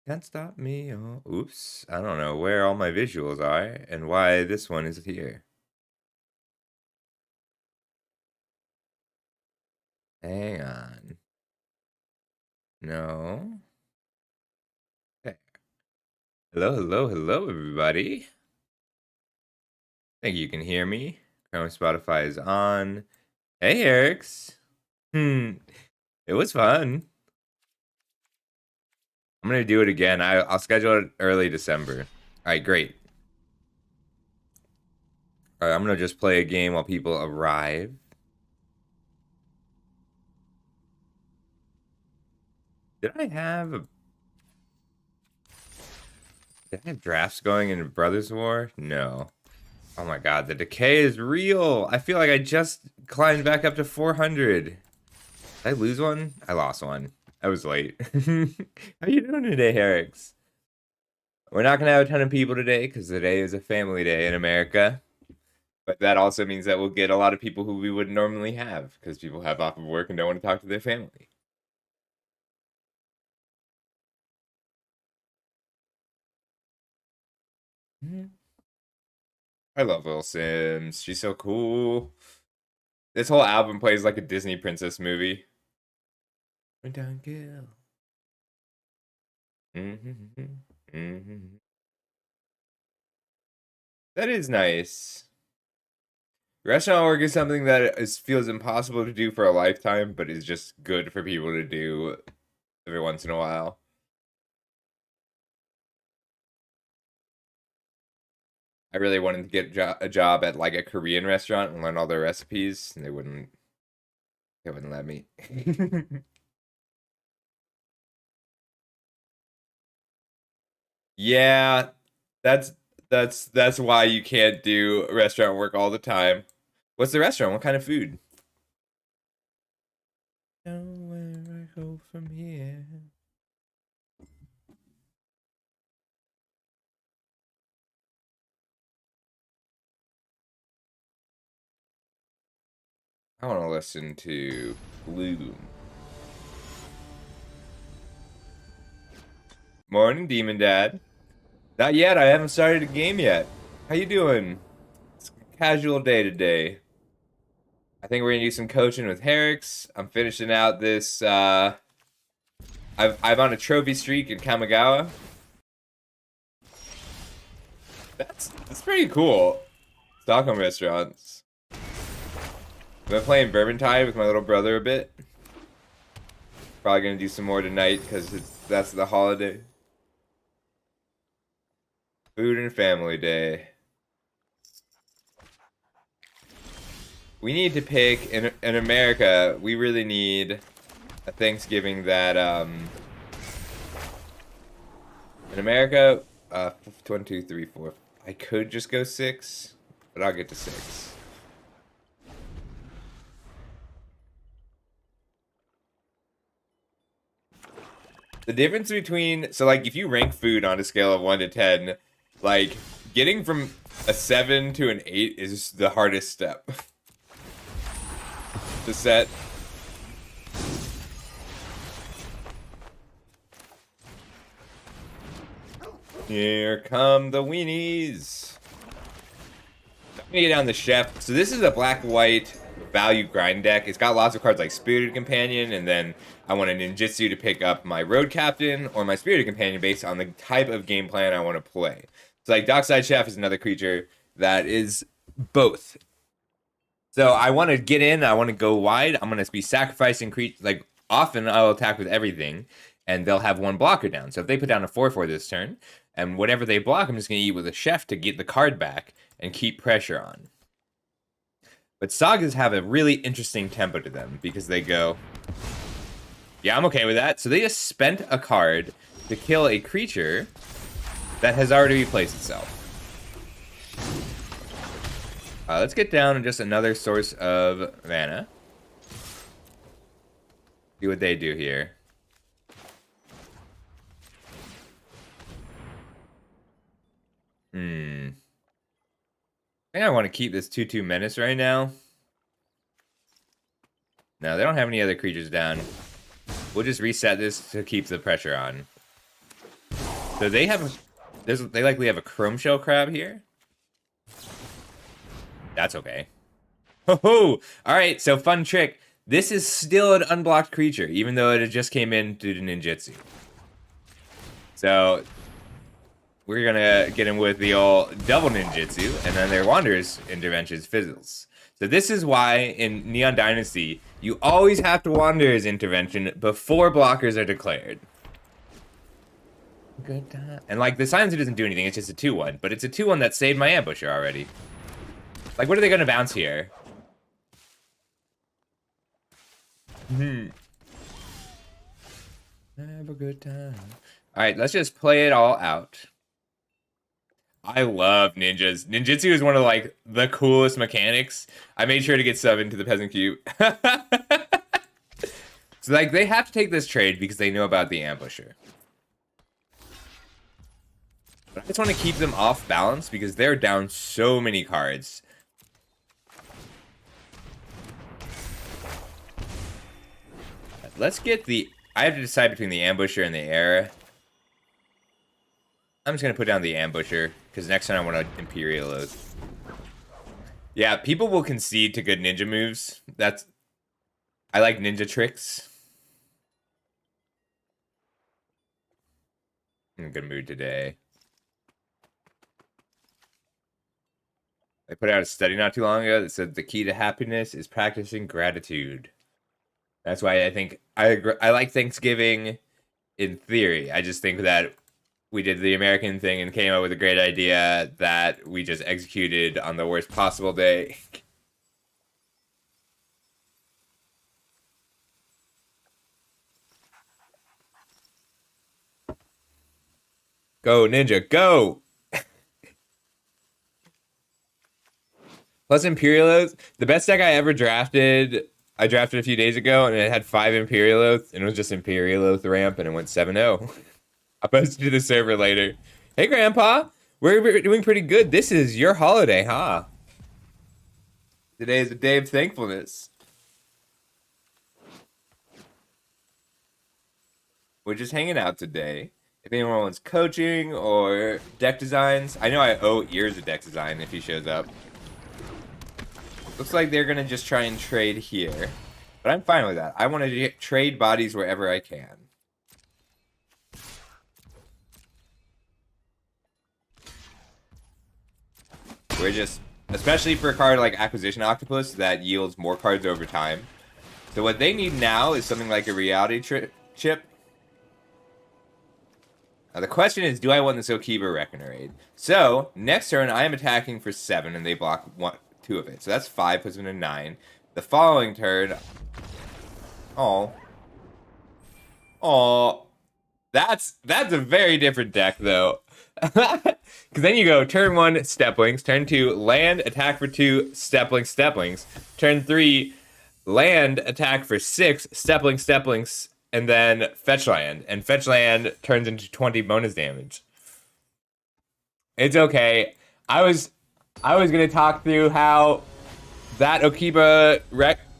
Can't stop me. Oh, oops. I don't know where all my visuals are and why this one is here. Hang on. No. Okay. Hello, hello, hello, everybody. Think you can hear me. Chrome Spotify is on. Hey, Eric's. It was fun. I'm gonna do it again. I'll schedule it early December. All right, great. All right, I'm gonna just play a game while people arrive. Did I have Did I have drafts going in Brothers War? No. Oh my god, the decay is real. I feel like I just climbed back up to 400. Did I lose one? I lost one. I was late. How you doing today, Herrix? We're not gonna have a ton of people today because today is a family day in America. But that also means that we'll get a lot of people who we wouldn't normally have because people have off of work and don't want to talk to their family. I love Lil Sims. She's so cool. This whole album plays like a Disney princess movie. Went down Gil. That is nice. Restaurant work is something that feels impossible to do for a lifetime, but is just good for people to do every once in a while. I really wanted to get a job at like a Korean restaurant and learn all their recipes, and they wouldn't let me. Yeah, that's that's why you can't do restaurant work all the time. What's the restaurant? What kind of food? Nowhere I go from here. I want to listen to Bloom. Morning, Demon Dad. Not yet. I haven't started a game yet. How you doing? It's a casual day today. I think we're gonna do some coaching with Herrix. I'm finishing out this. I'm on a trophy streak in Kamigawa. That's pretty cool. Stockholm restaurants. I've been playing Bourbon Tide with my little brother a bit. Probably gonna do some more tonight because that's the holiday. Food and Family Day. We need to pick in America. We really need a Thanksgiving that in America 1, 2, 3, 4. I could just go 6, but I'll get to 6. The difference between like if you rank food on a scale of 1 to 10, like getting from a 7 to an 8 is the hardest step. The set. Here come the weenies. I'm gonna get down the chef. So this is a black-white value grind deck. It's got lots of cards like Spirited Companion, and then I want a ninjutsu to pick up my Road Captain or my Spirited Companion based on the type of game plan I want to play. So like Dockside Chef is another creature that is both. So I want to get in, I want to go wide. I'm going to be sacrificing creatures. Like often I'll attack with everything and they'll have one blocker down. So if they put down a 4/4 this turn and whatever they block, I'm just going to eat with a chef to get the card back and keep pressure on. But sagas have a really interesting tempo to them because they go, yeah, I'm okay with that. So they just spent a card to kill a creature that has already replaced itself. Let's get down to just another source of mana. See what they do here. I think I want to keep this 2/2 Menace right now. No, they don't have any other creatures down. We'll just reset this to keep the pressure on. So they have they likely have a chrome shell crab here. That's okay. Ho ho! Alright, so fun trick. This is still an unblocked creature, even though it just came in due to ninjutsu. So we're gonna get him with the old double ninjutsu, and then their Wanderer's Interventions fizzles. So this is why in Neon Dynasty, you always have to Wanderer's Intervention before blockers are declared. Good time. And like the silencer doesn't do anything, it's just a 2-1, but it's a 2-1 that saved my ambusher already. Like, what are they gonna bounce here? Have a good time. Alright, let's just play it all out. I love ninjas. Ninjutsu is one of like the coolest mechanics. I made sure to get sub into the peasant cube. So like they have to take this trade because they know about the ambusher. But I just want to keep them off balance because they're down so many cards. Let's get the... I have to decide between the ambusher and the era. I'm just going to put down the ambusher, because next time I want to Imperial Oath. Yeah, people will concede to good ninja moves. That's... I like ninja tricks. I'm in a good mood today. I put out a study not too long ago that said the key to happiness is practicing gratitude. That's why I think I like Thanksgiving in theory. I just think that we did the American thing and came up with a great idea that we just executed on the worst possible day. Go, ninja, go! Plus Imperial Oath. The best deck I ever drafted, I drafted a few days ago, and it had 5 Imperial Oath, and it was just Imperial Oath ramp, and it went 7-0. I'll post it to the server later. Hey, Grandpa! We're doing pretty good. This is your holiday, huh? Today is a day of thankfulness. We're just hanging out today. If anyone wants coaching or deck designs, I know I owe Ears a deck design if he shows up. Looks like they're going to just try and trade here. But I'm fine with that. I want to trade bodies wherever I can. We're just... Especially for a card like Acquisition Octopus that yields more cards over time. So what they need now is something like a reality chip. Now the question is, do I want this Okiba Reckoner Raid? So, next turn I am attacking for 7 and they block 2 of it. So that's 5, puts them to 9. The following turn... Oh. That's a very different deck, though. Because then you go turn 1, Steplings. Turn 2, land, attack for 2, Steplings. Turn 3, land, attack for 6, Steplings. And then fetch land. And fetch land turns into 20 bonus damage. It's okay. I was going to talk through how that Okiba...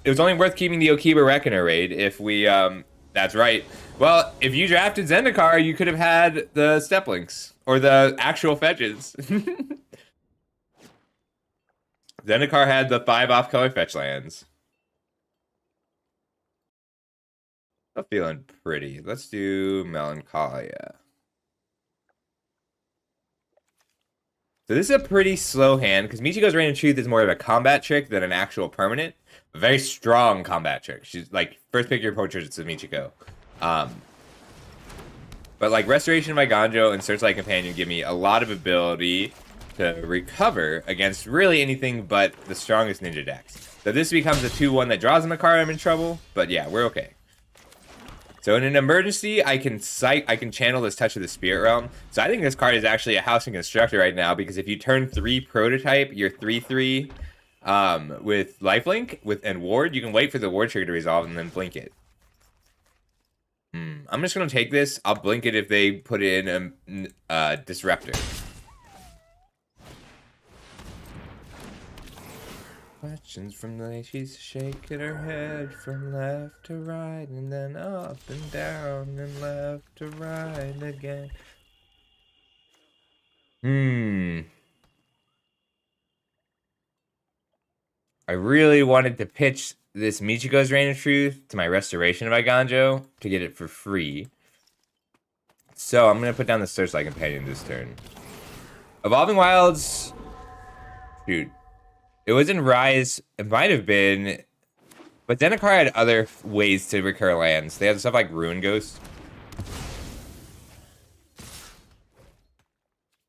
It was only worth keeping the Okiba Reckoner raid if we... That's right. Well, if you drafted Zendikar, you could have had the Steplings. Or the actual fetches. Zendikar had the 5 off-color fetch lands. I'm feeling pretty. Let's do Melancholia. So this is a pretty slow hand, because Michiko's Reign of Truth is more of a combat trick than an actual permanent. A very strong combat trick. She's like, first pick your portraits of Michiko. But like Restoration by Ganjo and Searchlight Companion give me a lot of ability to recover against really anything but the strongest ninja decks. So this becomes a 2-1 that draws him a card, I'm in trouble. But yeah, we're okay. So in an emergency, I can channel this Touch of the Spirit Realm. So I think this card is actually a Housing Constructor right now, because if you turn 3 Prototype, your 3/3 with Lifelink and Ward, you can wait for the Ward trigger to resolve and then blink it. I'm just going to take this. I'll blink it if they put in a Disruptor. Questions from the lady, she's shaking her head from left to right and then up and down and left to right again. Hmm. I really wanted to pitch this Michiko's Reign of Truth to my Restoration of Iganjo to get it for free. So I'm going to put down the Searchlight Companion this turn. Evolving Wilds... Shoot. It was in Rise. It might have been... But Zendikar had other ways to recur lands. They had stuff like Ruin Ghost.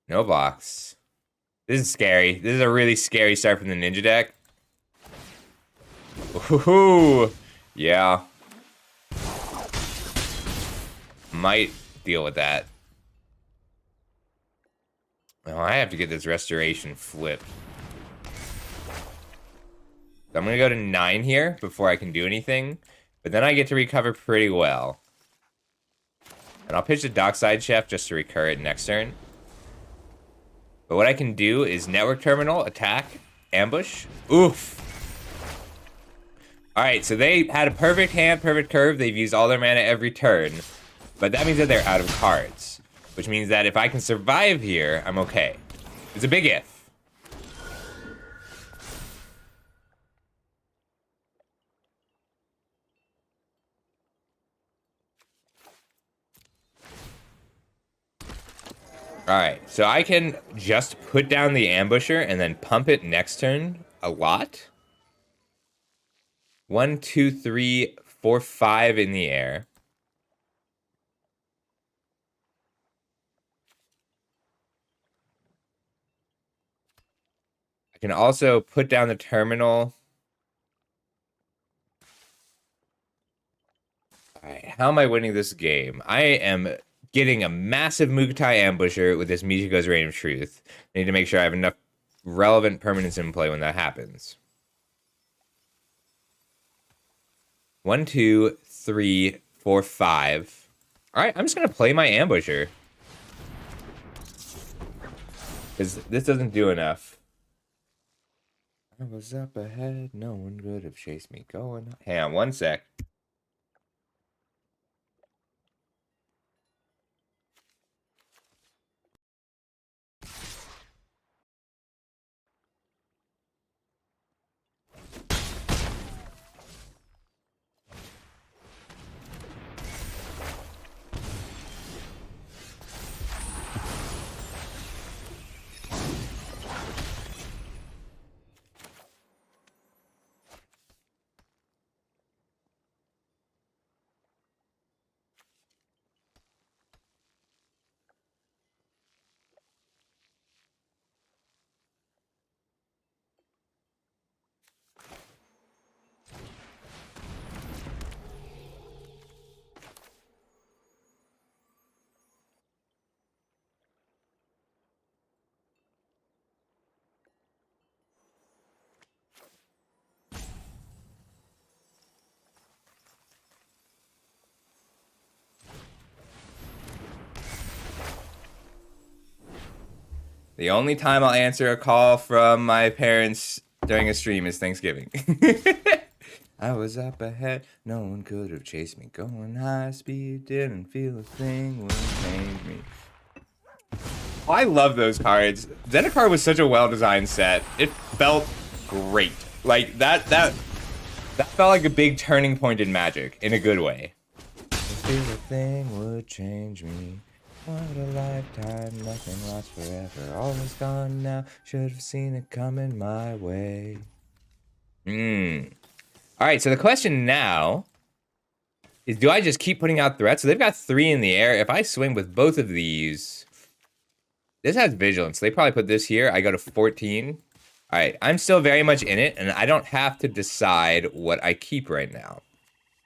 No blocks. This is scary. This is a really scary start from the Ninja deck. Ooh, yeah. Might deal with that. Oh, I have to get this Restoration flipped. So I'm going to go to 9 here before I can do anything. But then I get to recover pretty well. And I'll pitch the Dockside Chef just to recur it next turn. But what I can do is Network Terminal, attack, ambush. Oof. Alright, so they had a perfect hand, perfect curve. They've used all their mana every turn. But that means that they're out of cards. Which means that if I can survive here, I'm okay. It's a big if. Alright, so I can just put down the Ambusher and then pump it next turn a lot. 1, 2, 3, 4, 5 in the air. I can also put down the terminal. Alright, how am I winning this game? I am getting a massive Mugatai Ambusher with this Michiko's Reign of Truth. I need to make sure I have enough relevant permanents in play when that happens. 1, 2, 3, 4, 5. Alright, I'm just going to play my Ambusher. Because this doesn't do enough. I was up ahead, no one could have chased me going. Hang on, 1 sec. The only time I'll answer a call from my parents during a stream is Thanksgiving. I was up ahead, no one could have chased me. Going high speed, didn't feel a thing would change me. I love those cards. Zendikar was such a well-designed set. It felt great. Like, that felt like a big turning point in Magic, in a good way. Feel a thing would change me. What a lifetime, nothing lasts forever. All is gone now, should have seen it coming my way. Alright, so the question now is, do I just keep putting out threats? So they've got 3 in the air. If I swing with both of these, this has Vigilance. They probably put this here. I go to 14. Alright, I'm still very much in it, and I don't have to decide what I keep right now.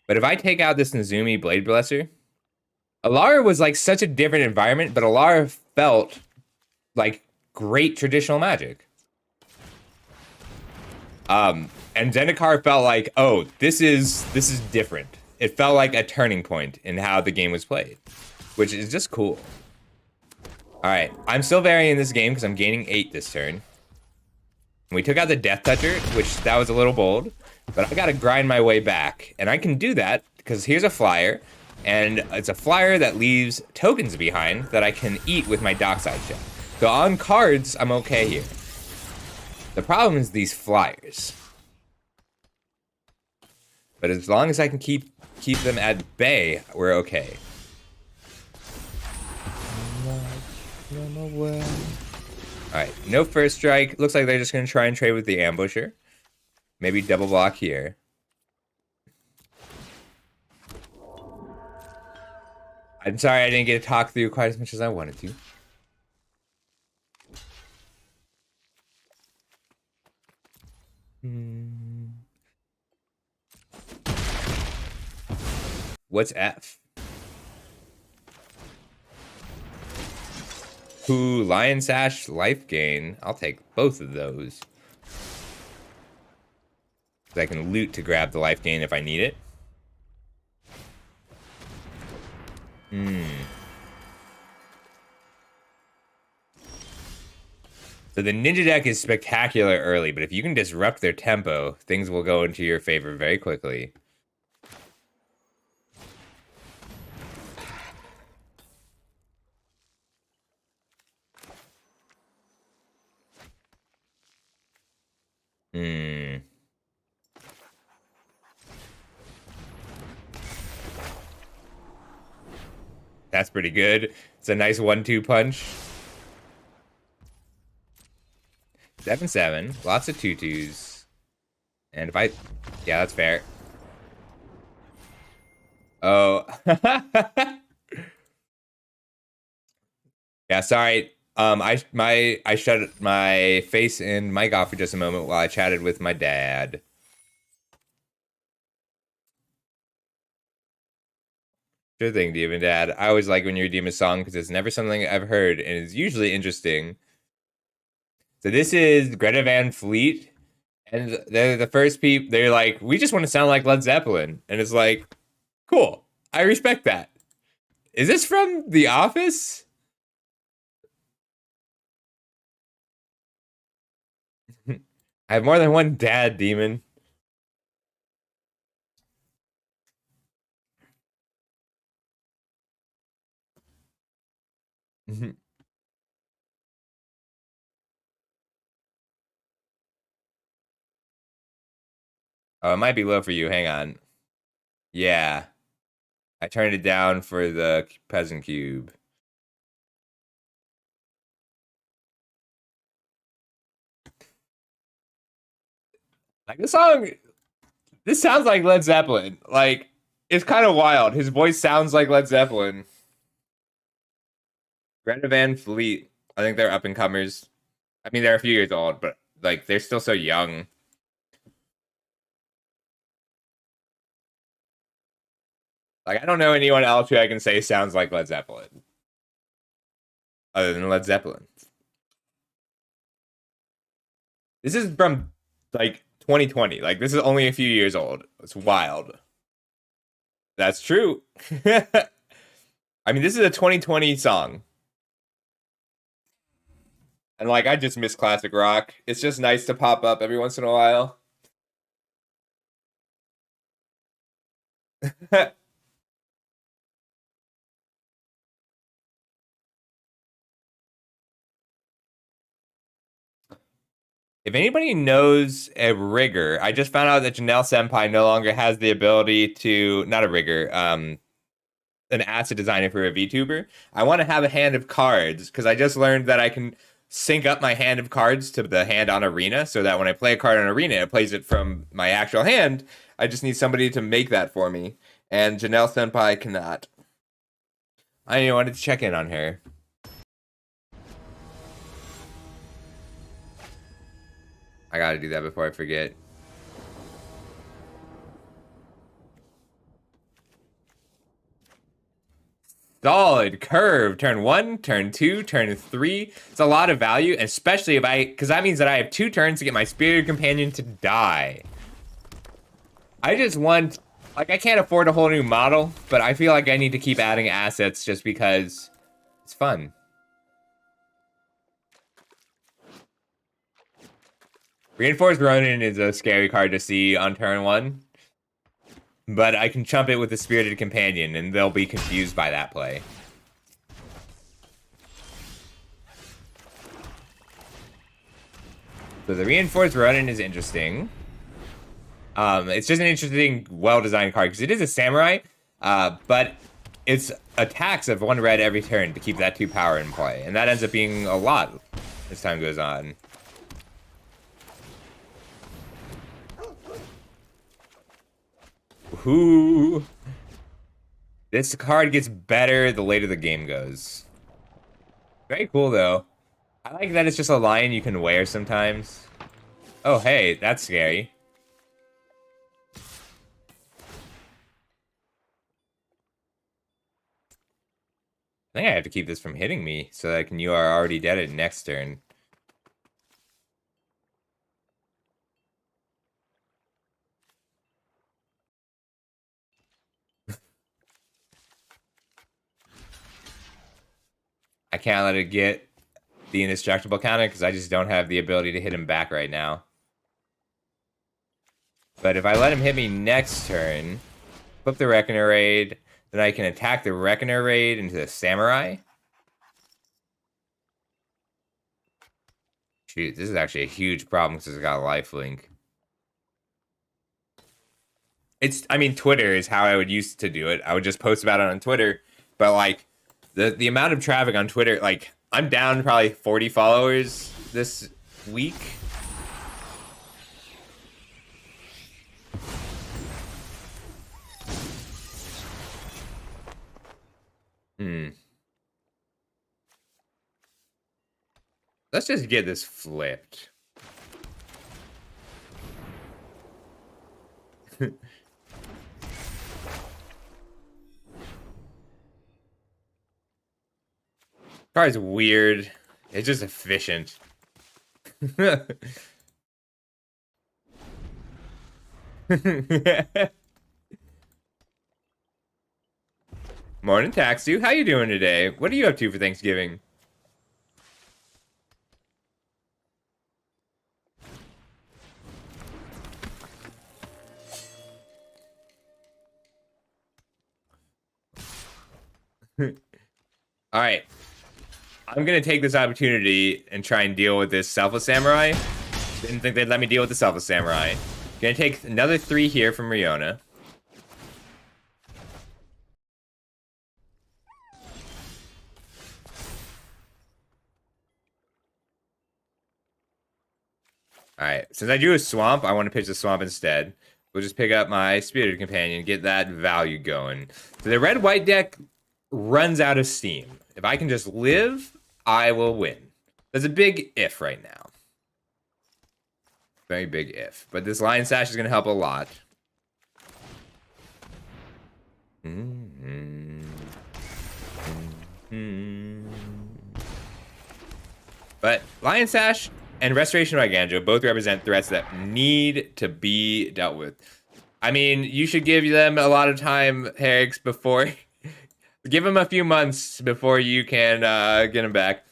But if I take out this Nezumi Blade Blesser, Alara was like such a different environment, but Alara felt like great traditional Magic. And Zendikar felt like, oh, this is different. It felt like a turning point in how the game was played, which is just cool. All right, I'm still varying this game because I'm gaining 8 this turn. We took out the Death Toucher, which that was a little bold, but I got to grind my way back, and I can do that because here's a flyer. And it's a flyer that leaves tokens behind that I can eat with my Dockside Chef. So on cards, I'm okay here. The problem is these flyers. But as long as I can keep them at bay, we're okay. Alright, no first strike. Looks like they're just going to try and trade with the ambusher. Maybe double block here. I'm sorry I didn't get to talk through quite as much as I wanted to. What's F? Ooh, Lion Sash, life gain. I'll take both of those. I can loot to grab the life gain if I need it. So the ninja deck is spectacular early, but if you can disrupt their tempo, things will go into your favor very quickly. That's pretty good. It's a nice 1-2 punch. 7-7. Lots of 2-2s. And if I... Yeah, that's fair. Oh. Yeah, sorry. I shut my face and mic off for just a moment while I chatted with my dad. Sure thing, Demon Dad. I always like when you redeem a song because it's never something I've heard and it's usually interesting. So this is Greta Van Fleet, and they're the first people. They're like, we just want to sound like Led Zeppelin, and it's like, cool. I respect that. Is this from The Office? I have more than one dad, Demon. Oh, it might be low for you. Hang on. Yeah. I turned it down for the Peasant Cube. Like, this song... This sounds like Led Zeppelin. Like, it's kind of wild. His voice sounds like Led Zeppelin. Greta Van Fleet. I think they're up-and-comers. I mean, they're a few years old, but, like, they're still so young. Like, I don't know anyone else who I can say sounds like Led Zeppelin. Other than Led Zeppelin. This is from, like, 2020. Like, this is only a few years old. It's wild. That's true. I mean, this is a 2020 song. And, like, I just miss classic rock. It's just nice to pop up every once in a while. If anybody knows a rigger, I just found out that Janelle Senpai no longer has the ability to, not a rigger, an asset designer for a VTuber. I want to have a hand of cards because I just learned that I can sync up my hand of cards to the hand on Arena so that when I play a card on Arena, it plays it from my actual hand. I just need somebody to make that for me. And Janelle Senpai cannot. I wanted to check in on her. I gotta do that before I forget. Solid curve. Turn 1, turn 2, turn 3. It's a lot of value, especially if because that means that I have 2 turns to get my Spirited Companion to die. I just want, like, I can't afford a whole new model, but I feel like I need to keep adding assets just because it's fun. Reinforced Ronin is a scary card to see on turn 1. But I can chump it with the Spirited Companion, and they'll be confused by that play. So the reinforced Ronin is interesting. It's just an interesting, well-designed card because it is a samurai, but it's attacks of 1 red every turn to keep that 2 power in play, and that ends up being a lot as time goes on. Ooh. This card gets better the later the game goes. Very cool, though. I like that it's just a lion you can wear sometimes. Oh, hey, that's scary. I think I have to keep this from hitting me so that you are already dead at next turn. I can't let it get the indestructible counter because I just don't have the ability to hit him back right now. But if I let him hit me next turn, flip the Reckoner Raid, then I can attack the Reckoner Raid into the Samurai. Shoot, this is actually a huge problem because it's got a lifelink. I mean, Twitter is how I would used to do it. I would just post about it on Twitter, but like the amount of traffic on Twitter, like I'm down probably 40 followers this week. Let's just get this flipped. Card's weird. It's just efficient. Morning, Taxu. How you doing today? What are you up to for Thanksgiving? All right. I'm going to take this opportunity and try and deal with this Selfless Samurai. Didn't think they'd let me deal with the Selfless Samurai. Gonna take another 3 here from Riona. Alright, since I drew a swamp, I want to pitch the swamp instead. We'll just pick up my Spirited Companion, get that value going. So the red-white deck runs out of steam. If I can just live, I will win. There's a big if right now. Very big if. But this Lion Sash is going to help a lot. But Lion Sash and Restoration of Iganjo both represent threats that need to be dealt with. I mean, you should give them a lot of time, Herix, before... give them a few months before you can get them back.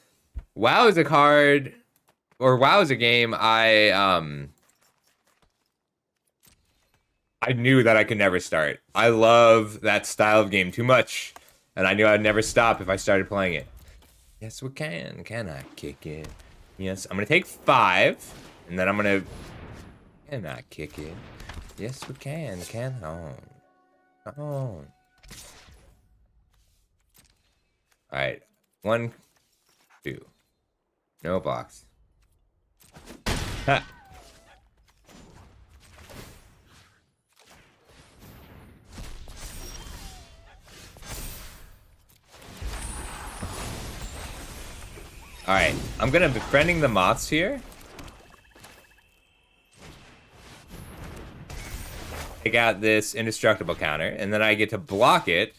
WoW is a card... or WoW is a game I knew that I could never start. I love that style of game too much. And I knew I'd never stop if I started playing it. Yes, we can. Can I kick it? Yes, I'm going to take 5. And then I'm going to... Can I kick it? Yes, we can. Can on. On. Alright. 1, 2. No blocks. Ha! Alright, I'm gonna be befriending the moths here. Take out this indestructible counter, and then I get to block it.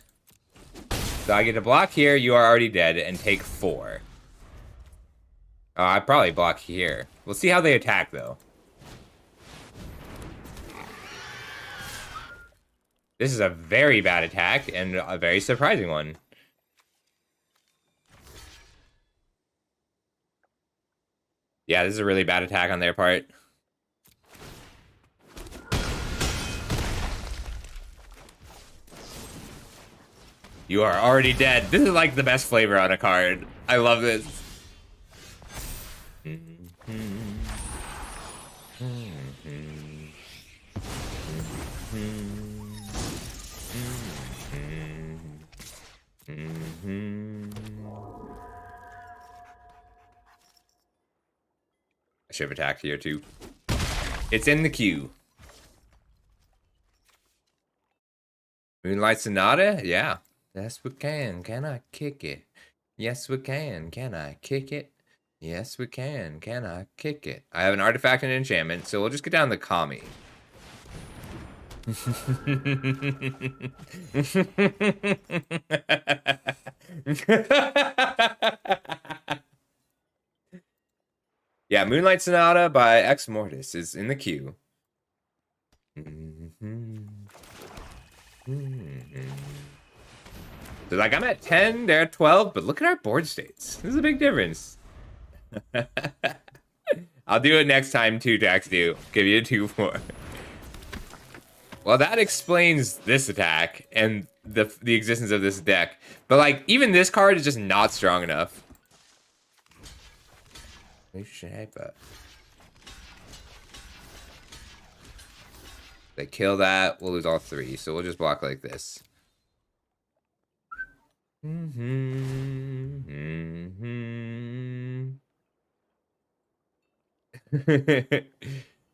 So I get to block here, you are already dead, and take 4. Oh, I probably block here. We'll see how they attack, though. This is a very bad attack, and a very surprising one. Yeah, this is a really bad attack on their part. You are already dead. This is like the best flavor on a card. I love this. I should have attacked here too. It's in the queue. Moonlight Sonata? Yeah. Yes, we can. Can I kick it? Yes, we can. Can I kick it? Yes, we can. Can I kick it? I have an artifact and an enchantment, so we'll just get down to Kami. Yeah, Moonlight Sonata by Ex Mortis is in the queue. So like I'm at 10, they're at 12, but look at our board states. This is a big difference. I'll do it next time too, Tax do. Give you a 2-4. Well, that explains this attack and the existence of this deck. But like even this card is just not strong enough. They kill that, we'll lose all 3, so we'll just block like this.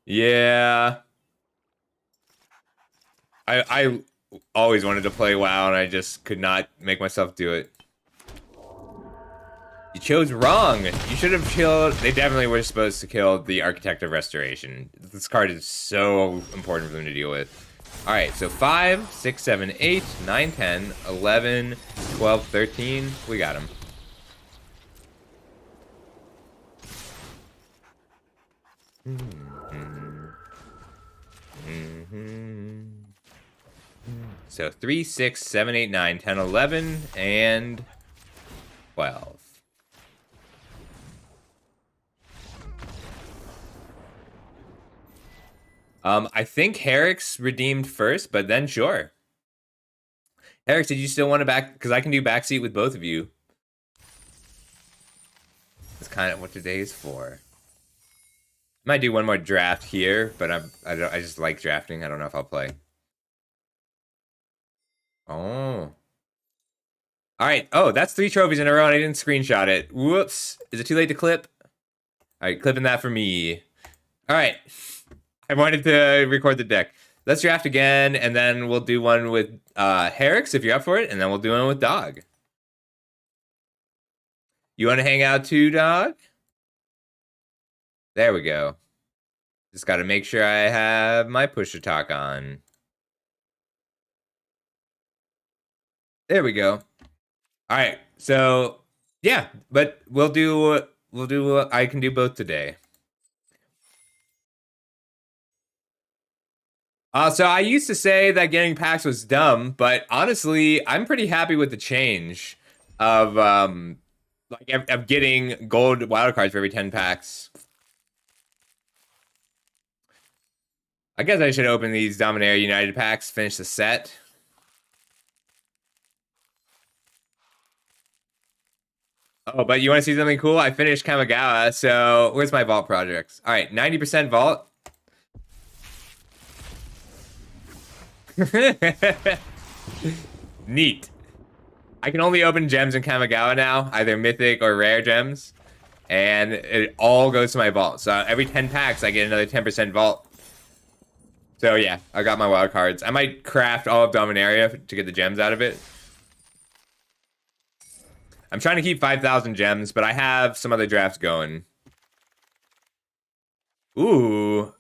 Yeah. I always wanted to play WoW and I just could not make myself do it. You chose wrong. You should have killed... They definitely were supposed to kill the Architect of Restoration. This card is so important for them to deal with. Alright, so 5, 6, 7, 8, 9, 10, 11, 12, 13. We got him. So 3, 6, 7, 8, 9, 10, 11, and 12. I think Herrick's redeemed first, but then sure. Herrick, did you still want to back? Because I can do backseat with both of you. That's kind of what today is for. Might do one more draft here, but I just like drafting. I don't know if I'll play. Oh. All right. Oh, that's 3 trophies in a row, and I didn't screenshot it. Whoops. Is it too late to clip? All right, clipping that for me. All right. I wanted to record the deck. Let's draft again, and then we'll do one with Herrick's if you're up for it, and then we'll do one with Dog. You want to hang out too, Dog? There we go. Just got to make sure I have my push to talk on. There we go. All right. So, yeah, but we'll do I can do both today. So I used to say that getting packs was dumb, but honestly, I'm pretty happy with the change of of getting gold wildcards for every 10 packs. I guess I should open these Dominaria United packs, finish the set. Oh, but you want to see something cool? I finished Kamigawa, so where's my vault projects? All right, 90% vault. Neat. I can only open gems in Kamigawa now, either mythic or rare gems, and it all goes to my vault. So every 10 packs, I get another 10% vault. So yeah, I got my wild cards. I might craft all of Dominaria to get the gems out of it. I'm trying to keep 5,000 gems, but I have some other drafts going. Ooh.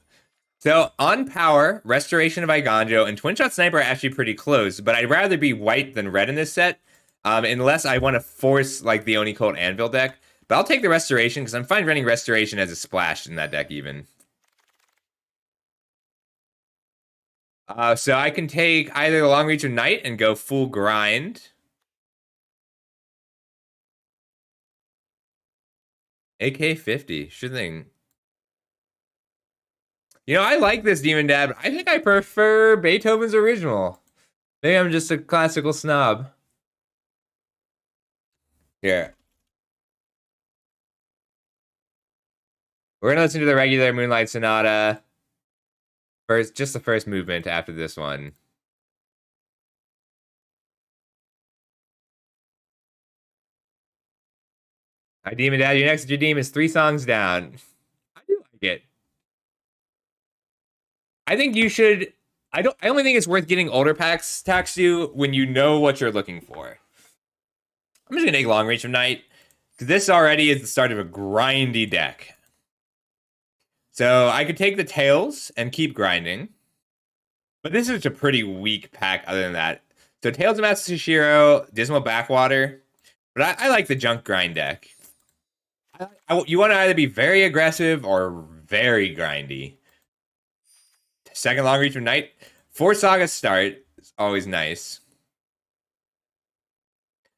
So on power, Restoration of Iganjo and Twin Shot Sniper are actually pretty close, but I'd rather be white than red in this set, unless I want to force like the Oni Cult Anvil deck. But I'll take the Restoration because I'm fine running Restoration as a splash in that deck even. So I can take either the Long Reach of Night and go full grind. AK-50, sure thing. You know, I like this Demon Dad, but I think I prefer Beethoven's original. Maybe I'm just a classical snob. Here. We're gonna listen to the regular Moonlight Sonata. First, just the first movement after this one. Hi, Demon Dad. Your next redeem is 3 songs down. I do like it. I think you should. I only think it's worth getting older packs taxed to when you know what you're looking for. I'm just gonna take Long Reach of Night. This already is the start of a grindy deck. So I could take the Tails and keep grinding. But this is a pretty weak pack other than that. So Tails of Master Shishiro, Dismal Backwater. But I like the junk grind deck. You want to either be very aggressive or very grindy. Second Long Reach of Night. 4 Saga start is always nice.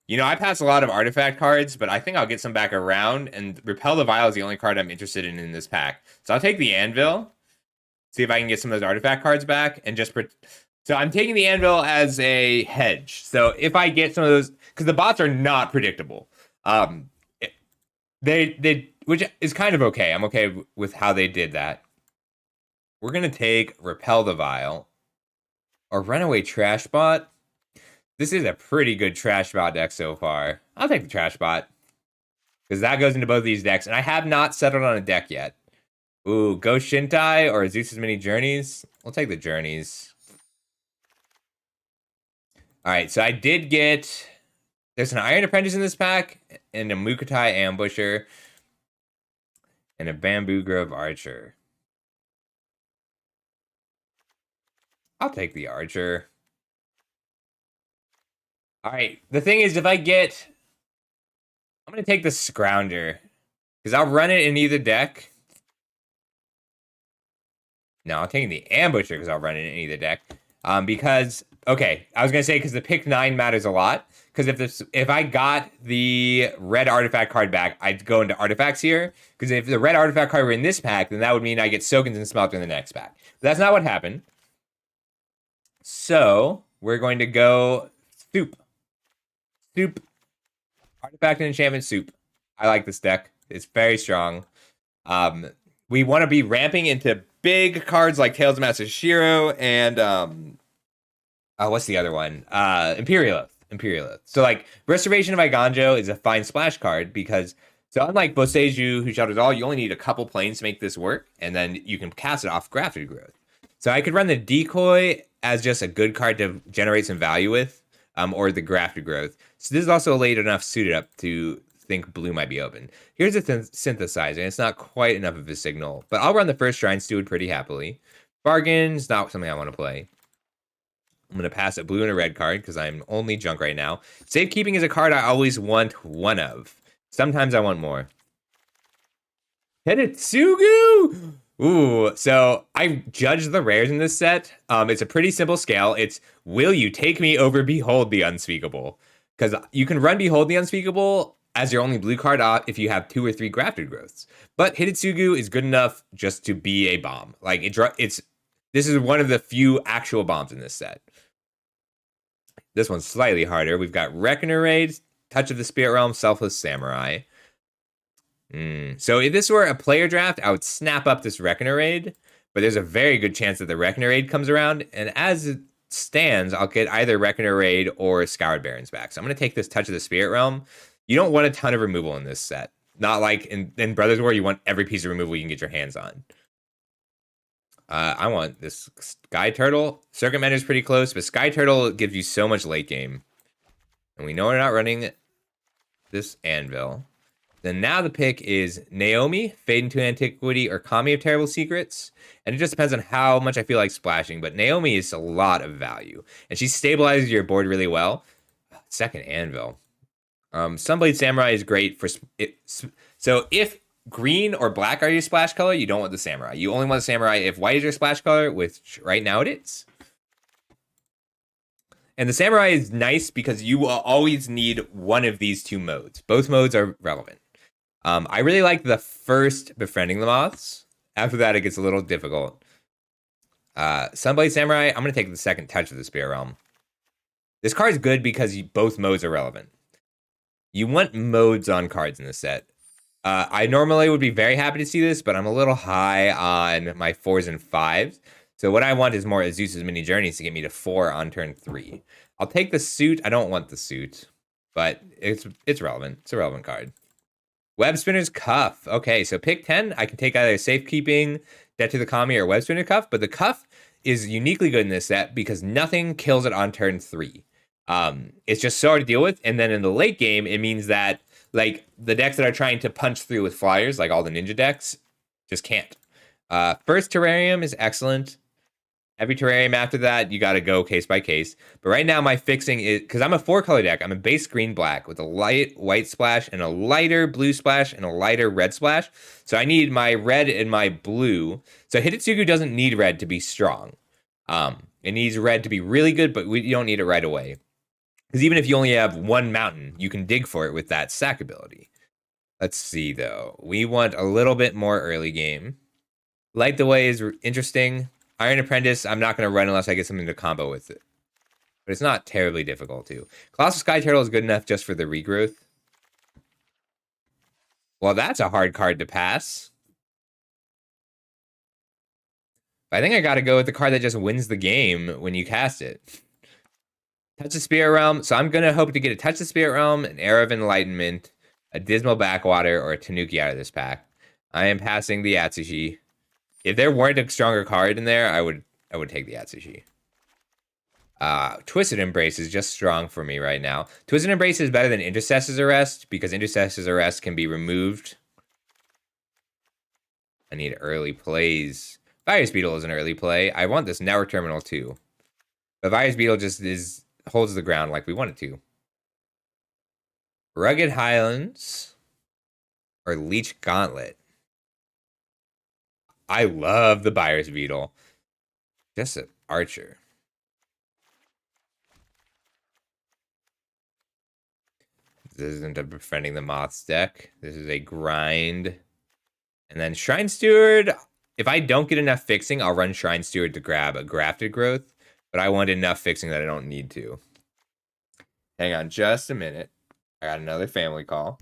You know, I pass a lot of artifact cards, but I think I'll get some back around, and Repel the Vile is the only card I'm interested in this pack. So I'll take the Anvil, see if I can get some of those artifact cards back, and just... So I'm taking the Anvil as a hedge. So if I get some of those... Because the bots are not predictable. Which is kind of okay. I'm okay with how they did that. We're going to take Repel the Vile, or Runaway Trash Bot. This is a pretty good Trash Bot deck so far. I'll take the Trash Bot, because that goes into both of these decks, and I have not settled on a deck yet. Ooh, Ghost Shintai or Zeus's Many Journeys? We'll take the Journeys. Alright, so I did get... There's an Iron Apprentice in this pack, and a Mukotai Ambusher, and a Bamboo Grove Archer. I'll take the Archer. Alright, the thing is, if I get... I'm going to take the Scrounger, because I'll run it in either deck. No, I'm taking the Ambusher, because I'll run it in either deck. Because... Okay, I was going to say, because the pick 9 matters a lot. Because if I got the red artifact card back, I'd go into artifacts here. Because if the red artifact card were in this pack, then that would mean I get Sokens and Smelter in the next pack. But that's not what happened. So, we're going to go Soup. Soup. Artifact and Enchantment Soup. I like this deck. It's very strong. We want to be ramping into big cards like Tales of Master Shiro and... what's the other one? Imperial Oath. So, like, Restoration of Iganjo is a fine splash card because, so unlike Boseiju, who shelters all, you only need a couple planes to make this work, and then you can cast it off Grafted Growth. So I could run the Decoy as just a good card to generate some value with, or the Grafted Growth. So this is also late enough suited up to think blue might be open. Here's a Synthesizer, and it's not quite enough of a signal, but I'll run the first Shrine Steward pretty happily. Bargain's not something I want to play. I'm going to pass a blue and a red card because I'm only junk right now. Safekeeping is a card I always want one of. Sometimes I want more. Hedetsugu! Ooh, so I judge the rares in this set. It's a pretty simple scale. It's, will you take me over Behold the Unspeakable? Because you can run Behold the Unspeakable as your only blue card if you have 2 or 3 Grafted Growths. But Hedetsugu is good enough just to be a bomb. Like, this is one of the few actual bombs in this set. This one's slightly harder. We've got Reckoner Raid, Touch of the Spirit Realm, Selfless Samurai. So if this were a player draft, I would snap up this Reckoner Raid, but there's a very good chance that the Reckoner Raid comes around, and as it stands, I'll get either Reckoner Raid or Scoured Barrens back. So I'm going to take this Touch of the Spirit Realm. You don't want a ton of removal in this set. Not like in Brothers War, you want every piece of removal you can get your hands on. I want this Sky Turtle. Circuit Mender is pretty close, but Sky Turtle gives you so much late game. And we know we're not running this Anvil. Then now the pick is Naomi, Fade into Antiquity, or Kami of Terrible Secrets. And it just depends on how much I feel like splashing. But Naomi is a lot of value. And she stabilizes your board really well. Second Anvil. Sunblade Samurai is great for... So if green or black are your splash color, you don't want the Samurai. You only want the Samurai if white is your splash color, which right now it is. And the Samurai is nice because you will always need one of these 2 modes. Both modes are relevant. I really like the first Befriending the Moths. After that, it gets a little difficult. Sunblade Samurai, I'm going to take the second Touch of the Spirit Realm. This card is good because both modes are relevant. You want modes on cards in this set. I normally would be very happy to see this, but I'm a little high on my fours and fives. So what I want is more Azusa's Mini Journeys to get me to 4 on turn 3. I'll take the suit. I don't want the suit, but it's relevant. It's a relevant card. Web Spinner's Cuff. Okay, so pick 10. I can take either Safekeeping, Debt to the Kami, or Web Spinner Cuff, but the Cuff is uniquely good in this set because nothing kills it on turn 3. It's just so hard to deal with, and then in the late game, it means that like the decks that are trying to punch through with flyers, like all the ninja decks, just can't. First Terrarium is excellent. Every terrarium after that, you got to go case by case. But right now, my fixing is because I'm a 4-color deck. I'm a base green black with a light white splash and a lighter blue splash and a lighter red splash. So I need my red and my blue. So Hidetsugu doesn't need red to be strong. It needs red to be really good, but you don't need it right away. Because even if you only have one mountain, you can dig for it with that sack ability. Let's see, though. We want a little bit more early game. Light the Way is interesting. Iron Apprentice, I'm not going to run unless I get something to combo with it. But it's not terribly difficult, too. Colossal Sky Turtle is good enough just for the regrowth. Well, that's a hard card to pass. I think I got to go with the card that just wins the game when you cast it. Touch the Spirit Realm. So I'm going to hope to get a Touch the Spirit Realm, an Era of Enlightenment, a Dismal Backwater, or a Tanuki out of this pack. I am passing the Atsushi. If there weren't a stronger card in there, I would take the Atsushi. Twisted Embrace is just strong for me right now. Twisted Embrace is better than Intercessor's Arrest because Intercessor's Arrest can be removed. I need early plays. Virus Beetle is an early play. I want this Network Terminal too. But Virus Beetle just holds the ground like we want it to. Rugged Highlands or Leech Gauntlet. I love the Virus Beetle. Just an archer. This isn't a Befriending the Moths deck. This is a grind. And then Shrine Steward. If I don't get enough fixing, I'll run Shrine Steward to grab a Grafted Growth. But I want enough fixing that I don't need to. Hang on just a minute. I got another family call.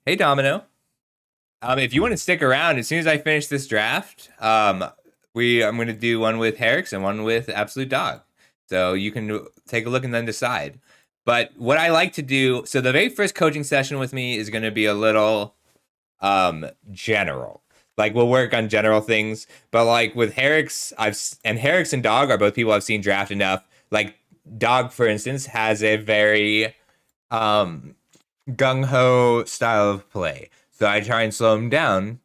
Hey, Domino. If you want to stick around, as soon as I finish this draft, I'm going to do one with Herrick's and one with Absolute Dog. So you can take a look and then decide. But what I like to do, so the very first coaching session with me is going to be a little general. Like we'll work on general things, but like with Herrick's, Herrick's and Dog are both people I've seen draft enough. Like Dog, for instance, has a very um gung ho style of play. So I try and slow him down.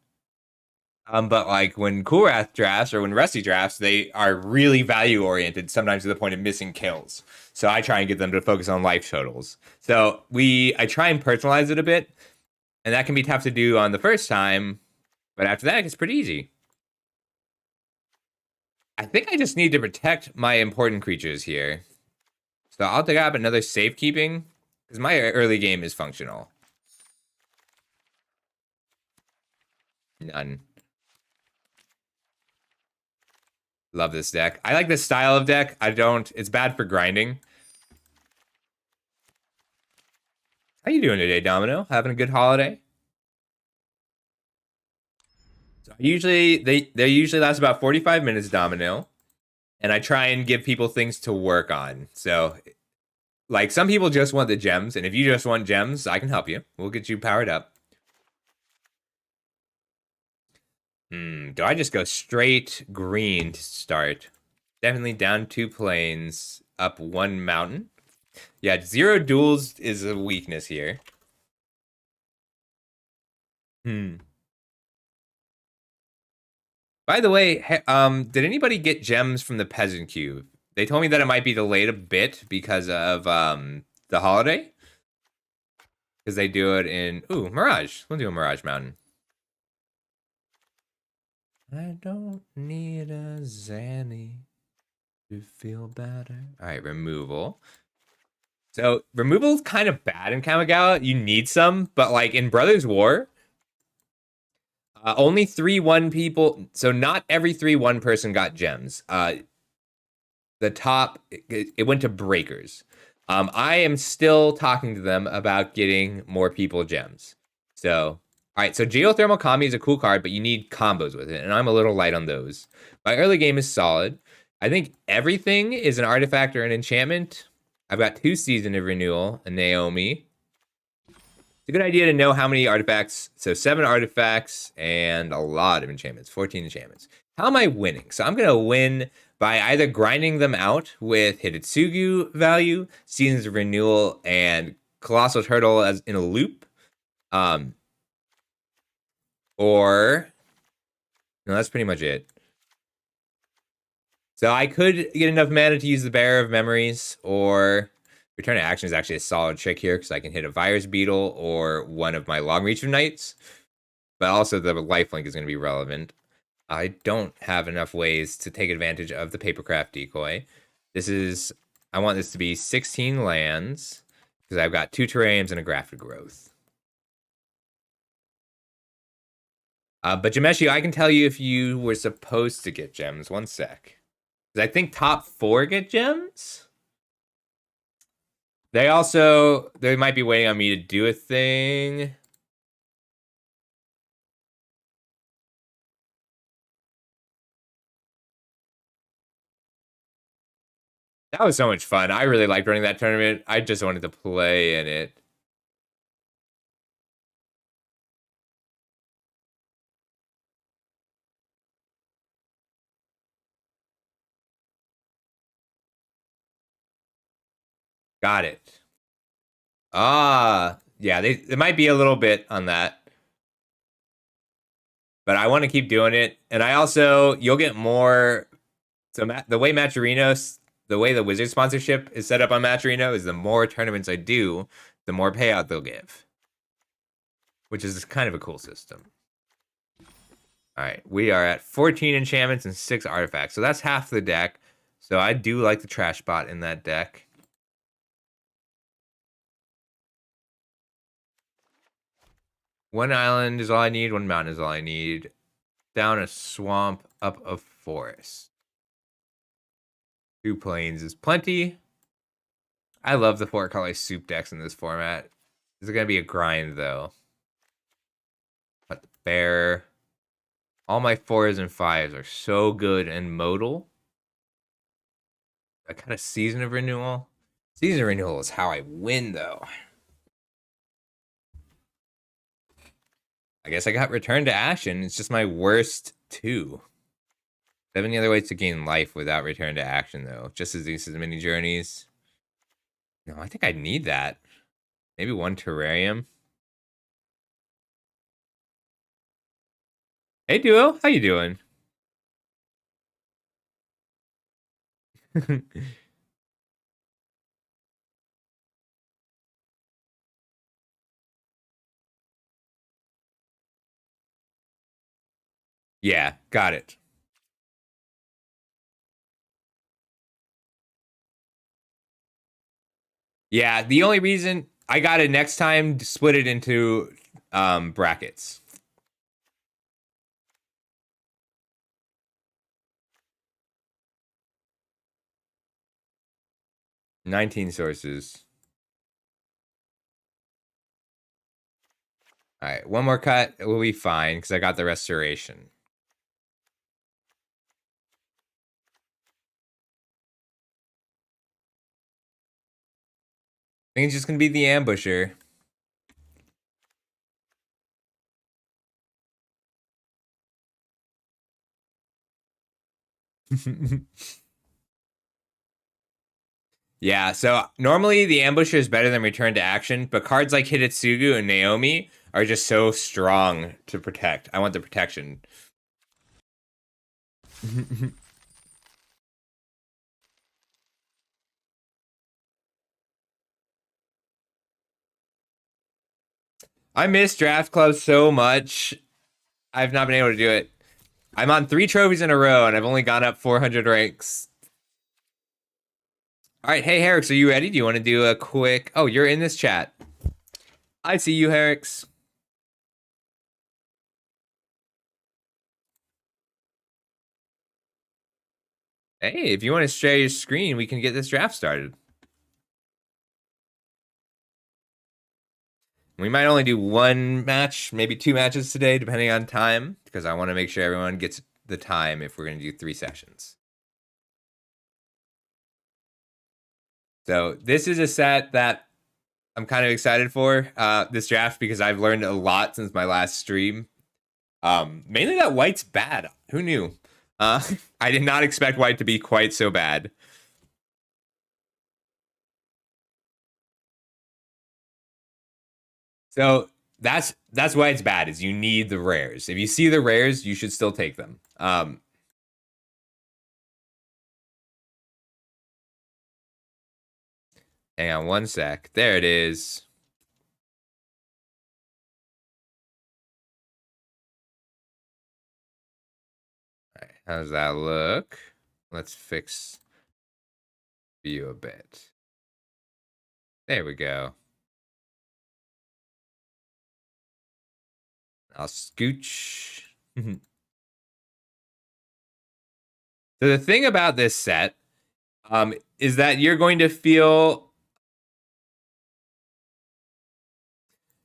But like when Coolrath drafts or when Rusty drafts, they are really value oriented, sometimes to the point of missing kills. So I try and get them to focus on life totals. So I try and personalize it a bit, and that can be tough to do on the first time, but after that, it's pretty easy. I think I just need to protect my important creatures here. So I'll take up another safekeeping, because my early game is functional. None. Love this deck. I like this style of deck. It's bad for grinding. How you doing today, Domino? Having a good holiday? So they usually last about 45 minutes, Domino. And I try and give people things to work on. So like some people just want the gems, and if you just want gems, I can help you. We'll get you powered up. Do I just go straight green to start? Definitely down 2 planes, up 1 mountain. Yeah, 0 duels is a weakness here. By the way, did anybody get gems from the peasant cube? They told me that it might be delayed a bit because of the holiday. Because they do it in Mirage. We'll do a Mirage Mountain. I don't need a Zanny to feel better. All right, removal. So removal's kind of bad in Kamigawa. You need some, but like in Brothers War, only 3-1 people. So not every 3-1 person got gems. The top, it went to breakers. I am still talking to them about getting more people gems. So, all right. So geothermal Kami is a cool card, but you need combos with it, and I'm a little light on those. My early game is solid. I think everything is an artifact or an enchantment. I've got 2 Season of Renewal and Naomi. It's a good idea to know how many artifacts. So 7 artifacts and a lot of enchantments, 14 enchantments. How am I winning? So I'm going to win by either grinding them out with Hitotsugu value, Seasons of Renewal, and Colossal Turtle as in a loop. Or, no, that's pretty much it. So I could get enough mana to use the Bearer of Memories, or Return to Action is actually a solid trick here because I can hit a Virus Beetle or one of my Long Reach of Knights. But also the lifelink is going to be relevant. I don't have enough ways to take advantage of the Papercraft decoy. I want this to be 16 lands because I've got 2 terrariums and a Grafted Growth. But Jameshi, I can tell you if you were supposed to get gems. One sec. Because I think top 4 get gems. They might be waiting on me to do a thing. That was so much fun. I really liked running that tournament. I just wanted to play in it. Got it. Yeah, it might be a little bit on that. But I want to keep doing it. And you'll get more. So the way the way the Wizard sponsorship is set up on Matcherino is the more tournaments I do, the more payout they'll give. Which is kind of a cool system. All right, we are at 14 enchantments and 6 artifacts. So that's half the deck. So I do like the trash bot in that deck. One island is all I need. One mountain is all I need. Down a swamp, up a forest. 2 plains is plenty. I love the 4-color soup decks in this format. This is going to be a grind, though. fair. All my 4s and 5s are so good and modal. I kind of Season of Renewal. Season of Renewal is how I win, though. I guess I got Return to Action. It's just my worst 2. 70 other ways to gain life without Return to Action, though. Just as these as mini journeys. No, I think I need that. Maybe 1 Terrarium. Hey, Duo. How you doing? Yeah, got it. Yeah, the only reason I got it next time to split it into brackets. 19 sources. All right, one more cut will be fine because I got the restoration. I think it's just gonna be the ambusher. Yeah, so normally the ambusher is better than return to action, but cards like Hidetsugu and Naomi are just so strong to protect. I want the protection. I miss Draft Club so much. I've not been able to do it. I'm on 3 trophies in a row, and I've only gone up 400 ranks. All right, hey, Herix, are you ready? Do you want to do a quick... Oh, you're in this chat. I see you, Herix. Hey, if you want to share your screen, we can get this draft started. We might only do 1 match, maybe 2 matches today, depending on time, because I want to make sure everyone gets the time if we're going to do 3 sessions. So this is a set that I'm kind of excited for, this draft, because I've learned a lot since my last stream. Mainly that white's bad. Who knew? I did not expect white to be quite so bad. So that's why it's bad, is you need the rares. If you see the rares, you should still take them. Hang on one sec. There it is. All right, how does that look? Let's fix view a bit. There we go. I'll scooch. So the thing about this set is that you're going to feel...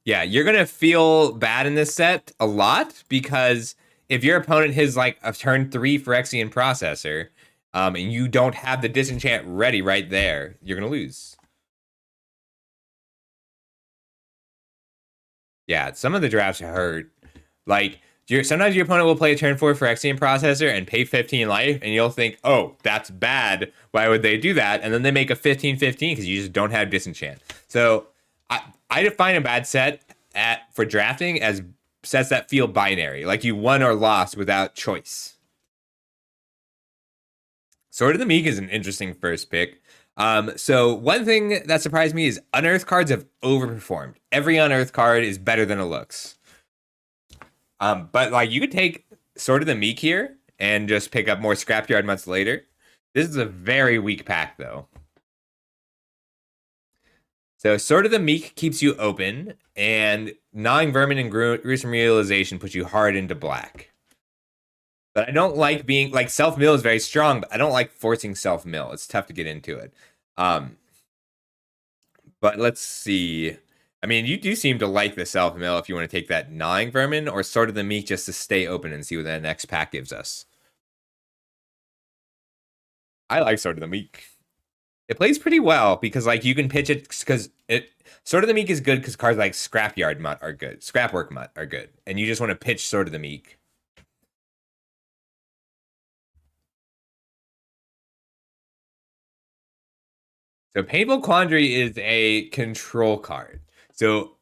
Yeah, you're going to feel bad in this set a lot, because if your opponent has like a turn 3 Phyrexian Processor, and you don't have the disenchant ready right there, you're going to lose. Yeah, some of the drafts hurt. Like, sometimes your opponent will play a turn 4 Phyrexian Processor and pay 15 life, and you'll think, oh, that's bad. Why would they do that? And then they make a 15-15 because you just don't have disenchant. So I define a bad set for drafting as sets that feel binary, like you won or lost without choice. Sword of the Meek is an interesting first pick. So one thing that surprised me is unearthed cards have overperformed. Every unearthed card is better than it looks. But like you could take Sword of the Meek here and just pick up more Scrapyard months later. This is a very weak pack though. So Sword of the Meek keeps you open, and Gnawing Vermin and Gruesome Realization puts you hard into black. But I don't like being... Like, self-mill is very strong, but I don't like forcing self-mill. It's tough to get into it. But let's see. I mean, you do seem to like the self-mill if you want to take that gnawing vermin, or Sword of the Meek just to stay open and see what that next pack gives us. I like Sword of the Meek. It plays pretty well because like you can pitch it because it Sword of the Meek is good because cards like Scrapyard Mutt are good, Scrapwork Mutt are good, and you just want to pitch Sword of the Meek. So Painful Quandary is a control card. So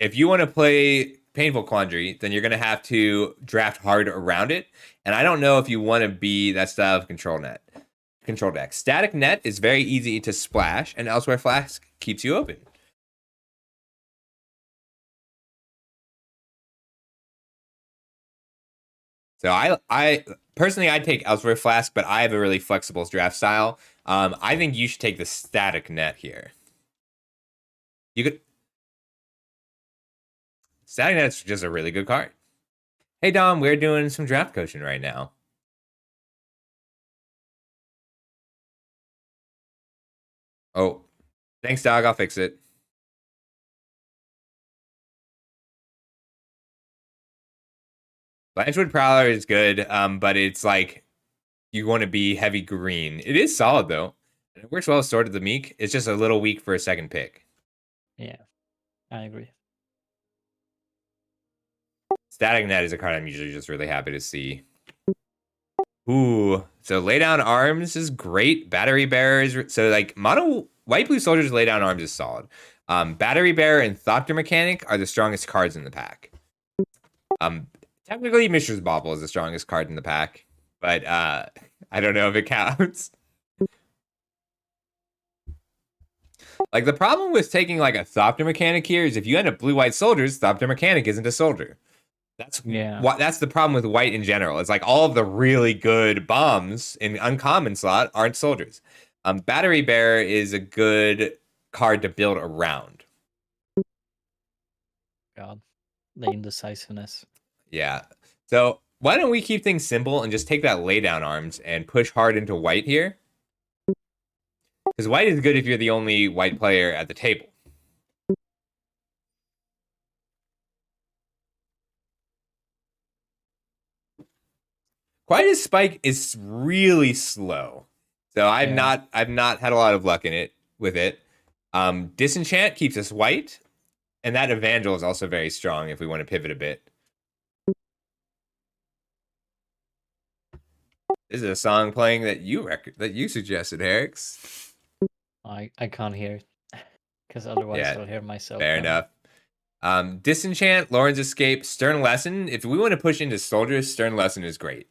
if you want to play Painful Quandary, then you're going to have to draft hard around it. And I don't know if you want to be that style of control deck. Static Net is very easy to splash, and Elsewhere Flask keeps you open. So I personally I'd take Elsewhere Flask, but I have a really flexible draft style. I think you should take the Static Net here. You could Static Net's just a really good card. Hey Dom, we're doing some draft coaching right now. Oh, thanks, dog. I'll fix it. Blanchwood Prowler is good, but it's like you want to be heavy green. It is solid though. It works well with Sword of the Meek. It's just a little weak for a second pick. Yeah, I agree. Static Net is a card I'm usually just really happy to see. Ooh, so Lay Down Arms is great. Battery Bearer is so like mono white blue soldiers Lay Down Arms is solid. Battery Bearer and Thopter Mechanic are the strongest cards in the pack. Technically Mishra's Bauble is the strongest card in the pack, but I don't know if it counts. Like the problem with taking like a Thopter Mechanic here is if you end up blue-white soldiers, Thopter Mechanic isn't a soldier. That's the problem with white in general. It's like all of the really good bombs in uncommon slot aren't soldiers. Battery Bearer is a good card to build around. God, the indecisiveness. Yeah. So why don't we keep things simple and just take that Lay Down Arms and push hard into white here? Because white is good if you're the only white player at the table. Quietest Spike is really slow. So I've not had a lot of luck in it with it. Disenchant keeps us white, and that Evangel is also very strong if we want to pivot a bit. This is a song playing that you suggested, Herix. I can't hear it because otherwise I'll hear myself. Fair enough. Disenchant, Lauren's Escape, Stern Lesson. If we want to push into soldiers, Stern Lesson is great.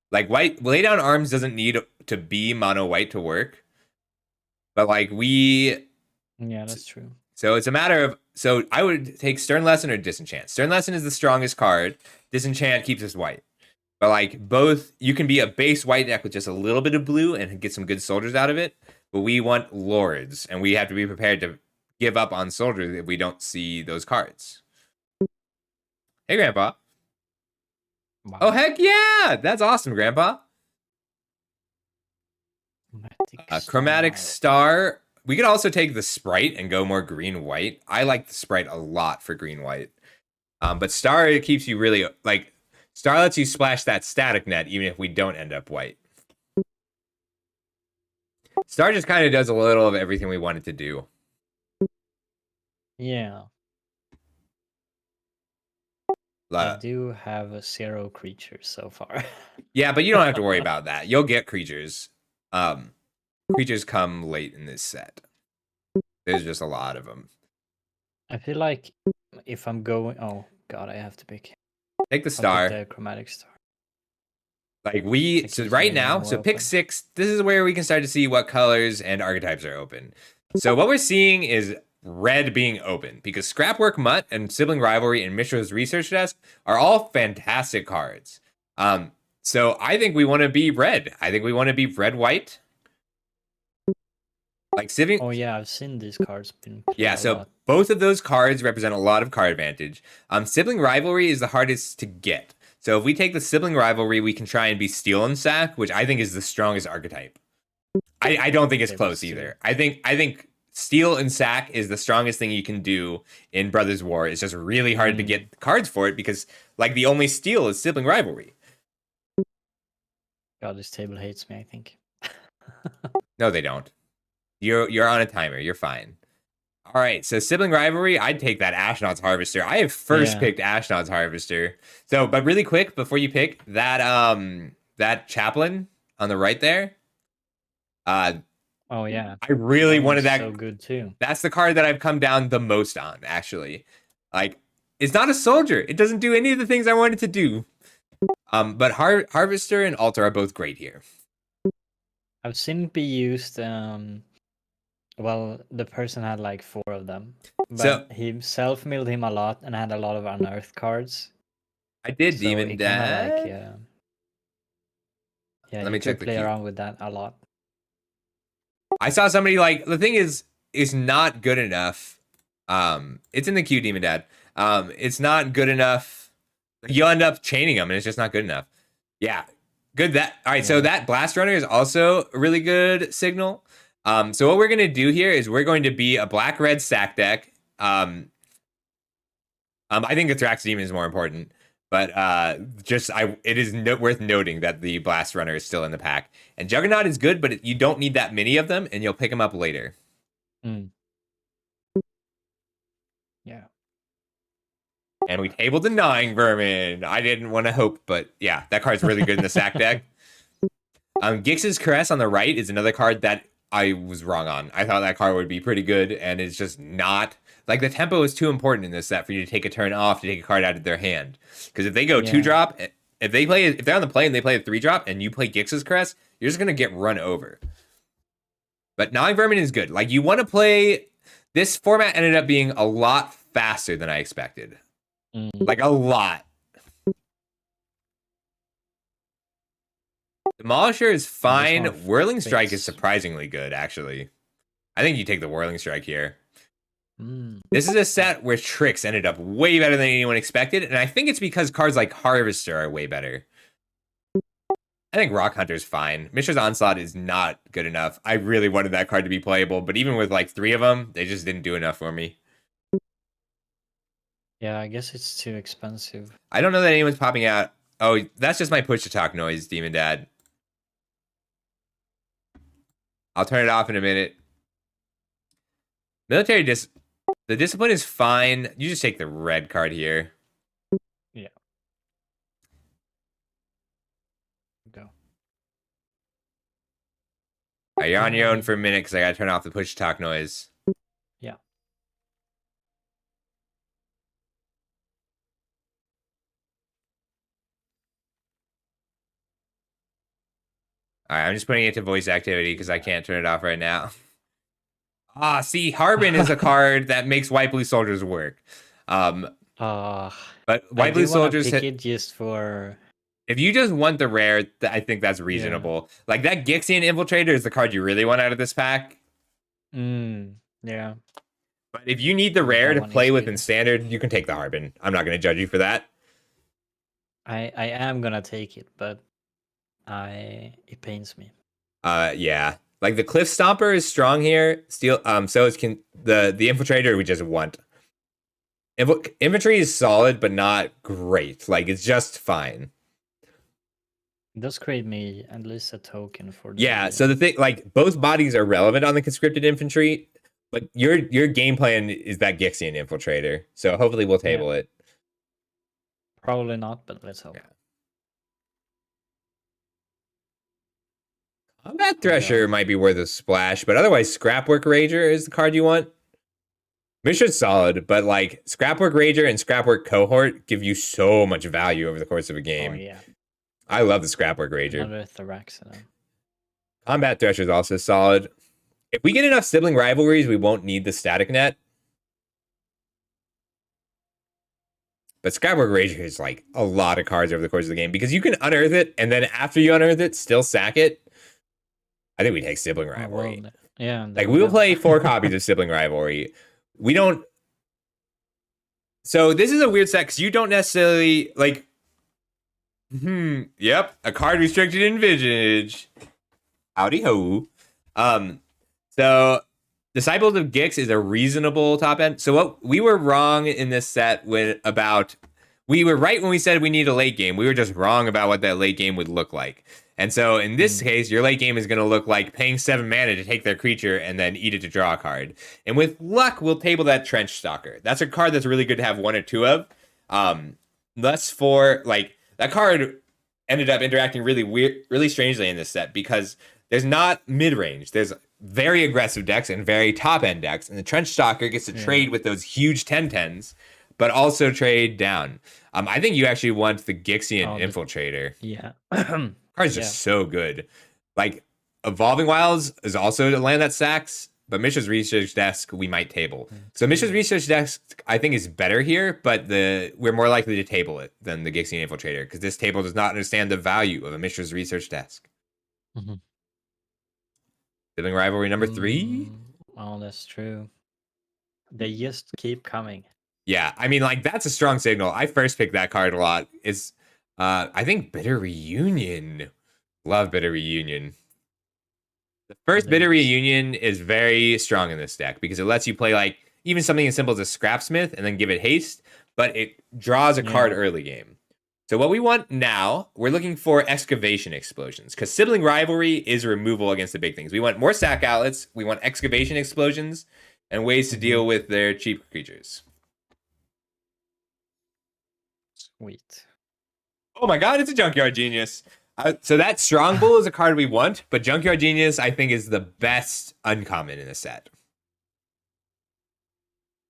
Like white Lay Down Arms doesn't need to be mono white to work. But like yeah, that's true. So it's a matter of I would take Stern Lesson or Disenchant. Stern Lesson is the strongest card. Disenchant keeps us white. But like both, you can be a base white deck with just a little bit of blue and get some good soldiers out of it. But we want lords, and we have to be prepared to give up on soldiers if we don't see those cards. Hey, Grandpa. Wow. Oh, heck yeah! That's awesome, Grandpa. Chromatic Star. We could also take the Sprite and go more green-white. I like the Sprite a lot for green-white. But Star, it keeps you really... like Star lets you splash that Static Net even if we don't end up white. Star just kind of does a little of everything we want it to do. Yeah. I do have 0 creatures so far. Yeah, but you don't have to worry about that. You'll get creatures. Creatures come late in this set. There's just a lot of them. I feel like if I'm going... oh, God, I have to pick. Take the Star. The Chromatic Star. Like so right now, so pick 6. This is where we can start to see what colors and archetypes are open. So what we're seeing is red being open because Scrapwork Mutt and Sibling Rivalry and Mishra's Research Desk are all fantastic cards. So I think we want to be red. I think we want to be red-white. Like Sibling. Oh yeah, I've seen these cards. Yeah, so both of those cards represent a lot of card advantage. Sibling Rivalry is the hardest to get. So if we take the Sibling Rivalry, we can try and be Steel and Sack, which I think is the strongest archetype. I don't think it's close either. I think steal and sack is the strongest thing you can do in Brothers War. It's just really hard to get cards for it because like the only steal is sibling rivalry. God, this table hates me, I think. No, they don't. You're on a timer. You're fine. All right, so sibling rivalry, I'd take that Ashnod's Harvester. I have first picked Ashnod's Harvester. So, but really quick before you pick that that chaplain on the right there. Oh yeah. I really wanted that. So good too. That's the card that I've come down the most on, actually. Like, it's not a soldier. It doesn't do any of the things I wanted to do. But Harvester and Altar are both great here. I've seen it be used. Well, the person had like 4 of them, but So, he self-milled him a lot and had a lot of unearthed cards. I did So Demon it Dad. like, yeah, Let me check the play queue. around with that a lot. I saw somebody like the thing is not good enough. It's in the queue, Demon Dad. It's not good enough. You end up chaining them, and it's just not good enough. Yeah, good. That all right. Yeah. So that Blast Runner is also a really good signal. So what we're gonna do here is we're going to be a black-red sack deck. I think the Thrax Demon is more important, but it is worth noting that the Blast Runner is still in the pack. And Juggernaut is good, but you don't need that many of them, and you'll pick them up later. Yeah. And we tabled the Gnawing Vermin. I didn't want to hope, but yeah, that card's really good in the sack deck. Gix's Caress on the right is another card that I was wrong on. I thought that card would be pretty good, and it's just not. Like, the tempo is too important in this set for you to take a turn off to take a card out of their hand. Because if they go 2-drop, if they're on the play and they play a 3-drop, and you play Gix's Caress, you're just gonna get run over. But Gnawing Vermin is good. Like, you want to play. This format ended up being a lot faster than I expected. Like, a lot. Demolisher is fine. Whirling Strike is surprisingly good, actually. I think you take the Whirling Strike here. This is a set where tricks ended up way better than anyone expected, and I think it's because cards like Harvester are way better. I think Rock Hunter's fine. Mishra's Onslaught is not good enough. I really wanted that card to be playable, but even with like 3 of them, they just didn't do enough for me. Yeah, I guess it's too expensive. I don't know that anyone's popping out. Oh, that's just my push-to-talk noise, Demon Dad. I'll turn it off in a minute. The discipline is fine. You just take the red card here. Yeah. Go. All right, you're on your own for a minute because I got to turn off the push-to-talk noise. Yeah. All right, I'm just putting it to voice activity because I can't turn it off right now. See, Harbin is a card that makes White Blue Soldiers work. But White Blue Soldiers pick it just for. If you just want the rare, I think that's reasonable. Yeah. Like that Gixian Infiltrator is the card you really want out of this pack. Yeah. But if you need the rare to play with in standard, you can take the Harbin. I'm not going to judge you for that. I am gonna take it, but it pains me. Yeah. Like the Cliff Stomper is strong here. So is the Infiltrator we just want. Infantry is solid, but not great. Like it's just fine. It does create me at least a token for. So the thing, like both bodies are relevant on the conscripted infantry, but your game plan is that Gixian Infiltrator. So hopefully we'll table it. Probably not, but let's hope. Yeah. Combat Thresher might be worth a splash, but otherwise Scrapwork Rager is the card you want. Mishra's solid, but like Scrapwork Rager and Scrapwork Cohort give you so much value over the course of a game. Oh, yeah. I love the Scrapwork Rager. Another Thorax. Combat Thresher is also solid. If we get enough sibling rivalries, we won't need the Static Net. But Scrapwork Rager is like a lot of cards over the course of the game because you can unearth it, and then after you unearth it, still sack it. I think we take Sibling Rivalry. Yeah. Like, we will play 4 copies of Sibling Rivalry. We don't... So, this is a weird set, because you don't necessarily, like... Yep, a card restricted in Visage. Howdy ho. So, Disciples of Gix is a reasonable top end. So what we were wrong in this set we were right when we said we need a late game. We were just wrong about what that late game would look like. And so in this case, your late game is going to look like paying 7 mana to take their creature and then eat it to draw a card. And with luck, we'll table that Trench Stalker. That's a card that's really good to have 1 or 2 of. Thus for like that card ended up interacting really weird, really strangely in this set because there's not mid range. There's very aggressive decks and very top end decks, and the Trench Stalker gets to trade with those huge 10/10s, but also trade down. I think you actually want the Gixian Infiltrator. Yeah, card's just so good. Like Evolving Wilds is also a land that sacks, but Mishra's Research Desk we might table. So Mishra's Research Desk I think is better here, but we're more likely to table it than the Gixian Infiltrator because this table does not understand the value of a Mishra's Research Desk. Sibling Rivalry number 3. Oh, that's true. They just keep coming. Yeah, I mean, like that's a strong signal. I first picked that card a lot. It's, I think Bitter Reunion. Love Bitter Reunion. The first Bitter Reunion is very strong in this deck because it lets you play like even something as simple as a Scrapsmith and then give it haste, but it draws a card early game. So what we want now, we're looking for Excavation Explosions because Sibling Rivalry is removal against the big things. We want more sack outlets. We want Excavation Explosions and ways to deal with their cheap creatures. Sweet. Oh my god, it's a Junkyard Genius. So that Strong Bull is a card we want, but Junkyard Genius, I think, is the best uncommon in the set.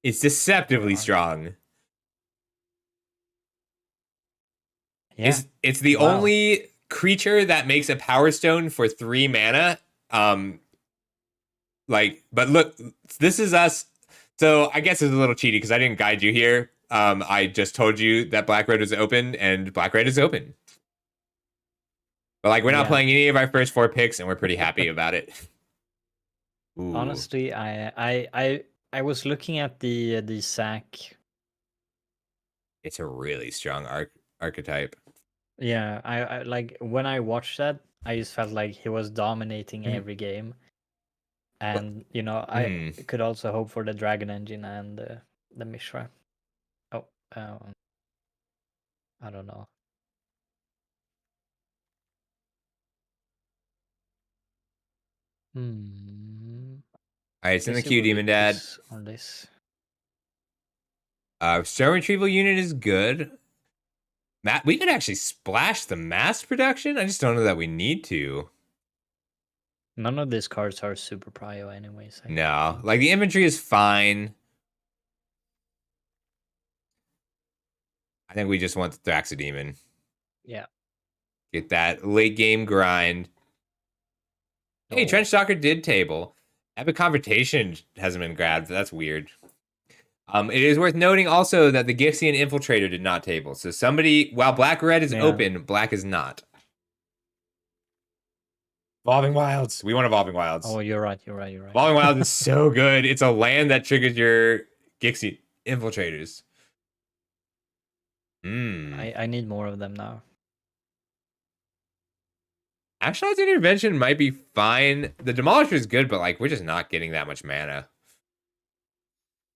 It's deceptively strong. Yeah. It's the only creature that makes a Power Stone for 3 mana. But look, this is us. So I guess it's a little cheaty because I didn't guide you here. I just told you that Black Red was open, and Black Red is open. But like, we're not playing any of our first 4 picks, and we're pretty happy about it. Ooh. Honestly, I was looking at the sack. It's a really strong archetype. Yeah, I like when I watched that, I just felt like he was dominating every game, and you know I could also hope for the Dragon Engine and the Mishra. Oh, I don't know. All right, it's in the queue, Demon Dad. On this. Stone Retrieval Unit is good. We could actually splash the mass production. I just don't know that we need to. None of these cards are super prio anyways. No, like the infantry is fine. I think we just want the Thraxodemon. Yeah. Get that late game grind. Hey, Trench Stalker did table. Epic Confrontation hasn't been grabbed. That's weird. It is worth noting also that the Gixian Infiltrator did not table. So while Black Red is open, Black is not. Evolving Wilds. We want Evolving Wilds. Oh, you're right. Evolving Wilds is so good. It's a land that triggers your Gixian Infiltrators. I need more of them now. Ashnod's Intervention might be fine. The Demolisher is good, but like we're just not getting that much mana.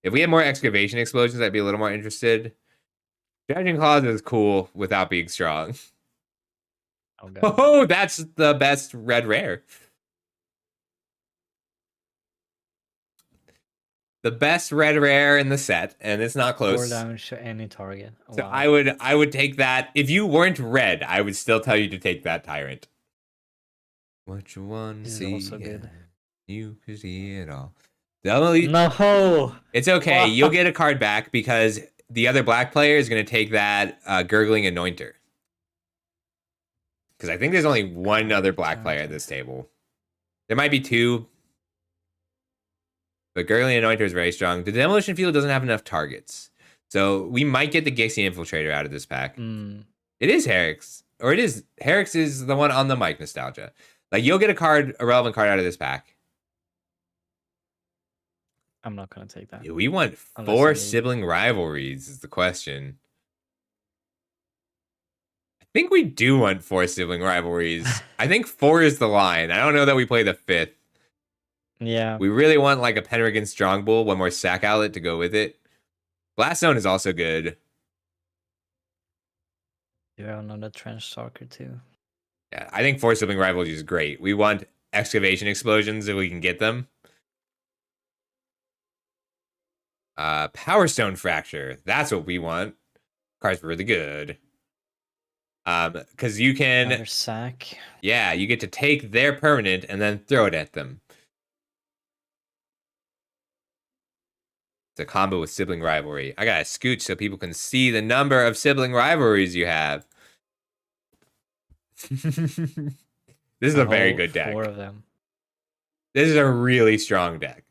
If we had more Excavation Explosions, I'd be a little more interested. Dredging Claws is cool without being strong. Oh, that's the best red rare. The best red rare in the set, and it's not close. 4 damage to any target. So I would take that. If you weren't red, I would still tell you to take that Tyrant. What you want to see? Also good. You can see it all. No, it's okay. You'll get a card back because the other black player is going to take that Gurgling Anointer. Because I think there's only one other black player at this table. There might be 2. But Gurgling Anointer is very strong. The Demolition Field doesn't have enough targets. So we might get the Gixian Infiltrator out of this pack. It is Herix. Or it is... Herix is the one on the mic, Nostalgia. Like, you'll get a relevant card out of this pack. I'm not going to take that. We want 4 Sibling Rivalries is the question. I think we do want 4 Sibling Rivalries. I think 4 is the line. I don't know that we play the 5th. Yeah. We really want like a Pendragon Strong Bull, one more sack outlet to go with it. Blast Zone is also good. You have another Trench Stalker too. Yeah, I think Four Sibling Rivalry is great. We want Excavation Explosions if we can get them. Power Stone Fracture. That's what we want. Card's really good. Because you can, Another sack. yeah, you get to take their permanent and then throw it at them. It's a combo with Sibling Rivalry. I gotta scooch so people can see the number of Sibling Rivalries you have. This is a very good deck. 4 of them. This is a really strong deck.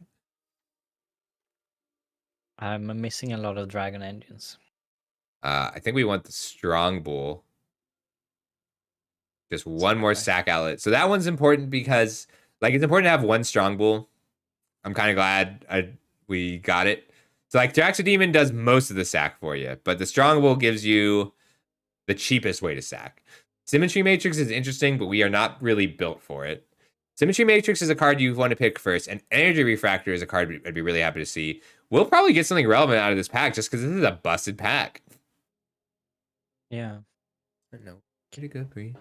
I'm missing a lot of Dragon Engines. I think we want the Strong Bull. Just one more sack outlet. So that one's important because, like, it's important to have one Strong Bull. I'm kind of glad we got it. So, like, Demon does most of the sack for you, but the Strong Bull gives you the cheapest way to sack. Symmetry Matrix is interesting, but we are not really built for it. Symmetry Matrix is a card you want to pick first, and Energy Refractor is a card I'd be really happy to see. We'll probably get something relevant out of this pack just because this is a busted pack. Yeah. I don't know. Get a good breed.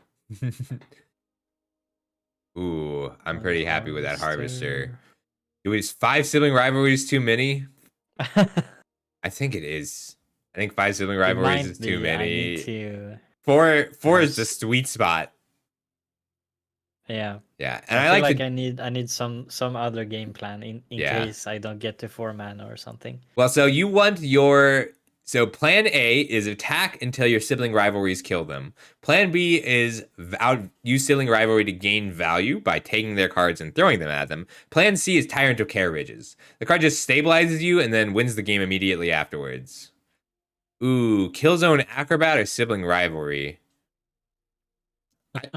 Ooh, I'm pretty happy with that Harvester. Is 5 Sibling Rivalries too many? I think it is. I think 5 Sibling Rivalries is too many. Four is the sweet spot. Yeah. Yeah, and I feel I need some other game plan in case I don't get to 4 mana or something. Well, so you want so plan A is attack until your Sibling Rivalries kill them. Plan B is use Sibling Rivalry to gain value by taking their cards and throwing them at them. Plan C is Tyrant of Care Ridges. The card just stabilizes you and then wins the game immediately afterwards. Ooh, Killzone Acrobat or Sibling Rivalry? I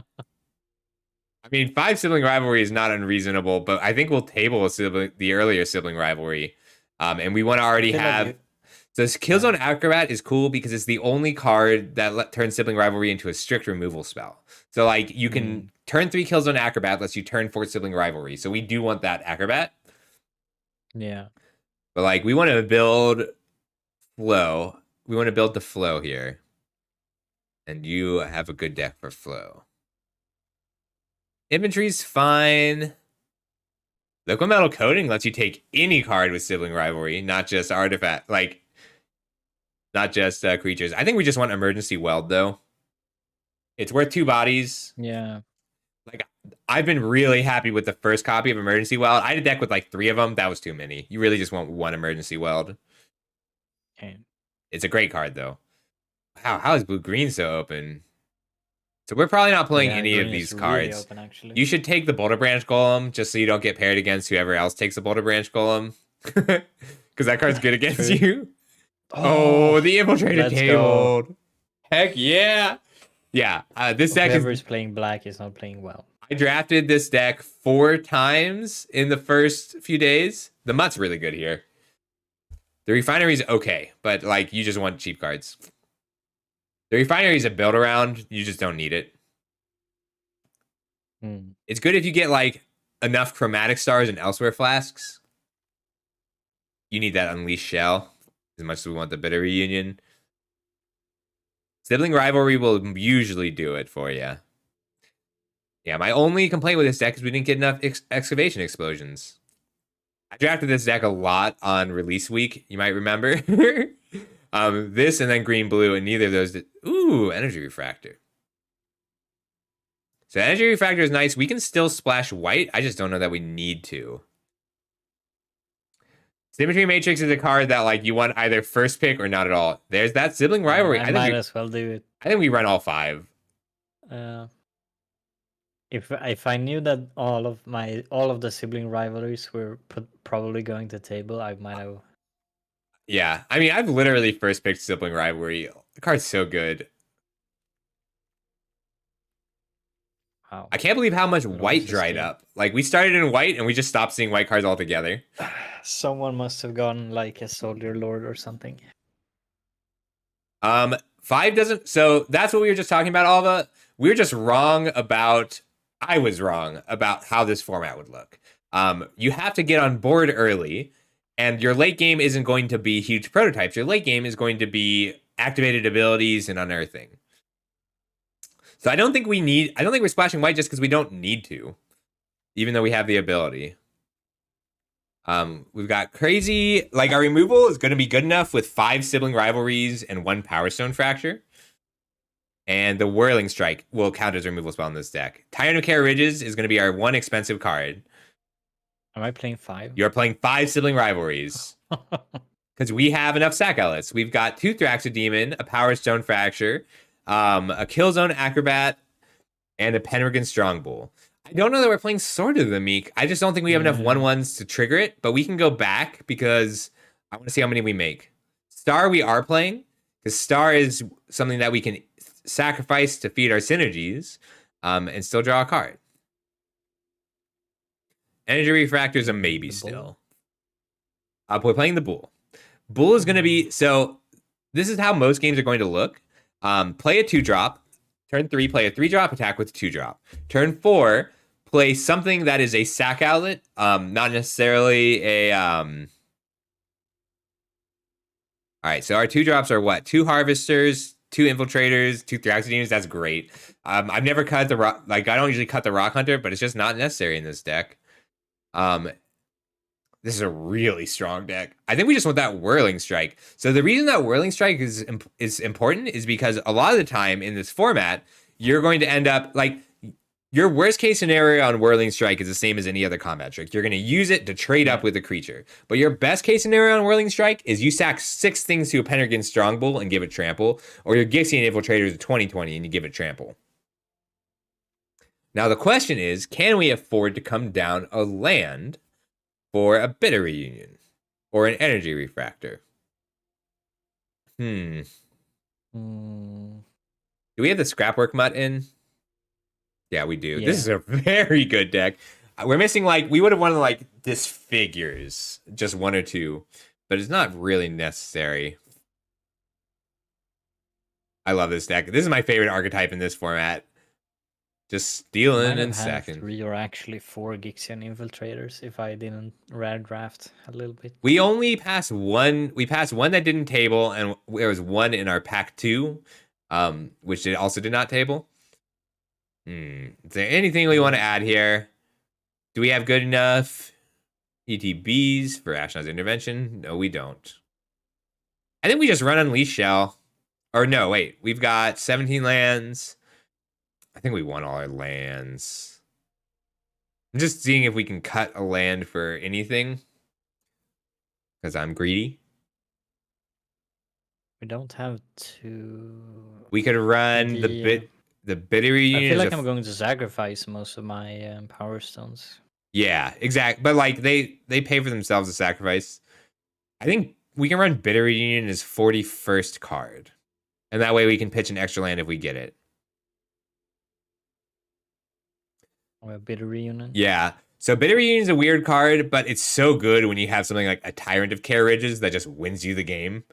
mean, 5 Sibling Rivalry is not unreasonable, but I think we'll table the earlier Sibling Rivalry. And we want to already have... So Killzone Acrobat is cool because it's the only card that turns Sibling Rivalry into a strict removal spell. So, like, you can turn 3 Killzone Acrobat lets you turn 4 Sibling Rivalry. So we do want that Acrobat. Yeah. But, like, we want to build flow. We want to build the flow here. And you have a good deck for flow. Inventory's fine. Liquid Metal Coating lets you take any card with Sibling Rivalry, not just artifact, like, not just creatures. I think we just want Emergency Weld, though. It's worth 2 bodies. Yeah. Like, I've been really happy with the first copy of Emergency Weld. I had a deck with, like, 3 of them. That was too many. You really just want one Emergency Weld. Okay. It's a great card, though. Wow, how is Blue-Green so open? So we're probably not playing any of these cards. Really open, actually. You should take the Boulder Branch Golem just so you don't get paired against whoever else takes the Boulder Branch Golem. Because that card's good against you. Oh, the Infiltrator tabled. Heck yeah. Yeah, this deck Whoever's playing black is not playing well. I drafted this deck 4 times in the first few days. The Mutt's really good here. The Refinery's okay, but, like, you just want cheap cards. The Refinery's a build around. You just don't need it. It's good if you get, like, enough Chromatic Stars and Elsewhere Flasks. You need that Unleashed Shell as much as we want the Bitter Reunion. Sibling Rivalry will usually do it for you. Yeah, my only complaint with this deck is we didn't get enough Excavation Explosions. I drafted this deck a lot on release week, you might remember. This and then green-blue, and neither of those did... Ooh, Energy Refractor. So Energy Refractor is nice. We can still splash white. I just don't know that we need to. Symmetry Matrix is a card that, like, you want either first pick or not at all. There's that Sibling Rivalry. I might as well do it. I think we run all 5. If I knew that all of the Sibling Rivalries were probably going to table, I might have. Yeah, I mean, I've literally first picked Sibling Rivalry. The card's so good. Wow. I can't believe how much white dried up. Like, we started in white and we just stopped seeing white cards altogether. Someone must have gone like a Soldier Lord or something. 5 doesn't... So, that's what we were just talking about, Alva. We were just wrong about... I was wrong about how this format would look. You have to get on board early, and your late game isn't going to be huge prototypes. Your late game is going to be activated abilities and unearthing. So I don't think we're splashing white just because we don't need to, even though we have the ability. We've got crazy, like our removal is going to be good enough with 5 sibling rivalries and 1 Power Stone Fracture. And the Whirling Strike will count as a removal spell in this deck. Tyrant of Care Ridges is going to be our 1 expensive card. Am I playing 5? You're playing 5 sibling rivalries. Because we have enough sack outlets. We've got 2 Thraxodemon, a Power Stone Fracture, a Killzone Acrobat, and a Penregan Strongbull. I don't know that we're playing Sword of the Meek. I just don't think we have enough 1/1s to trigger it, but we can go back because I want to see how many we make. Star we are playing, because Star is something that we can sacrifice to feed our synergies and still draw a card. Energy Refractor is a maybe still. We're playing the Bull. Bull is going to be... So this is how most games are going to look. Play a 2-drop. Turn 3, play a 3-drop, attack with a 2-drop. Turn 4, play something that is a sack outlet, not necessarily a... All right, so our 2-drops are what? 2 Harvesters, 2 Infiltrators, 2 Thraxodemons. That's great. I've never cut the rock... Like, I don't usually cut the Rock Hunter, but it's just not necessary in this deck. This is a really strong deck. I think we just want that Whirling Strike. So the reason that Whirling Strike is important is because a lot of the time in this format, you're going to end up like your worst case scenario on Whirling Strike is the same as any other combat trick. You're going to use it to trade up with the creature. But your best case scenario on Whirling Strike is you sack 6 things to a Penregan Strongbull and give it trample, or your Gixian Infiltrator is a 20/20 and you give it trample. Now the question is, can we afford to come down a land for a Bitter Reunion or an Energy Refractor? Do we have the Scrapwork Mutt in? Yeah, we do. Yeah. This is a very good deck. We're missing, like, we would have wanted, like, Disfigures, just 1 or 2, but it's not really necessary. I love this deck. This is my favorite archetype in this format. Just stealing and sacking. 3 or actually 4 Gixian Infiltrators if I didn't rare draft a little bit. We only passed 1. We passed 1 that didn't table, and there was 1 in our pack 2, which also did not table. Is there anything we want to add here? Do we have good enough ETBs for Ashnod's Intervention? No, we don't. I think we just run Unleash Shell. Or no, wait. We've got 17 lands. I think we want all our lands. I'm just seeing if we can cut a land for anything. Because I'm greedy. We don't have to... We could run the Bitter Reunion. I feel like I'm going to sacrifice most of my Power Stones. Yeah, exactly. But like they pay for themselves to sacrifice. I think we can run Bitter Reunion as 41st card. And that way we can pitch an extra land if we get it. Or a Bitter Reunion. Yeah. So Bitter Reunion is a weird card, but it's so good when you have something like a Tyrant of Care Ridges that just wins you the game.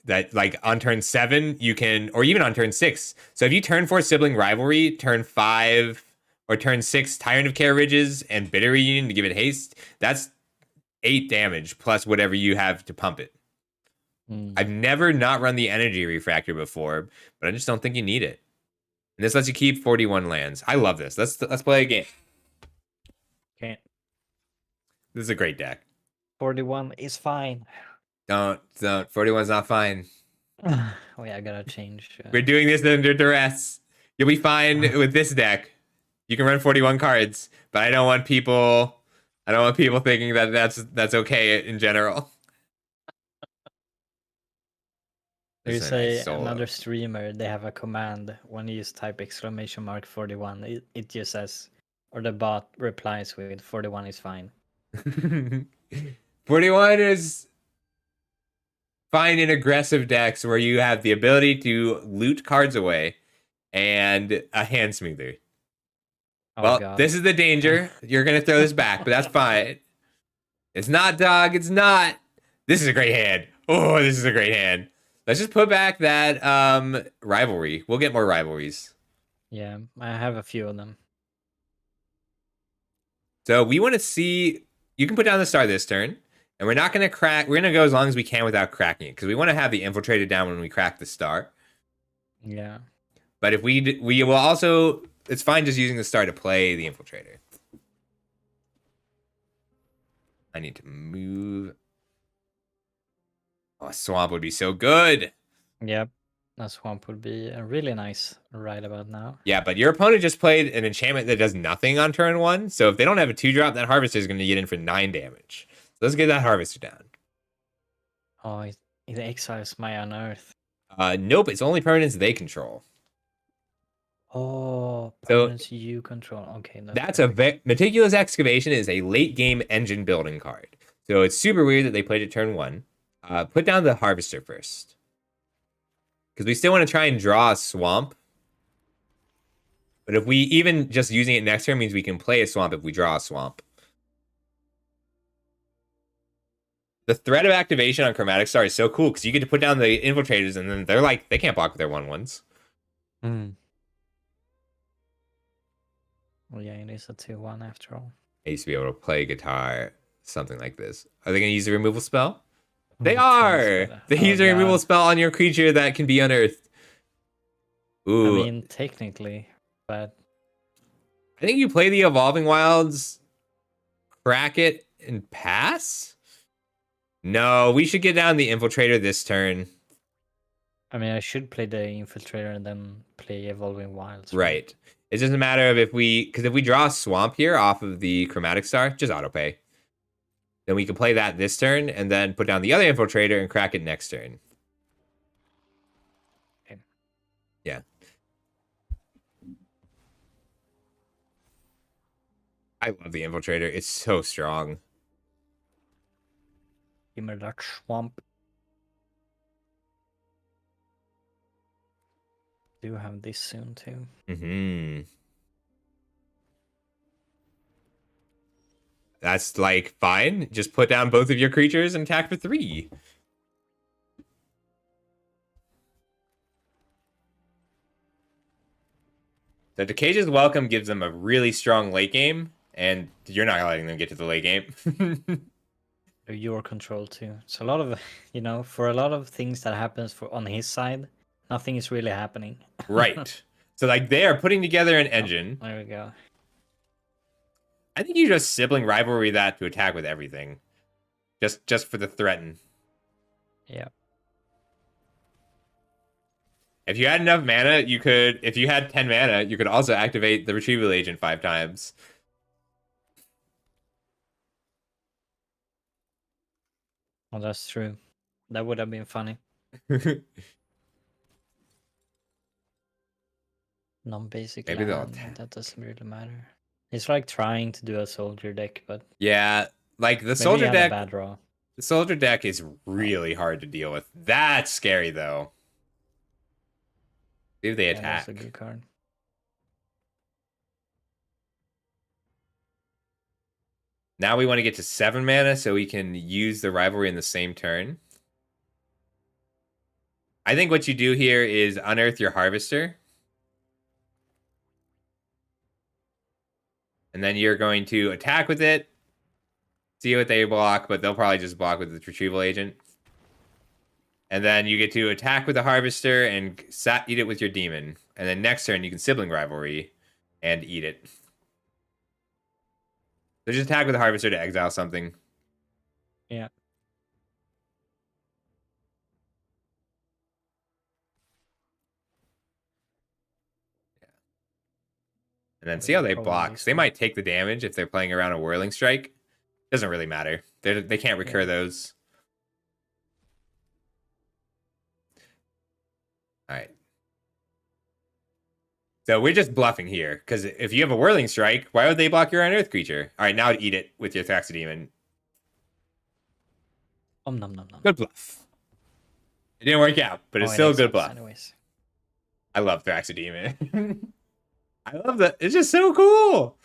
That like on turn 7 you can, or even on turn 6. So if you turn 4 Sibling Rivalry, turn 5 or turn 6 Tyrant of Care Ridges and Bitter Reunion to give it haste, that's 8 damage plus whatever you have to pump it. I've never not run the Energy Refractor before, but I just don't think you need it. And this lets you keep 41 lands. I love this. Let's play a game. Okay. This is a great deck. 41 is fine. Don't. 41's not fine. Oh yeah, I gotta change. We're doing this under duress. You'll be fine with this deck. You can run 41 cards, but I don't want people thinking that that's okay in general. You say another streamer, they have a command when you just type !41. It just says, or the bot replies with 41 is fine. 41 is fine in aggressive decks where you have the ability to loot cards away and a hand smoother. Oh, well, God. This is the danger. You're going to throw this back, but that's fine. It's not, dog. It's not. This is a great hand. Oh, this is a great hand. Let's just put back that rivalry. We'll get more rivalries. Yeah, I have a few of them. So we want to see. You can put down the star this turn, and we're not going to crack. We're going to go as long as we can without cracking it because we want to have the infiltrator down when we crack the star. Yeah. But if we will also, it's fine just using the star to play the infiltrator. I need to move. Oh, swamp would be so good. Yep. A swamp would be really nice right about now. Yeah, but your opponent just played an enchantment that does nothing on turn 1. So if they don't have a 2-drop, that harvester is going to get in for 9 damage. So let's get that harvester down. Oh, it exiles my unearth. Nope, it's only permanents they control. Oh, So permanents you control. Okay, that's a meticulous excavation is a late game engine building card. So it's super weird that they played it turn 1. Put down the harvester first. Because we still want to try and draw a swamp. But if we even just using it next turn means we can play a swamp if we draw a swamp. The threat of activation on Chromatic Star is so cool because you get to put down the infiltrators and then they're like, they can't block with their 1/1s. Well, yeah, it is a 2/1 after all. I used to be able to play guitar, something like this. Are they going to use the removal spell? They are! They use a removal spell on your creature that can be unearthed. Ooh. I mean, technically, but... I think you play the Evolving Wilds, crack it, and pass? No, we should get down the Infiltrator this turn. I mean, I should play the Infiltrator and then play Evolving Wilds. Right. It doesn't matter if we... Because if we draw a Swamp here off of the Chromatic Star, just autopay. Then we can play that this turn and then put down the other Infiltrator and crack it next turn. Okay. Yeah. I love the Infiltrator. It's so strong. Give me that swamp. Do have this soon too. Mm-hmm. That's like fine. Just put down both of your creatures and attack for 3. So Decage's Welcome gives them a really strong late game, and you're not letting them get to the late game. Your control too. It's a lot of, you know, for a lot of things that happens on his side, nothing is really happening. Right. So like they are putting together an engine. Oh, there we go. I think you just sibling rivalry that to attack with everything. Just for the threaten. Yeah. If you had enough mana, you could, if you had 10 mana, you could also activate the retrieval agent 5 times. Oh, that's true. That would have been funny. Non-basic Maybe land, that doesn't really matter. It's like trying to do a soldier deck, but yeah, like the soldier deck. Bad draw. The soldier deck is really hard to deal with. That's scary though. See if they attack. That's a good card. Now we want to get to 7 mana so we can use the rivalry in the same turn. I think what you do here is unearth your harvester. And then you're going to attack with it. See what they block, but they'll probably just block with the retrieval agent. And then you get to attack with the harvester and eat it with your demon. And then next turn you can sibling rivalry and eat it. So just attack with the harvester to exile something. Yeah. And then see how they block. They might take the damage if they're playing around a Whirling Strike. Doesn't really matter. They can't recur those. All right. So we're just bluffing here. Because if you have a Whirling Strike, why would they block your Unearthed creature? All right, now eat it with your Thraxodemon. Nom nom nom. Good bluff. It didn't work out, but it's still a good bluff. Anyways. I love Thraxodemon. I love that. It's just so cool.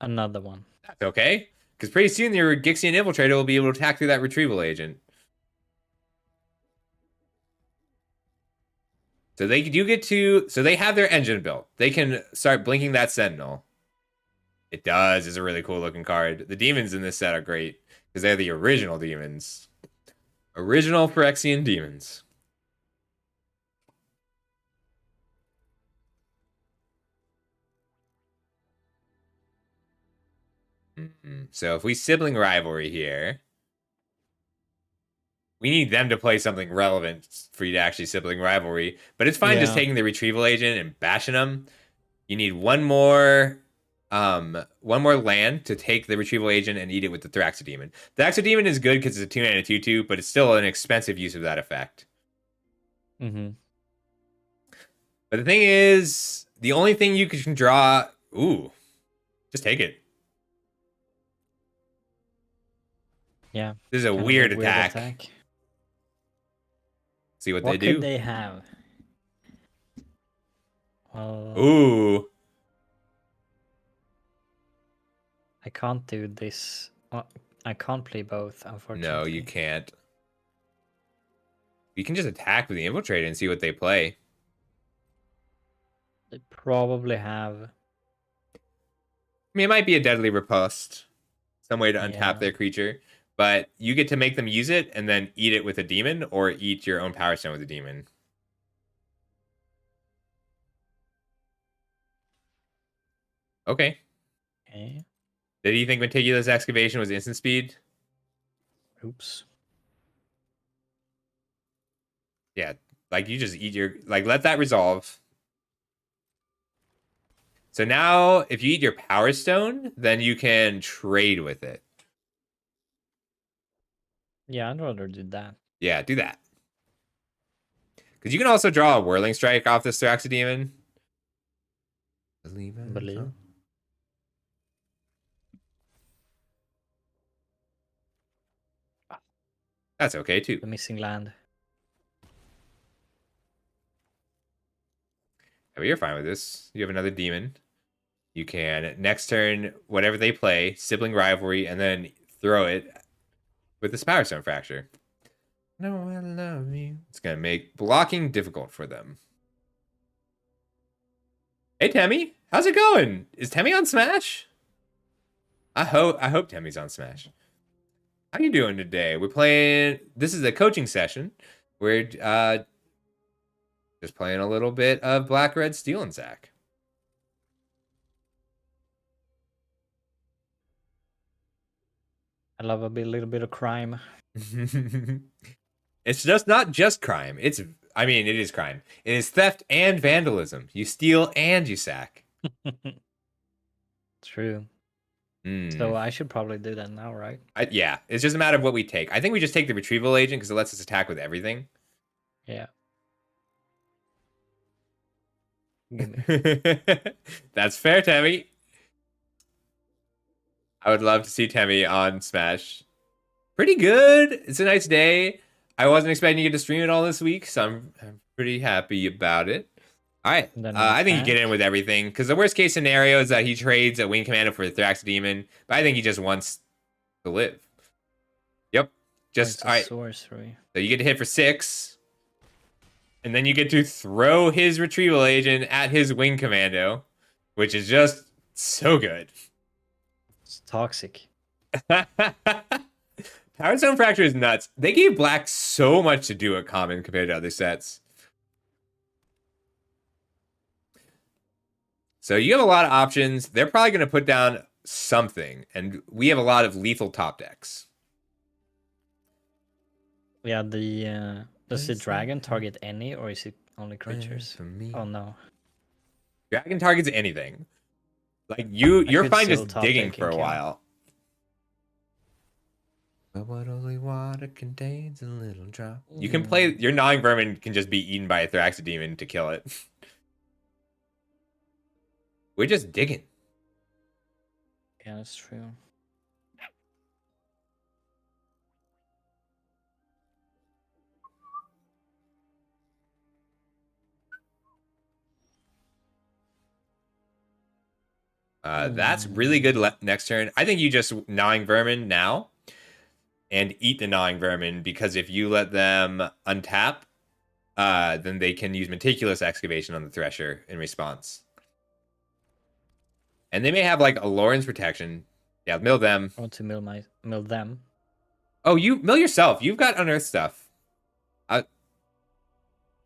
Another one. That's okay. Because pretty soon your Gixian Infiltrator will be able to attack through that retrieval agent. So they do get to... So they have their engine built. They can start blinking that Sentinel. It does. It's a really cool looking card. The demons in this set are great because they're the original demons. Original Phyrexian demons. So if we sibling rivalry here, we need them to play something relevant for you to actually sibling rivalry. But it's fine just Yeah. taking the retrieval agent and bashing them. You need one more land to take the retrieval agent and eat it with the Thraxodemon. The Thraxodemon is good because it's a 2 and a 2/2, but it's still an expensive use of that effect. Mm-hmm. But the thing is, the only thing you can draw, just take it. Yeah. This is a Kind of weird attack. See what they do. What could they have? Well, Ooh. I can't do this. Well, I can't play both, unfortunately. No, you can't. You can just attack with the infiltrator and see what they play. They probably have. I mean, it might be a deadly riposte, some way to untap their creature, but you get to make them use it and then eat it with a demon or eat your own power stone with a demon. Okay. Okay. Did you think Meticulous Excavation was instant speed? Oops. Yeah, like you just eat your, like let that resolve. So now if you eat your power stone, then you can trade with it. Yeah, I'd rather do that. Yeah, do that. Because you can also draw a Whirling Strike off this Thraxodemon. Believe. That's okay too. The missing land. But you're fine with this. You have another demon. You can, next turn, whatever they play, Sibling Rivalry, and then throw it with the Power Stone Fracture. No, I love you. It's going to make blocking difficult for them. Hey, Temmie. How's it going? Is Temmie on Smash? I hope Temmie's on Smash. How you doing today? We're playing... This is a coaching session. We're just playing a little bit of Black, Red, Steel, and Sack. I love a little bit of crime. It's just not just crime. I mean, it is crime. It is theft and vandalism. You steal and you sack. True. So I should probably do that now, right? Yeah, it's just a matter of what we take. I think we just take the retrieval agent because it lets us attack with everything. Yeah. That's fair, Temmie. I would love to see Temmie on Smash. Pretty good. It's a nice day. I wasn't expecting you to stream it all this week, so I'm pretty happy about it. All right. I think you get in with everything because the worst case scenario is that he trades a Wing Commander for a Thraxodemon, but I think he just wants to live. Yep. Just all right. Sorcery. So you get to hit for 6, and then you get to throw his retrieval agent at his Wing Commando, which is just so good. It's toxic. Power Stone Fracture is nuts. They gave Black so much to do at common compared to other sets. So you have a lot of options. They're probably going to put down something, and we have a lot of lethal top decks. Yeah, does the dragon target any, or is it only creatures? Oh no. Dragon targets anything. Like you're fine just digging for a while. But what only water contains a little drop. You can play your Gnawing Vermin can just be eaten by a Thraxodemon to kill it. We're just digging. Yeah, that's true. That's really good next turn. I think you just Gnawing Vermin now and eat the Gnawing Vermin because if you let them untap, then they can use Meticulous Excavation on the Thresher in response. And they may have like a Lauren's protection. Yeah, mill them. I want to mill them. Oh, you mill yourself. You've got unearthed stuff.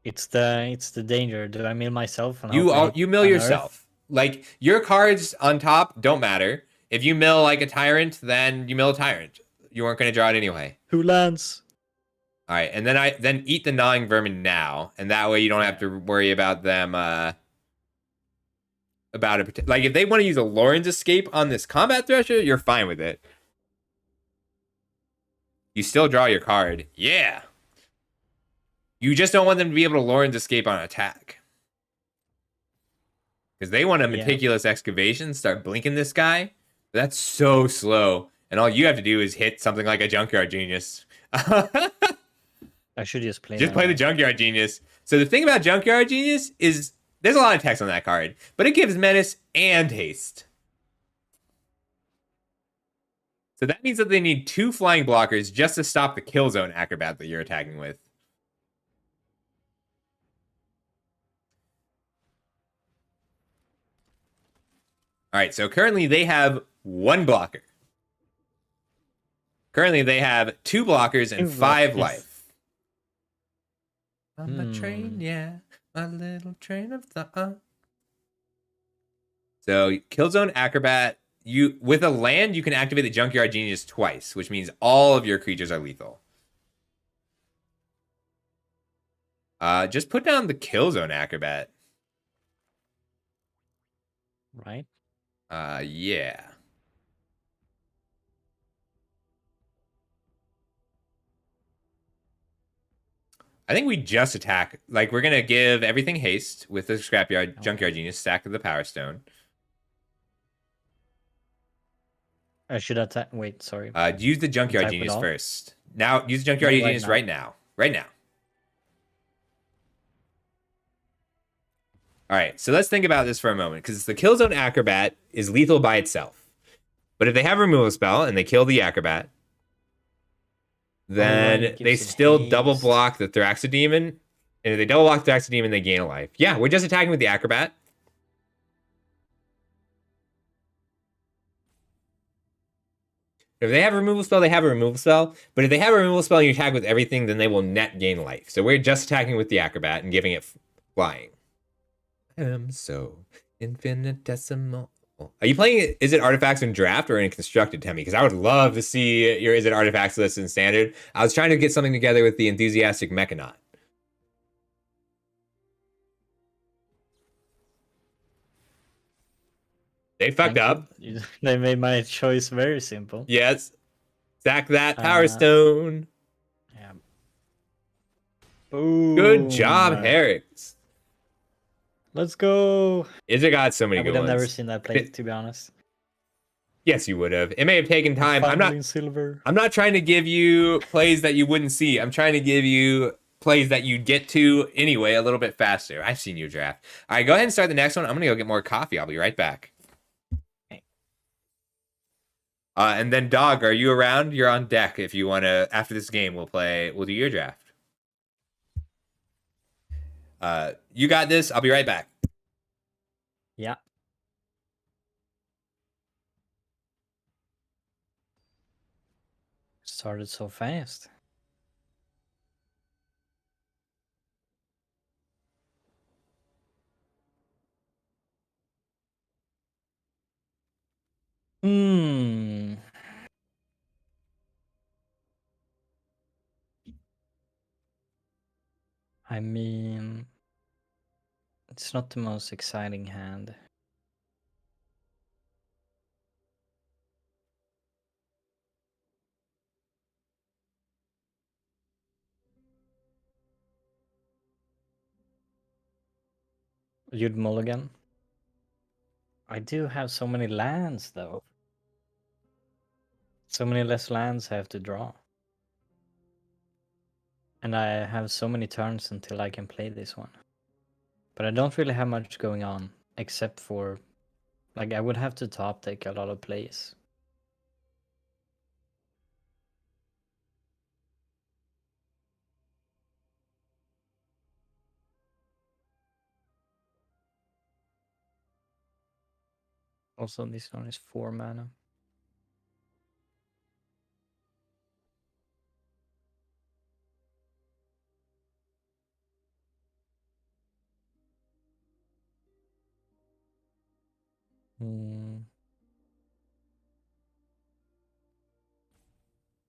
It's the danger. Do I mill myself and hope You I hit you mill an earth? yourself. Like your cards on top don't matter. If you mill like a tyrant, then you mill a tyrant. You weren't going to draw it anyway. Who lands? All right, and then eat the gnawing vermin now, and that way you don't have to worry about them. About it, like if they want to use a Lauren's escape on this combat thresher, you're fine with it. You still draw your card, yeah. You just don't want them to be able to Lauren's escape on attack. Because they want a meticulous excavation, start blinking this guy. That's so slow. And all you have to do is hit something like a Junkyard Genius. I should just play the Junkyard Genius. So the thing about Junkyard Genius is there's a lot of text on that card, but it gives menace and haste. So that means that they need 2 flying blockers just to stop the kill zone acrobat that you're attacking with. All right, so currently they have 1 blocker. Currently they have 2 blockers and 5 life. On my train, yeah. My little train of thought. So Killzone Acrobat, with a land, you can activate the Junkyard Genius twice, which means all of your creatures are lethal. Just put down the Killzone Acrobat. Right? Yeah. I think we just attack. Like, we're going to give everything haste with the Scrapyard, Junkyard Genius, stack to the Power Stone. I should attack. Wait, sorry. Use the Junkyard Genius first. Now, use the Junkyard Genius right now. Right now. All right, so let's think about this for a moment, because the Killzone Acrobat is lethal by itself. But if they have a removal spell and they kill the Acrobat, then they still double block the Thraxodemon. And if they double block the Thraxodemon, they gain a life. Yeah, we're just attacking with the Acrobat. If they have a removal spell, they have a removal spell. But if they have a removal spell and you attack with everything, then they will net gain life. So we're just attacking with the Acrobat and giving it flying. I am so infinitesimal. Are you playing, is it Artifacts in Draft or in Constructed, Temmie? Because I would love to see your Is it Artifacts list in Standard. I was trying to get something together with the Enthusiastic Mechanaut. They fucked up. They made my choice very simple. Yes. Sack that Power Stone. Yeah. Boom. Good job, Herrick. Let's go. Izzy got so many good ones. I would have never seen that play, to be honest. Yes, you would have. It may have taken time. I'm not trying to give you plays that you wouldn't see. I'm trying to give you plays that you'd get to anyway a little bit faster. I've seen you draft. All right, go ahead and start the next one. I'm going to go get more coffee. I'll be right back. Okay. And then, Dog, are you around? You're on deck if you want to. After this game, we'll do your draft. You got this. I'll be right back. Yeah. Started so fast. I mean, it's not the most exciting hand. You'd mulligan? I do have so many lands, though. So many less lands I have to draw. And I have so many turns until I can play this one. But I don't really have much going on, except for, like, I would have to top deck a lot of plays. Also, this one is 4 mana.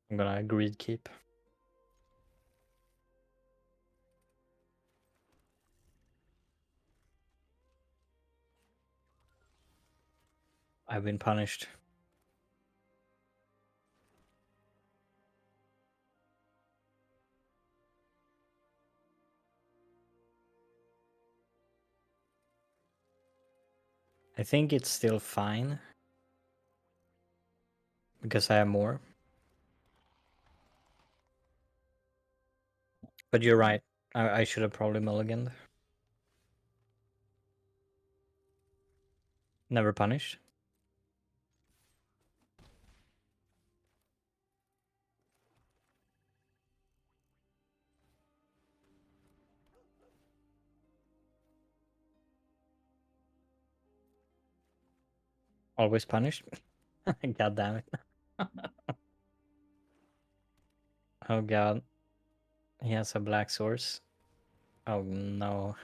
I'm gonna greed keep. I've been punished. I think it's still fine. Because I have more. But you're right. I should have probably mulliganed. Never punished. Always punished. God damn it. Oh god. He has a black source. Oh no.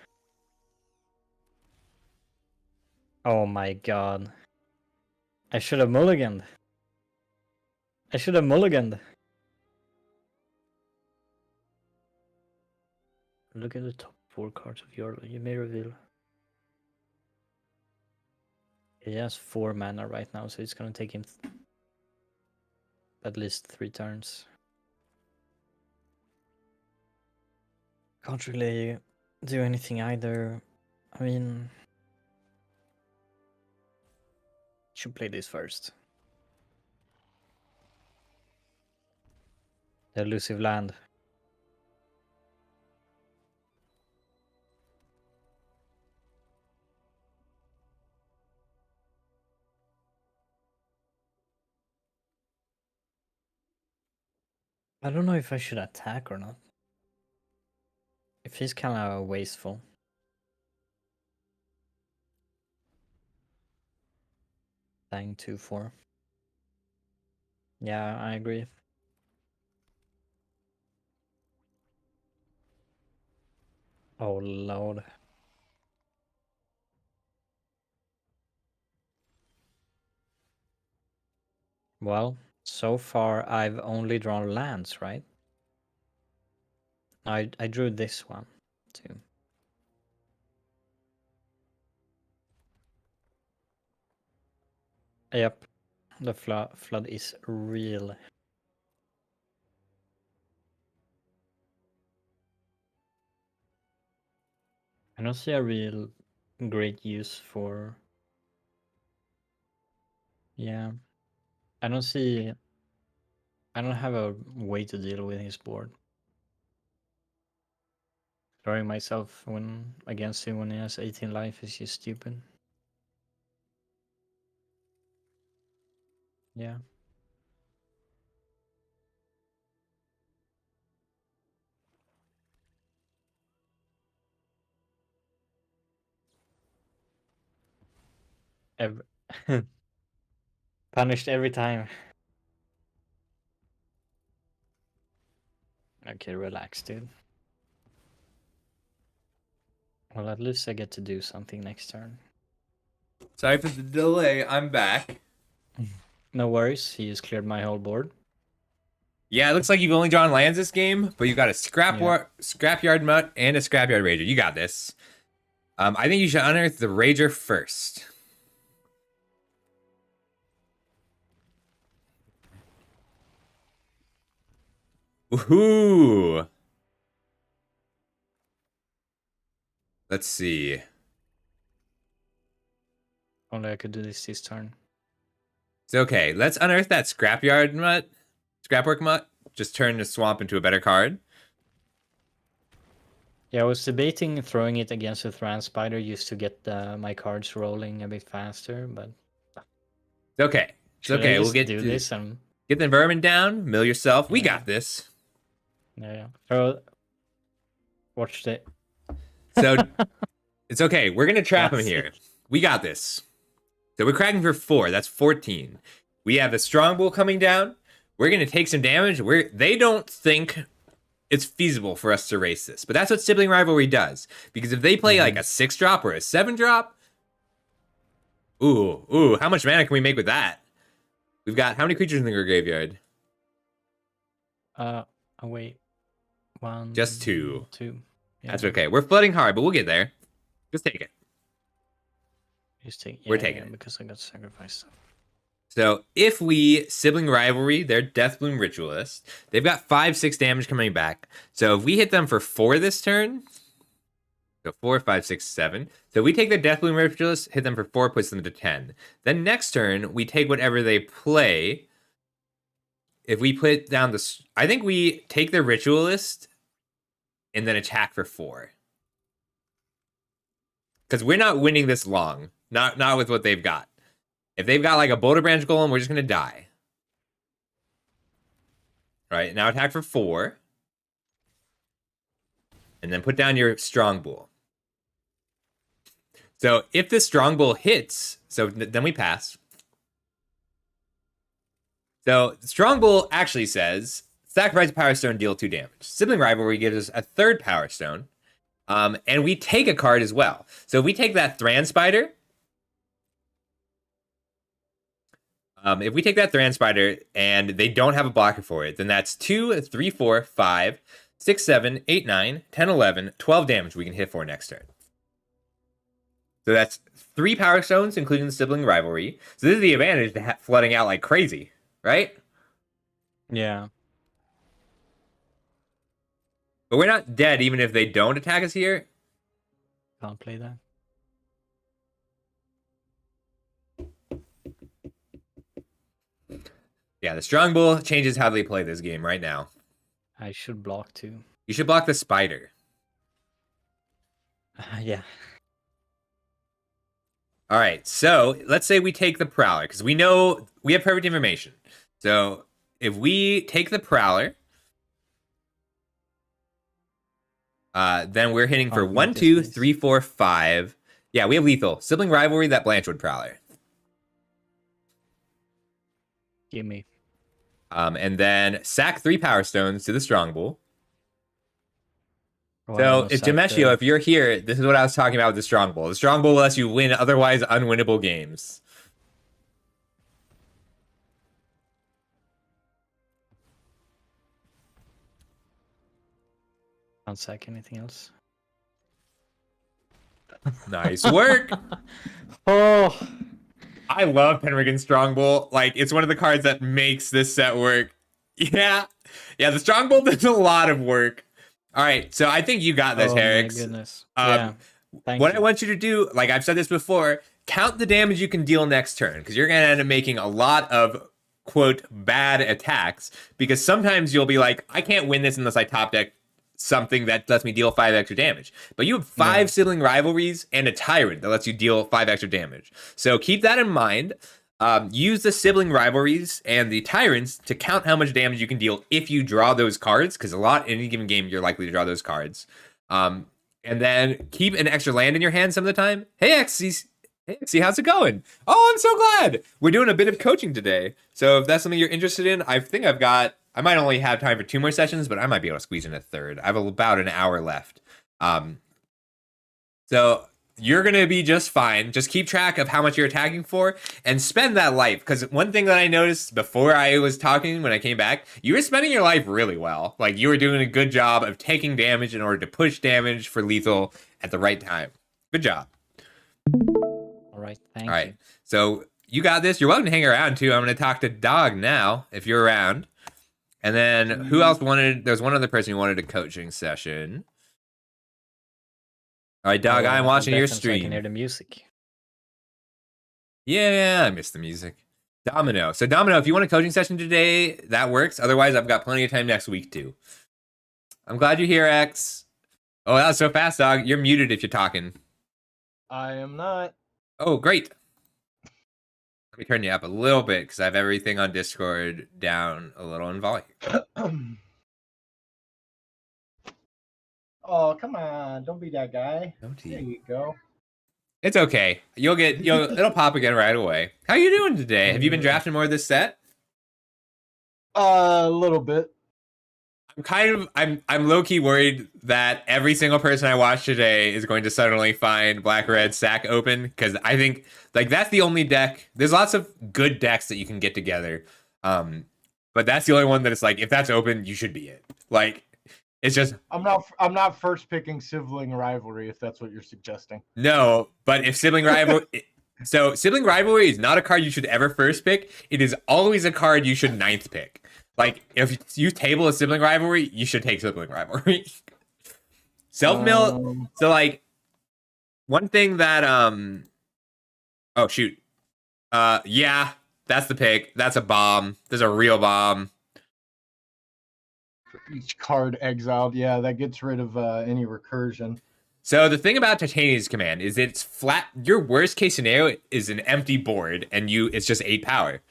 Oh my god. I should have mulliganed. I should have mulliganed. Look at the top 4 cards of your. You may reveal. He has 4 mana right now, so it's gonna take him at least 3 turns. Can't really do anything either. I mean, should play this first. The elusive land. I don't know if I should attack or not. If he's kind of wasteful. Dying 2-4. Yeah, I agree. Oh lord. Well, so far I've only drawn lands, right? I drew this one too. Yep, the flood is real. I don't see a real great use for. Yeah, I don't see. I don't have a way to deal with his board. Throwing myself when against him when he has 18 life is just stupid. Yeah. Every punished every time. Okay, relax, dude. Well, at least I get to do something next turn. Sorry for the delay. I'm back. No worries. He just cleared my whole board. Yeah, it looks like you've only drawn lands this game, but you've got a scrapyard mutt and a scrapyard rager. You got this. I think you should unearth the rager first. Woohoo! Let's see. Only I could do this turn. It's okay. Let's unearth that scrapyard mutt. Scrapwork mutt. Just turn the swamp into a better card. Yeah, I was debating throwing it against the Thran Spider just to get my cards rolling a bit faster, but It's okay. It's okay. We'll get this and get the vermin down. Mill yourself. We got this. Yeah. Throw. Watch it. So it's okay. We're gonna trap him here. We got this. So we're cracking for 4. That's 14. We have the strong bull coming down. We're going to take some damage. They don't think it's feasible for us to race this, but that's what sibling rivalry does. Because if they play like a 6 drop or a 7 drop, ooh, how much mana can we make with that? We've got how many creatures in the graveyard? Oh wait, 1, Just 2. 2. Yeah. That's okay. We're flooding hard, but we'll get there. Just take it. We're taking it because I got sacrificed. So if we sibling rivalry, they're Deathbloom Ritualist. They've got 5-6 damage coming back. So if we hit them for 4 this turn, so 4, 5, 6, 7. So we take the Deathbloom Ritualist, hit them for 4, puts them to 10. Then next turn, we take whatever they play. If we put down the, I think we take the Ritualist and then attack for 4. Because we're not winning this long. Not with what they've got. If they've got like a Boulder Branch Golem, we're just going to die. All right, now attack for 4. And then put down your Strong Bull. So if this Strong Bull hits, so then we pass. So Strong Bull actually says, sacrifice a Power Stone, deal 2 damage. Sibling Rivalry gives us a 3rd Power Stone. And we take a card as well. So if we take that Thran Spider, if we take that Thran Spider and they don't have a blocker for it, then that's 2, 3, 4, 5, 6, 7, 8, 9, 10, 11, 12 damage we can hit for next turn. So that's 3 Power Stones, including the Sibling Rivalry. So this is the advantage to flooding out like crazy, right? Yeah. But we're not dead even if they don't attack us here. Can't play that. Yeah, the Strong Bull changes how they play this game right now. I should block too. You should block the Spider. Yeah. All right, so let's say we take the Prowler, because we know we have perfect information. So if we take the Prowler, then we're hitting for 1, 2, 3, 4, 5. Yeah, we have lethal. Sibling Rivalry, that Blanchwood Prowler. Gimme. And then sack 3 Power Stones to the Strong Bull. Oh, So, if Demeshio, if you're here, this is what I was talking about with the Strong Bull. The Strong Bull lets you win otherwise unwinnable games. Can't sack anything else. Nice work. Oh, I love Penrigan Strong Bull. Like, it's one of the cards that makes this set work. Yeah. Yeah, the Strong Bull does a lot of work. All right, so I think you got this, Herix. My goodness. Yeah. What I want you to do, like I've said this before, count the damage you can deal next turn, because you're going to end up making a lot of, quote, bad attacks, because sometimes you'll be like, I can't win this unless I top deck something that lets me deal 5 extra damage. But you have 5 Sibling Rivalries and a Tyrant that lets you deal 5 extra damage. So keep that in mind. Use the Sibling Rivalries and the Tyrants to count how much damage you can deal if you draw those cards, because a lot in any given game you're likely to draw those cards. And then keep an extra land in your hand some of the time. Hey, Xyz. Hey, Xyz, how's it going? Oh, I'm so glad. We're doing a bit of coaching today. So if that's something you're interested in, I think I might only have time for 2 more sessions, but I might be able to squeeze in a third. I have about an hour left. So you're going to be just fine. Just keep track of how much you're attacking for and spend that life. Because one thing that I noticed before I was talking, when I came back, you were spending your life really well. Like, you were doing a good job of taking damage in order to push damage for lethal at the right time. Good job. All right, thank you. All right, so you got this. You're welcome to hang around, too. I'm going to talk to Dog now, if you're around. And then who else wanted? There's one other person who wanted a coaching session. All right, Dog, I'm watching your stream. So I can hear the music. Yeah, I miss the music. Domino. So, Domino, if you want a coaching session today, that works. Otherwise, I've got plenty of time next week, too. I'm glad you're here, X. Oh, that was so fast, Dog. You're muted if you're talking. I am not. Oh, great. Let me turn you up a little bit because I have everything on Discord down a little in volume. Oh, come on. Don't be that guy. Oh, there you go. It's okay. It'll pop again right away. How you doing today? Have you been drafting more of this set? A little bit. I'm low key worried that every single person I watch today is going to suddenly find Black Red Sack open, because I think like that's the only deck. There's lots of good decks that you can get together, but that's the only one that it's like if that's open, you should be it. Like it's just I'm not first picking sibling rivalry if that's what you're suggesting. no. But if sibling rivalry, so sibling rivalry is not a card you should ever first pick. It is always a card you should ninth pick. Like, if you table a sibling rivalry, you should take sibling rivalry. Self-mill, so, like, one thing that, oh, shoot. Yeah, that's the pick. That's a bomb. There's a real bomb. For each card exiled, yeah, that gets rid of any recursion. So, the thing about Titania's command is it's flat. Your worst case scenario is an empty board, and it's just 8 power.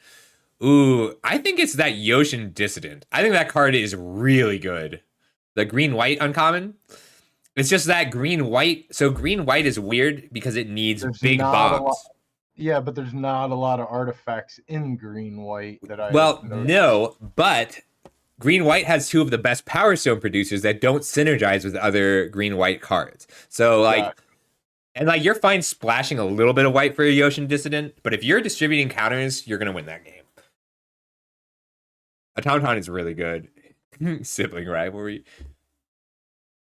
Ooh, I think it's that Yoshin Dissident. I think that card is really good. The green-white uncommon. It's just that green-white. So green-white is weird because it needs big bombs. Yeah, but there's not a lot of artifacts in green-white that I Well, noticed. no, but green-white has 2 of the best Power Stone producers that don't synergize with other green-white cards. So, like... And, like, you're fine splashing a little bit of white for a Yoshin Dissident, but if you're distributing counters, you're going to win that game. Automaton is really good. Sibling rivalry.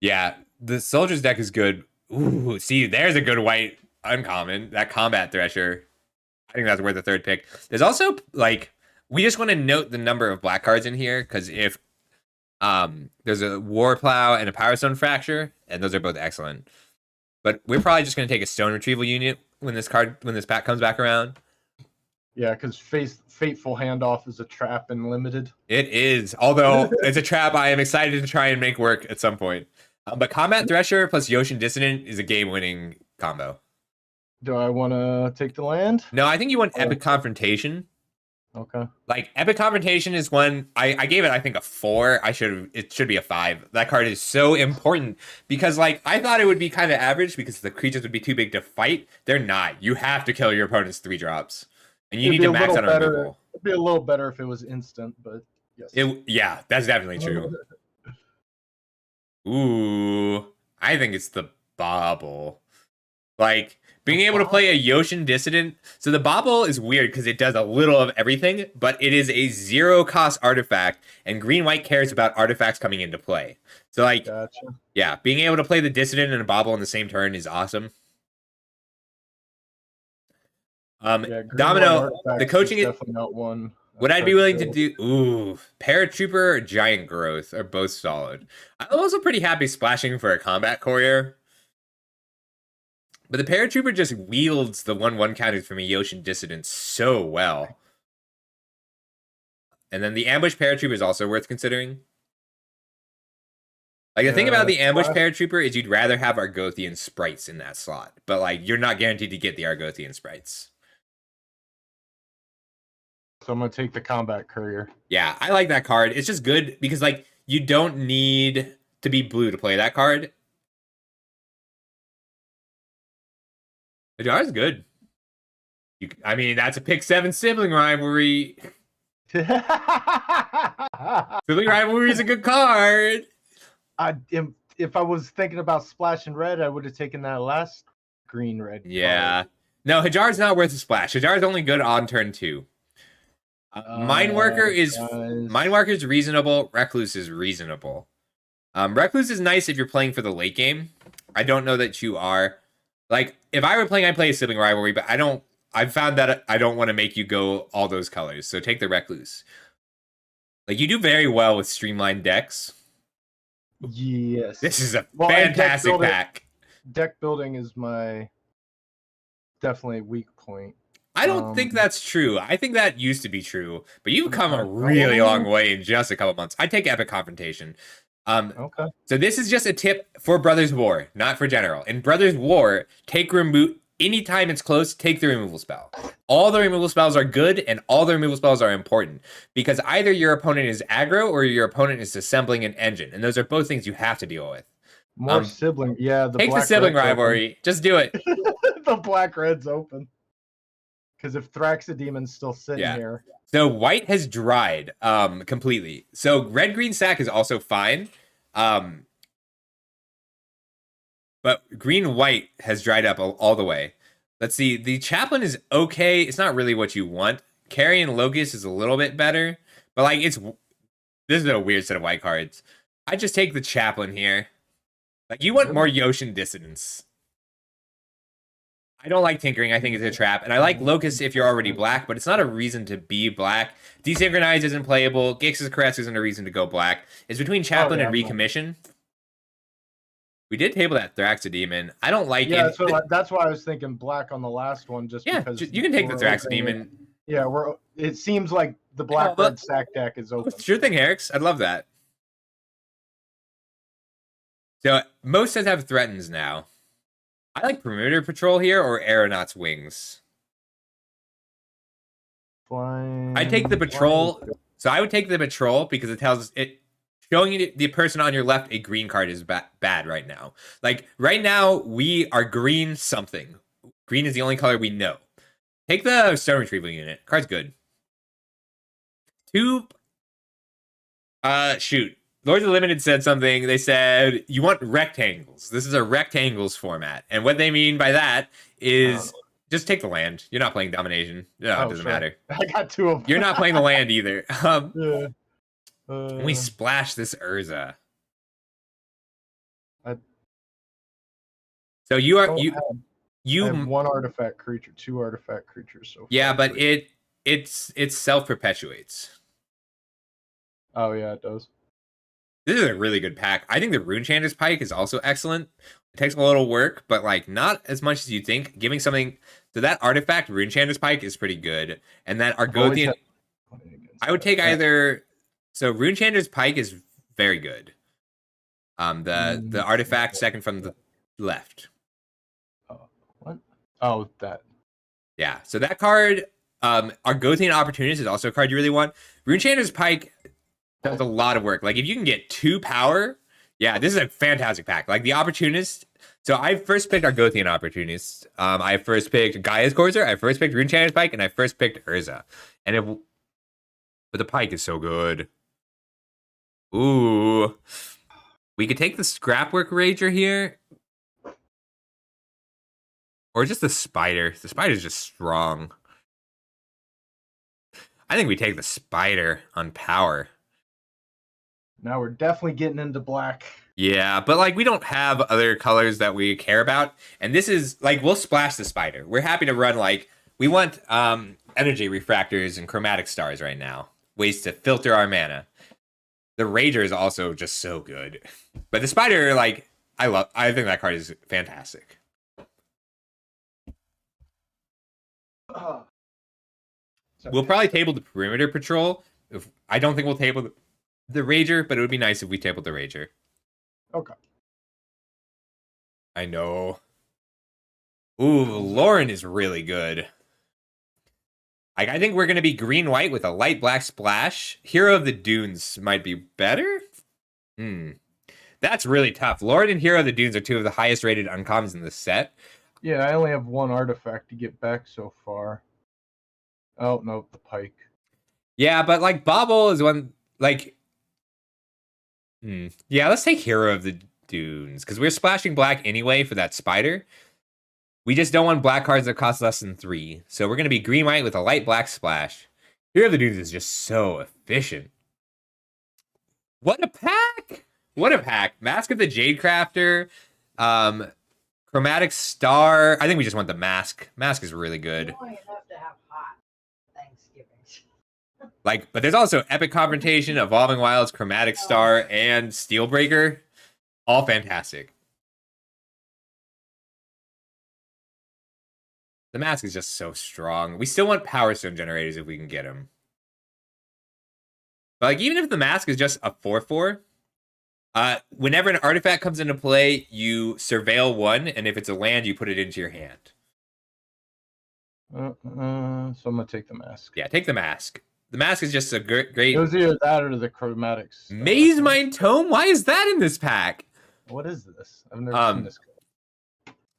Yeah, the Soldier's deck is good. Ooh, see, there's a good white uncommon. That Combat Thresher. I think that's worth the 3rd pick. There's also, like, we just want to note the number of black cards in here, because if there's a War Plow and a Power Stone Fracture, and those are both excellent. But we're probably just going to take a Stone Retrieval unit when this pack comes back around. Yeah, because Fateful Handoff is a trap and limited. It is, although it's a trap I am excited to try and make work at some point. But Combat Thresher plus Yoshin Dissident is a game-winning combo. Do I want to take the land? No, I think you want Epic Confrontation. Okay. Like, Epic Confrontation is one, I gave it, I think, a 4. It should be a 5. That card is so important because, like, I thought it would be kind of average because the creatures would be too big to fight. They're not. You have to kill your opponent's 3 drops. And you need to max out on removal. It'd be a little better if it was instant, but yes. Yeah, that's definitely true. Ooh, I think it's the Bobble. Like, being able to play a Yoshin Dissident. So the Bobble is weird because it does a little of everything, but it is a 0-cost artifact, and green-white cares about artifacts coming into play. So, like, gotcha. Yeah, being able to play the Dissident and a Bobble in the same turn is awesome. Domino, the coaching is definitely not one. Would I be willing to do? Ooh, Paratrooper or Giant Growth are both solid. I'm also pretty happy splashing for a Combat Courier. But the Paratrooper just wields the 1/1 counters from a Yoshin Dissident so well. And then the Ambush Paratrooper is also worth considering. Like, the thing about the Ambush Paratrooper is you'd rather have Argothian sprites in that slot. But, like, you're not guaranteed to get the Argothian sprites. So I'm going to take the Combat Courier. Yeah, I like that card. It's just good because, like, you don't need to be blue to play that card. Ajar's good. I mean, that's a pick 7 sibling rivalry. Sibling rivalry is a good card. If I was thinking about splashing red, I would have taken that last green-red. Yeah. Card. No, Hajar's not worth a splash. Hajar's only good on turn 2. Mindworker is reasonable. Recluse is reasonable. Recluse is nice if you're playing for the late game. I don't know that you are. Like, if I were playing, I'd play a sibling rivalry, but I've found that I don't want to make you go all those colors. So take the Recluse. Like, you do very well with streamlined decks. Yes. This is a fantastic pack. Deck building is my definitely weak point. I don't think that's true. I think that used to be true, but you've come a really long way in just a couple months. I take Epic Confrontation. Okay. So this is just a tip for Brothers War, not for General. In Brothers War, take remove anytime it's close. Take the removal spell. All the removal spells are good, and all the removal spells are important because either your opponent is aggro or your opponent is assembling an engine, and those are both things you have to deal with. More sibling, yeah. Take the sibling rivalry. Just do it. the black red's open. Because if Thraxodemon's still sitting here. So white has dried completely. So red green stack is also fine. But green white has dried up all the way. Let's see. The chaplain is okay. It's not really what you want. Carrion Locust is a little bit better. But like this is a weird set of white cards. I just take the chaplain here. Like you want more Yoshin Dissonance. I don't like Tinkering. I think it's a trap. And I like Locust if you're already black, but it's not a reason to be black. Desynchronize isn't playable. Gix's Caress isn't a reason to go black. It's between Chaplain and Recommission. We did table that Thraxodemon. I don't like it. So that's why I was thinking black on the last one, just because you can take the Thraxodemon. Yeah, it seems like the black red stack deck is open. Sure thing, Herix. I'd love that. So most sets have threatens now. I like Perimeter Patrol here or Aeronaut's Wings. Flying. I take the patrol. So I would take the patrol because it tells it showing the person on your left a green card is bad right now. Like right now we are green something. Green is the only color we know. Take the Stone Retrieval unit. Card's good. Shoot. Lords of the Limited said something. They said, you want rectangles. This is a rectangles format. And what they mean by that is just take the land. You're not playing domination. No, it doesn't matter. I got 2 of them. You're not playing the land either. We splash this Urza. So you are you have 1 artifact creature, 2 artifact creatures so far. Yeah, but it self-perpetuates. Oh yeah, it does. This is a really good pack. I think the Runechanter's Pike is also excellent. It takes a little work, but like not as much as you think. Giving something so that artifact, Runechanter's Pike, is pretty good. And that Argothian, I would take either. So Runechanter's Pike is very good. The artifact second from the left. What? Oh, that. Yeah. So that card, Argothian Opportunist is also a card you really want. Runechanter's Pike does a lot of work. Like if you can get 2 power, yeah, this is a fantastic pack. Like the Opportunist. So I first picked Argothian Opportunist. I first picked Gaia's Courser. I first picked Runechanter's Pike, and I first picked Urza. But the Pike is so good. Ooh, we could take the Scrapwork Rager here, or just the Spider. The Spider's just strong. I think we take the Spider on power. Now we're definitely getting into black. Yeah, but like we don't have other colors that we care about. And this is like we'll splash the Spider. We're happy to run like we want energy refractors and chromatic stars right now. Ways to filter our mana. The Rager is also just so good. But the Spider, like, I think that card is fantastic. We'll probably table the Perimeter Patrol. I don't think we'll table the Rager, but it would be nice if we tabled the Rager. Okay. I know. Ooh, Lauren is really good. Like, I think we're going to be green-white with a light black splash. Hero of the Dunes might be better? That's really tough. Lauren and Hero of the Dunes are 2 of the highest rated uncommons in the set. Yeah, I only have 1 artifact to get back so far. Oh, no, the Pike. Yeah, but, like, Bobble is one, like... Yeah, let's take Hero of the Dunes, because we're splashing black anyway for that Spider. We just don't want black cards that cost less than 3. So we're going to be green-white with a light black splash. Hero of the Dunes is just so efficient. What a pack! What a pack. Mask of the Jadecrafter. Chromatic Star. I think we just want the Mask. Mask is really good. Only enough to have hot Thanksgivings. Like, but there's also Epic Confrontation, Evolving Wilds, Chromatic Star, and Steelbreaker. All fantastic. The Mask is just so strong. We still want Power Stone generators if we can get them. But like, even if the Mask is just a 4/4, whenever an artifact comes into play, you surveil 1, and if it's a land, you put it into your hand. So I'm gonna take the Mask. Yeah, take the Mask. The Mask is just a great. It was either that or the Chromatics. Maze Mind Tome. Why is that in this pack? What is this? I've never seen this.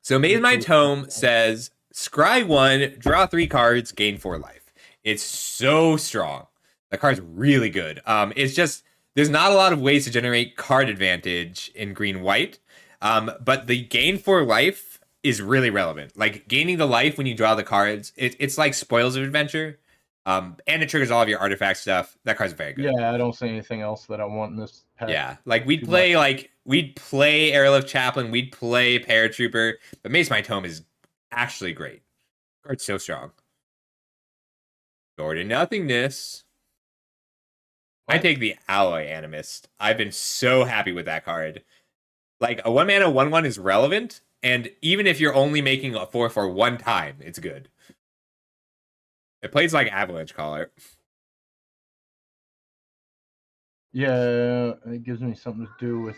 So Maze My Tome says, scry 1, draw 3 cards, gain 4 life. It's so strong. The card's really good. It's just, there's not a lot of ways to generate card advantage in green-white, but the gain 4 life is really relevant. Like, gaining the life when you draw the cards, it's like Spoils of Adventure, and it triggers all of your artifact stuff. That card's very good. Yeah, I don't see anything else that I want in this pack. Yeah, like we'd play Airlift Chaplain, we'd play Paratrooper, but Mace My Tome is actually great. Card's so strong. Door to Nothingness. I take the Alloy Animist. I've been so happy with that card. Like, a 1-mana 1/1 is relevant, and even if you're only making a 4/4 one time, it's good. It plays like Avalanche Caller. Yeah, it gives me something to do with...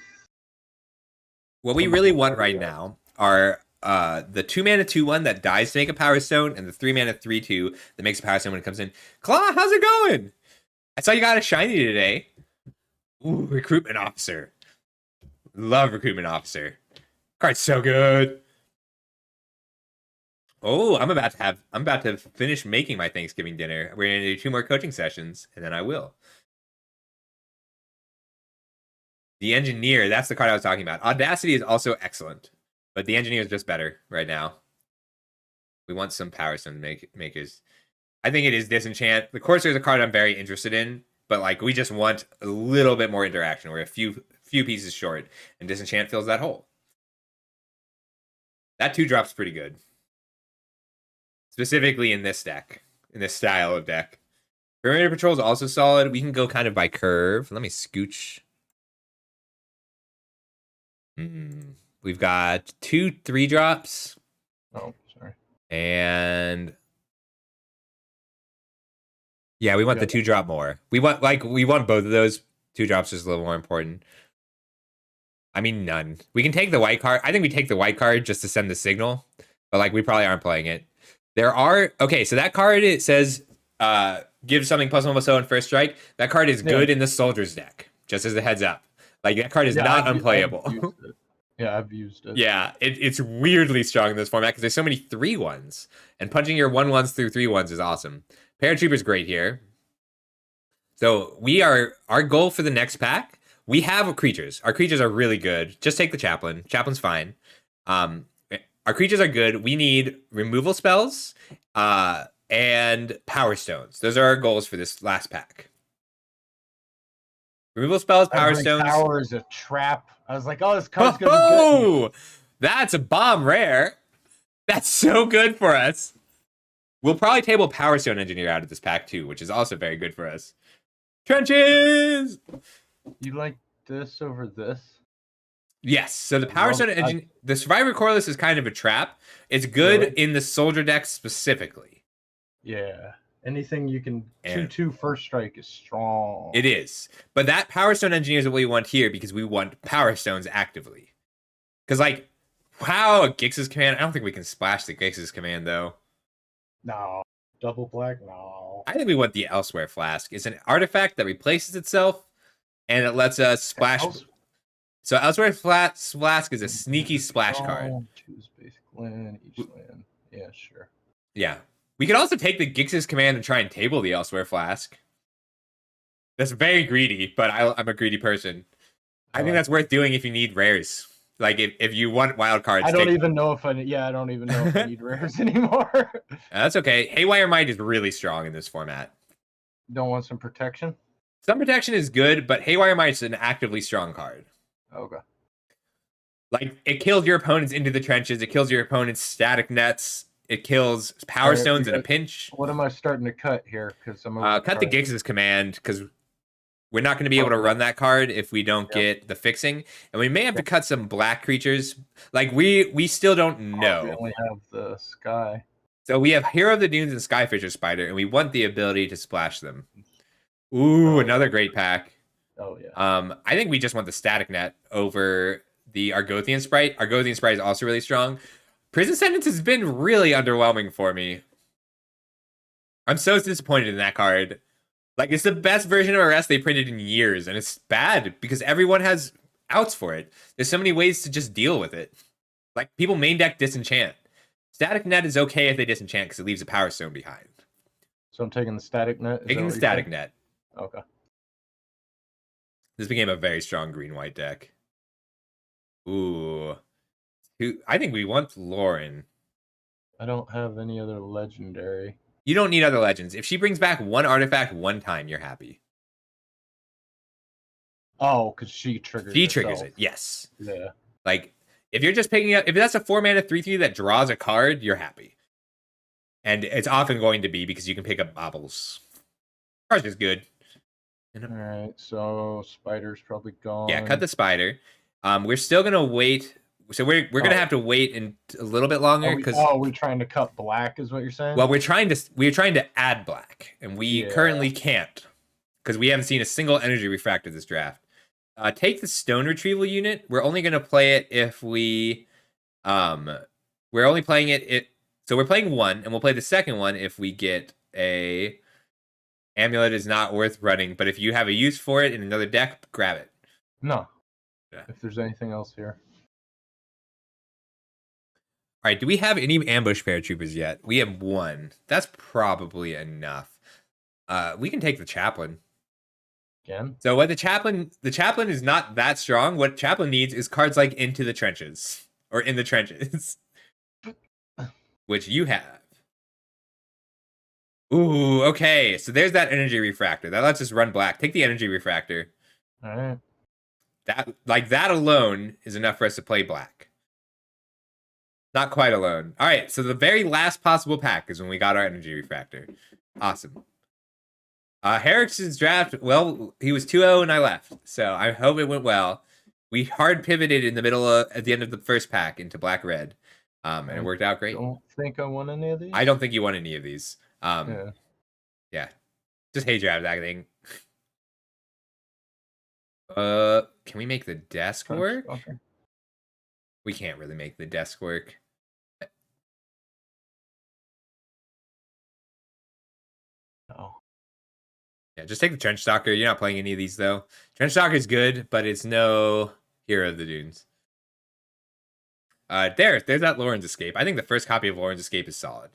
What we really want right now are the 2-mana 2/1 that dies to make a Power Stone, and the 3-mana 3/2 that makes a Power Stone when it comes in. Claw, how's it going? I saw you got a shiny today. Ooh, Recruitment Officer. Love Recruitment Officer. Card's so good. Oh, I'm about to finish making my Thanksgiving dinner. We're gonna do 2 more coaching sessions, and then I will. The Engineer, that's the card I was talking about. Audacity is also excellent, but the Engineer is just better right now. We want some Power Stone makers. I think it is Disenchant. The Courser is a card I'm very interested in, but like we just want a little bit more interaction. We're a few pieces short, and Disenchant fills that hole. That 2-drop's pretty good. Specifically in this deck, in this style of deck. Perimeter Patrol is also solid. We can go kind of by curve. Let me scooch. We've got 2 3-drops. Oh, sorry. And yeah, we want the 2-drop more. We want both of those. 2-drops is a little more important. I mean, none. We can take the white card. I think we take the white card just to send the signal, but like we probably aren't playing it. There are so that card, it says give something +1/+0 on first strike. That card is good in the Soldier's deck, just as a heads up. Like, that card is not unplayable. I've used it. Yeah, it's weirdly strong in this format because there's so many 3/1s, and punching your 1/1s through 3/1s is awesome. Paratrooper's great here. So our goal for the next pack, we have creatures. Our creatures are really good. Just take the Chaplain. Chaplain's fine. Our creatures are good. We need removal spells and Power Stones. Those are our goals for this last pack. Removal spells, Power Stones. Power is a trap. I was like, oh, this card's going to be good. That's a bomb rare. That's so good for us. We'll probably table Power Stone Engineer out of this pack too, which is also very good for us. Trenches! You like this over this? Yes. So the Power Stone Engineer, the Survivor Coreless is kind of a trap. It's good in the Soldier deck specifically. Yeah. Anything you can 2/2 first strike is strong. It is. But that Power Stone Engineer is what we want here because we want Power Stones actively. Because, like, wow, a Gix's Command. I don't think we can splash the Gix's Command, though. No. Double black? No. I think we want the Elsewhere Flask. It's an artifact that replaces itself, and it lets us splash. So Elsewhere Flask is a sneaky splash card. Choose basic land, each land. Yeah, sure. Yeah. We could also take the Gix's Command and try and table the Elsewhere Flask. That's very greedy, but I'm a greedy person. I think that's worth doing if you need rares. Like, if you want wild cards. I don't even know if I need rares anymore. That's okay. Haywire Might is really strong in this format. Don't want some protection? Some protection is good, but Haywire Might is an actively strong card. Okay. Like, it kills your opponents into the trenches. It kills your opponents' static nets. It kills Power Stones in a pinch. What am I starting to cut here? Because I'm cut the Gix's Command, because we're not going to be able to run that card if we don't get the fixing. And we may have to cut some black creatures. Like, we still don't know. We only have the Sky. So we have Hero of the Dunes and Skyfisher Spider, and we want the ability to splash them. Ooh, another great pack. Oh, yeah. I think we just want the Static Net over the Argothian Sprite. Argothian Sprite is also really strong. Prison Sentence has been really underwhelming for me. I'm so disappointed in that card. Like, it's the best version of Arrest they printed in years, and it's bad because everyone has outs for it. There's so many ways to just deal with it. Like, people main deck Disenchant. Static Net is okay if they Disenchant because it leaves a Power Stone behind. So I'm taking the static net. Taking the Static Net. Okay. This became a very strong green-white deck. Ooh. I think we want Lauren. I don't have any other legendary. You don't need other legends. If she brings back one artifact one time, you're happy. Oh, because she triggers She triggers herself. it, yes. Yeah. Like, if you're just picking up, if that's a 4-mana 3/3 that draws a card, you're happy. And it's often going to be because you can pick up baubles. Cards is good. All right, so spider's probably gone. Yeah, cut the spider. We're still gonna wait. So we're gonna have to wait a little bit longer because we're trying to cut black, is what you're saying? well, we're trying to add black, and we currently can't because we haven't seen a single energy refractor this draft. Take the stone retrieval unit. We're only gonna play it if we're only playing it. So we're playing one, and we'll play the second one if we get a amulet is not worth running. But if you have a use for it in another deck, grab it. No. Yeah. If there's anything else here. All right, do we have any ambush paratroopers yet? We have one. That's probably enough. We can take the chaplain. Again? So what the chaplain is not that strong. What chaplain needs is cards like Into the Trenches or In the Trenches, which you have. Ooh, okay. So there's that energy refractor. That lets us run black. Take the energy refractor. All right. That alone is enough for us to play black. Not quite alone. All right, so the very last possible pack is when we got our energy refractor. Awesome. Herrick's draft, well, he was 2-0 and I left. So I hope it went well. We hard pivoted in the middle at the end of the first pack into black-red. And it worked out great. I don't think I won any of these. I don't think you won any of these. Yeah. Just hate draft that thing. Can we make the desk work? Okay. We can't really make the desk work. No. Yeah, just take the Trench Stalker. You're not playing any of these, though. Trench Stalker is good, but it's no Hero of the Dunes. There's that Lauren's Escape. I think the first copy of Lauren's Escape is solid.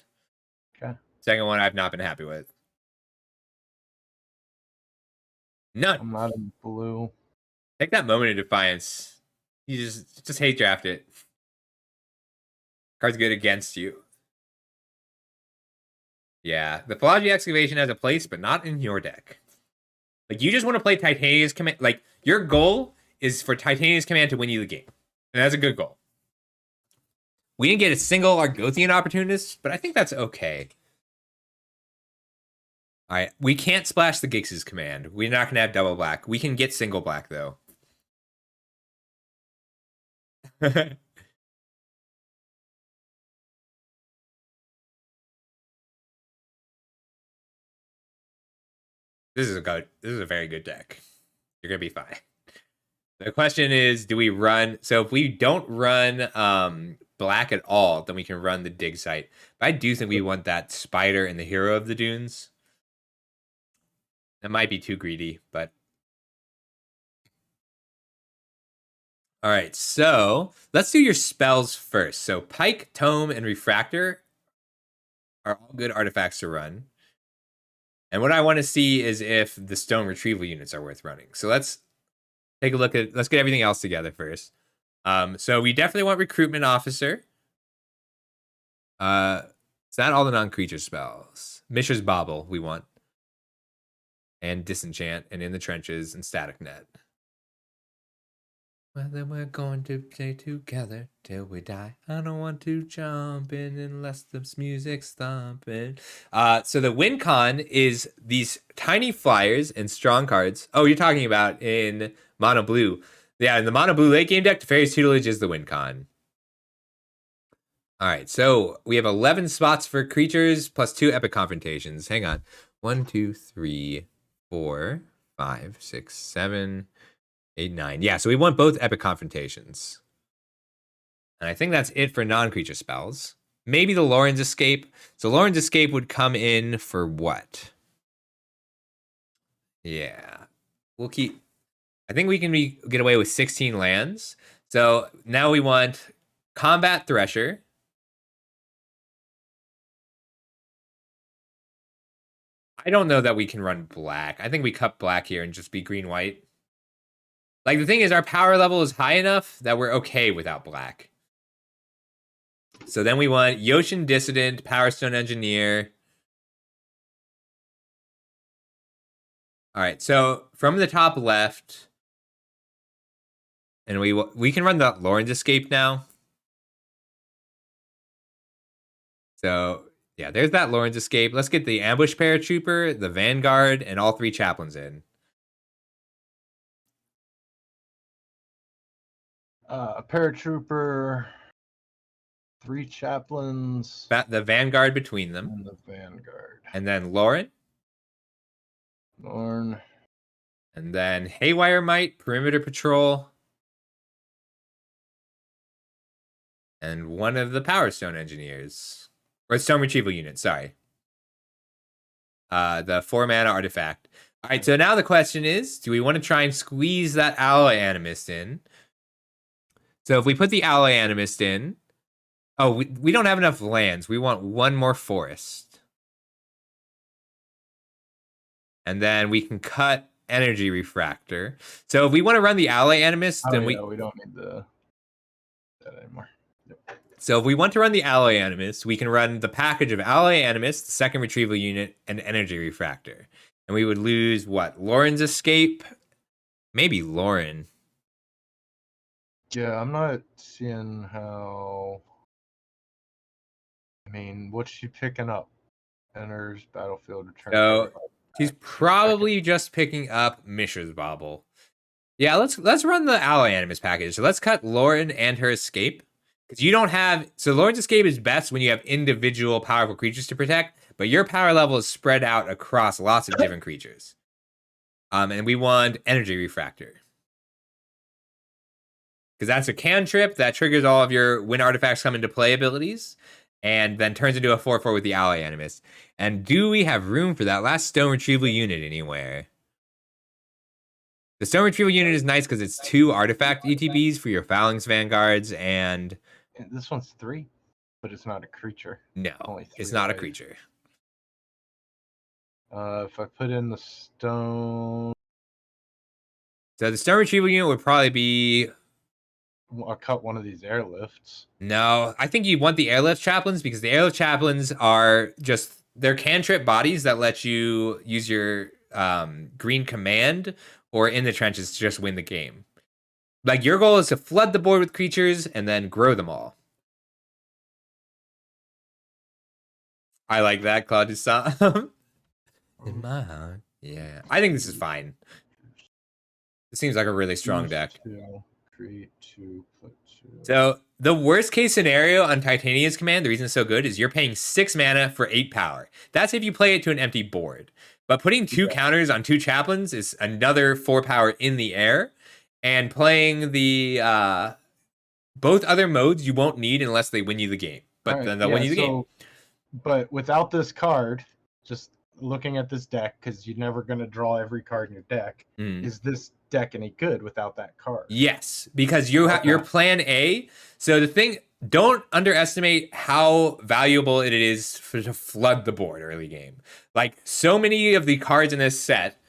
Okay. Second one, I've not been happy with. None. I'm not in blue. Take that Moment of Defiance. You just hate draft it. Card's good against you. Yeah, the Pelagia Excavation has a place, but not in your deck. Like, you just want to play Titania's Command. Like, your goal is for Titania's Command to win you the game. And that's a good goal. We didn't get a single Argothian Opportunist, but I think that's okay. All right, we can't splash the Gix's Command. We're not going to have double black. We can get single black, though. This is a very good deck. You're gonna be fine. The question is, do we run? So if we don't run black at all, then we can run the dig site. But I do think we want that spider and the Hero of the Dunes. That might be too greedy, but all right. So let's do your spells first. So Pike, Tome, and Refractor are all good artifacts to run. And what I want to see is if the stone retrieval units are worth running. So let's take a look let's get everything else together first. So we definitely want Recruitment Officer. It's not all the non-creature spells. Mishra's Bauble we want. And Disenchant, and In the Trenches, and Static Net. Well, then we're going to stay together till we die. I don't want to jump in unless the music's thumping. So the win con is these tiny flyers and strong cards. Oh, you're talking about in Mono Blue. Yeah, in the Mono Blue late game deck, Teferi's Tutelage is the win con. All right, so we have 11 spots for creatures plus 2 epic confrontations. Hang on. 1, 2, 3, 4, 5, 6, 7... 8, 9. Yeah, so we want both epic confrontations. And I think that's it for non-creature spells. Maybe the Lauren's Escape. So Lauren's Escape would come in for what? Yeah. We'll keep... I think we can get away with 16 lands. So now we want Combat Thresher. I don't know that we can run black. I think we cut black here and just be green-white. Like, the thing is, our power level is high enough that we're okay without black. So then we want Yoshin Dissident, Power Stone Engineer. All right, so from the top left, and we can run the Lauren's Escape now. So yeah, there's that Lauren's Escape. Let's get the Ambush Paratrooper, the Vanguard, and all 3 Chaplains in. A Paratrooper, 3 Chaplains, The Vanguard between them. and the Vanguard. And then Lauren. Lauren. And then Haywire Might, Perimeter Patrol. And one of the Power Stone Engineers. Or Stone Retrieval Unit, sorry. The 4-mana artifact. All right, so now the question is, do we want to try and squeeze that Alloy Animist in? So if we put the Alloy Animist in... Oh, we don't have enough lands. We want 1 more forest. And then we can cut Energy Refractor. So if we want to run the Alloy Animist, then we don't need that anymore. Yep. So if we want to run the Alloy Animist, we can run the package of Alloy Animist, the 2nd Retrieval Unit, and Energy Refractor. And we would lose, what, Lauren's Escape? Maybe Lauren. Yeah, I'm not seeing how... I mean, what's she picking up? Enters battlefield, return. So she's probably just picking up Mishra's Bauble. Yeah, let's run the Alloy Animist package. So let's cut Lauren and her Escape. Because you don't have... So Lauren's Escape is best when you have individual powerful creatures to protect, but your power level is spread out across lots of different creatures. And we want Energy Refractor. Because that's a cantrip that triggers all of your when artifacts come into play abilities, and then turns into a 4/4 with the Alloy Animist. And do we have room for that last Stone Retrieval Unit anywhere? The Stone Retrieval Unit is nice because it's 2 artifact ETBs for your Phalanx Vanguards, and... This one's 3, but it's not a creature. No, Only 3 it's not a life. creature. If I put in the stone... So the Stone Retrieval Unit would probably be... I'll cut one of these airlifts. No, I think you want the Airlift Chaplains because the Airlift Chaplains are just... They're cantrip bodies that let you use your green command or in the trenches to just win the game. Like, your goal is to flood the board with creatures and then grow them all. I like that, Claude Dussam. In my heart. Yeah. I think this is fine. It seems like a really strong deck. Create 2, put 2. So, the worst case scenario on Titania's command, the reason it's so good, is you're paying 6 mana for 8 power. That's if you play it to an empty board. But putting 2 counters on 2 Chaplains is another 4 power in the air. And playing the both other modes you won't need unless they win you the game. But then they'll win you the game. But without this card, just looking at this deck, because you're never going to draw every card in your deck, is this deck any good without that card? Yes, because your plan A. So the thing, don't underestimate how valuable it is to flood the board early game. Like, so many of the cards in this set,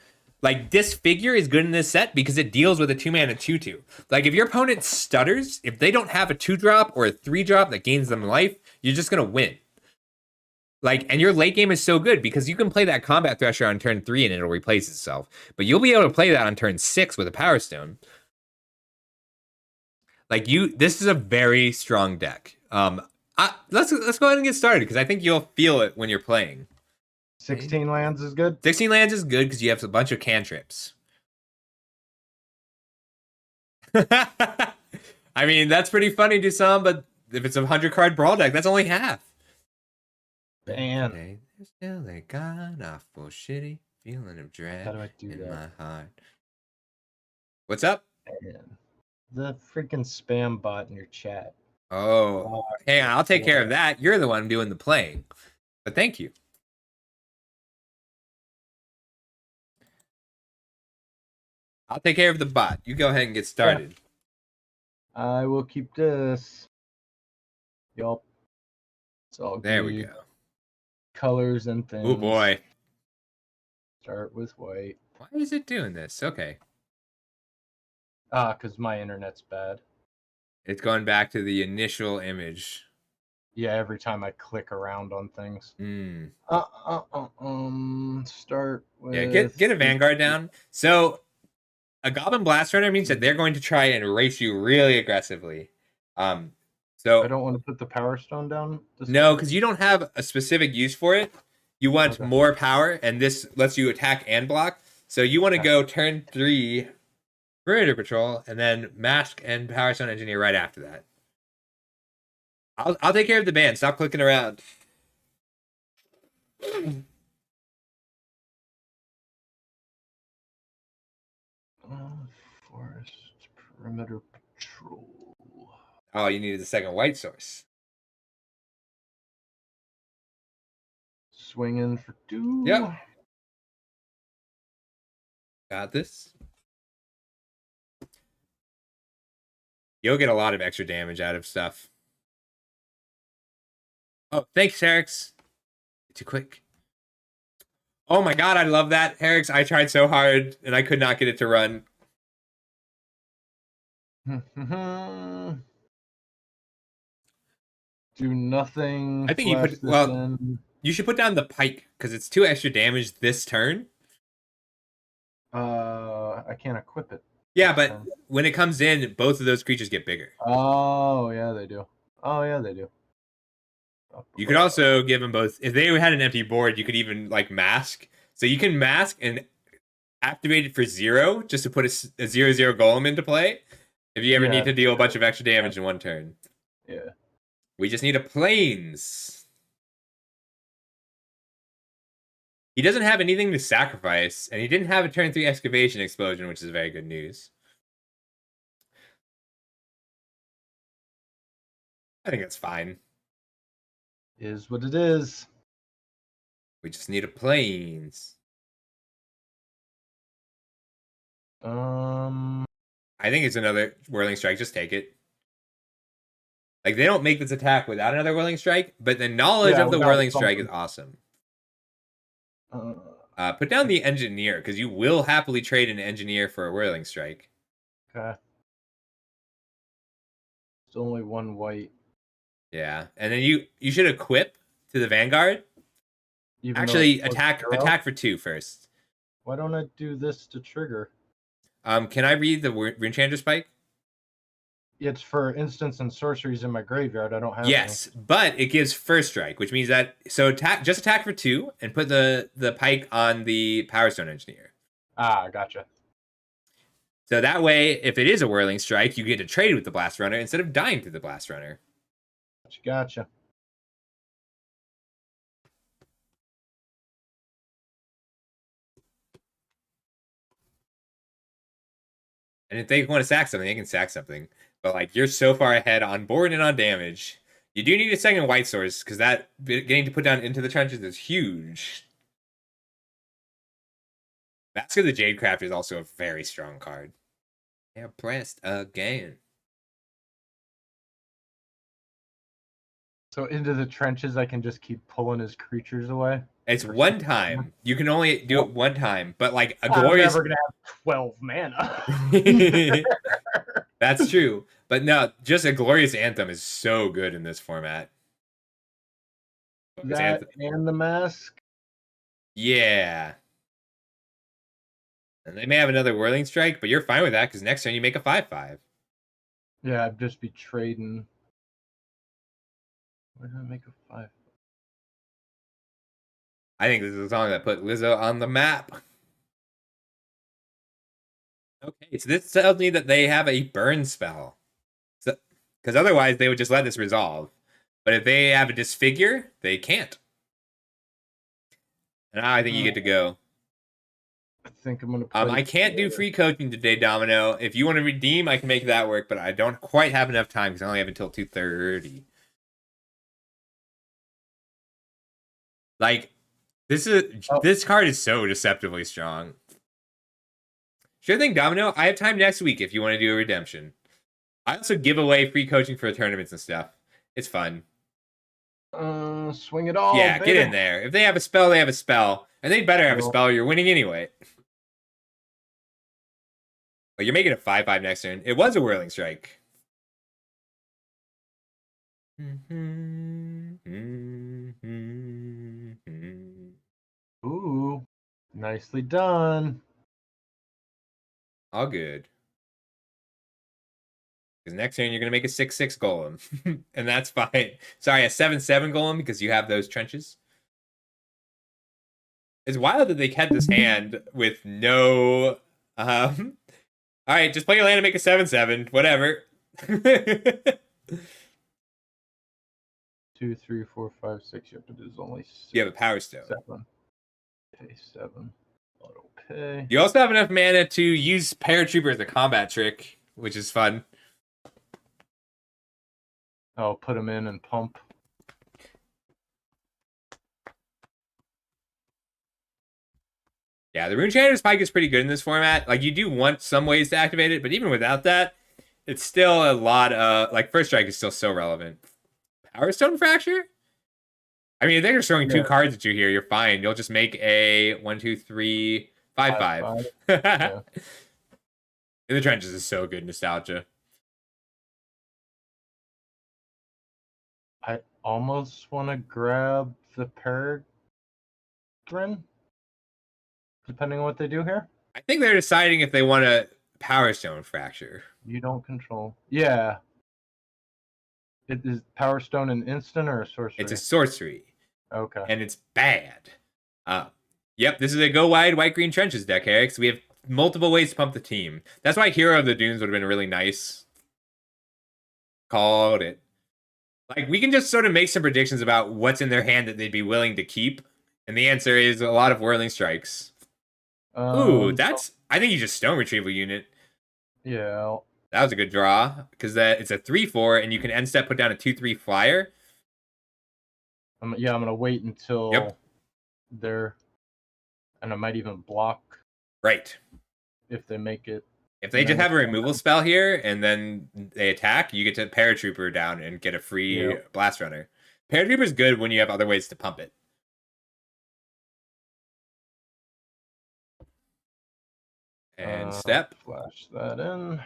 like, Disfigure is good in this set because it deals with a 2-mana 2/2. Like, if your opponent stutters, if they don't have a 2-drop or a 3-drop that gains them life, you're just going to win. Like, and your late game is so good because you can play that Combat Thresher on turn 3 and it'll replace itself. But you'll be able to play that on turn 6 with a Power Stone. Like, this is a very strong deck. Let's go ahead and get started because I think you'll feel it when you're playing. 16 lands is good? 16 lands is good because you have a bunch of cantrips. I mean, that's pretty funny to some, but if it's a 100-card Brawl deck, that's only half. Man. Okay, there's still a god awful shitty feeling of dread How do I do in that? my heart. What's up? Man. The freaking spam bot in your chat. Oh, hang on, I'll take care of that. You're the one doing the playing. But thank you. I'll take care of the bot. You go ahead and get started. I will keep this. Yup. It's all There good. we go. Colors and things. Oh boy. Start with white. Why is it doing this? Okay. Because my internet's bad. It's going back to the initial image. Yeah, every time I click around on things. Mm. Start with... Yeah, get a Vanguard down. So a Goblin Blast Runner means that they're going to try and race you really aggressively. So I don't want to put the Power Stone down? No, because you don't have a specific use for it. You want more power, and this lets you attack and block. So you want to go turn 3 Predator Patrol, and then Mask and Power Stone Engineer right after that. I'll take care of the band. Stop clicking around. Forest Perimeter Patrol. Oh, you needed the second white source. Swinging for 2. Yep. Got this. You'll get a lot of extra damage out of stuff. Oh, thanks, Herix. Too quick. Oh my god, I love that. Herix, I tried so hard, and I could not get it to run. Do nothing. I think you put... Well, you should put down the pike, because it's 2 extra damage this turn. I can't equip it. Yeah, but when it comes in, both of those creatures get bigger. Oh, yeah, they do. Oh, yeah, they do. You could also give them both. If they had an empty board, you could even, like, mask. So you can mask and activate it for 0, just to put a 0/0 golem into play. If you ever need to deal a bunch of extra damage in one turn. Yeah. We just need a plains. He doesn't have anything to sacrifice, and he didn't have a turn 3 excavation explosion, which is very good news. I think that's fine. Is what it is. We just need a plains. I think it's another Whirling Strike. Just take it. Like, they don't make this attack without another Whirling Strike, but the knowledge of the Whirling Strike is awesome. Put down the Engineer, because you will happily trade an Engineer for a Whirling Strike. Okay. It's only 1 white. Yeah, and then you should equip to the Vanguard. Actually, attack for 2 first. Why don't I do this to trigger? Can I read the Runechanter Spike? It's for instants and sorceries in my graveyard. I don't have Yes, but it gives first strike, which means that just attack for 2 and put the pike on the Power Stone Engineer. Ah, gotcha. So that way, if it is a Whirling Strike, you get to trade with the Blast Runner instead of dying to the Blast Runner. Gotcha. And if they want to sack something, they can sack something. But, like, you're so far ahead on board and on damage. You do need a second white source, because that getting to put down into the trenches is huge. Mask of the Jadecraft is also a very strong card. They're pressed again. So into the trenches, I can just keep pulling his creatures away? It's one time. You can only do it one time, but like a glorious... I'm never going to have 12 mana. That's true. But no, just a Glorious Anthem is so good in this format. That and the mask? Yeah. And they may have another Whirling Strike, but you're fine with that because next turn you make a 5/5. Yeah, I'd just be trading. Why did I make a 5? I think this is a song that put Lizzo on the map. Okay, so this tells me that they have a burn spell. So, because otherwise they would just let this resolve. But if they have a disfigure, they can't. And now I think you get to go. I think I'm gonna play I can't do free coaching today, Domino. If you want to redeem, I can make that work, but I don't quite have enough time because I only have until 2:30. Like, this card is so deceptively strong. Sure thing, Domino. I have time next week if you want to do a redemption. I also give away free coaching for tournaments and stuff. It's fun. Swing it all. Yeah, baby. get in there. If they have a spell, they have a spell. And they better have a spell, or you're winning anyway. Well, you're making a 5/5 next turn. It was a Whirling Strike. Ooh, nicely done. All good. Because next turn you're going to make a 6/6 golem. And that's fine. Sorry, a 7/7 golem because you have those trenches. It's wild that they kept this hand with no... Alright, just play your land and make a 7/7. Whatever. 2, 3, 4, 5, 6. Yep, it is only 6. You have a Power Stone. 7. Okay, 7. Auto pay. You also have enough mana to use Paratrooper as a combat trick, which is fun. I'll put him in and pump. Yeah, the Rune Chanter's Pike is pretty good in this format. Like, you do want some ways to activate it, but even without that, it's still a lot of... Like, First Strike is still so relevant. Power Stone Fracture? I mean, if they're just throwing 2 cards at you here, you're fine. You'll just make a 1, 2, 3, 5/5. Yeah. In the Trenches is so good nostalgia. I almost want to grab the Peregrine, depending on what they do here. I think they're deciding if they want to Power Stone Fracture. You don't control. Yeah. It is Power Stone an instant or a sorcery? It's a sorcery. Okay. And it's bad. Yep, this is a go wide white-green trenches deck, Eric. So we have multiple ways to pump the team. That's why Hero of the Dunes would have been really nice. Called it. Like, we can just sort of make some predictions about what's in their hand that they'd be willing to keep. And the answer is a lot of Whirling Strikes. Ooh, that's... I think you just Stone Retrieval Unit. Yeah. That was a good draw. Because it's a 3/4, and you can end step put down a 2/3 flyer. I'm going to wait until they're... And I might even block. Right. If they make it. If they just have a removal spell here, and then they attack, you get to Paratrooper down and get a free Blast Runner. Paratrooper's good when you have other ways to pump it. And step. Flash that in.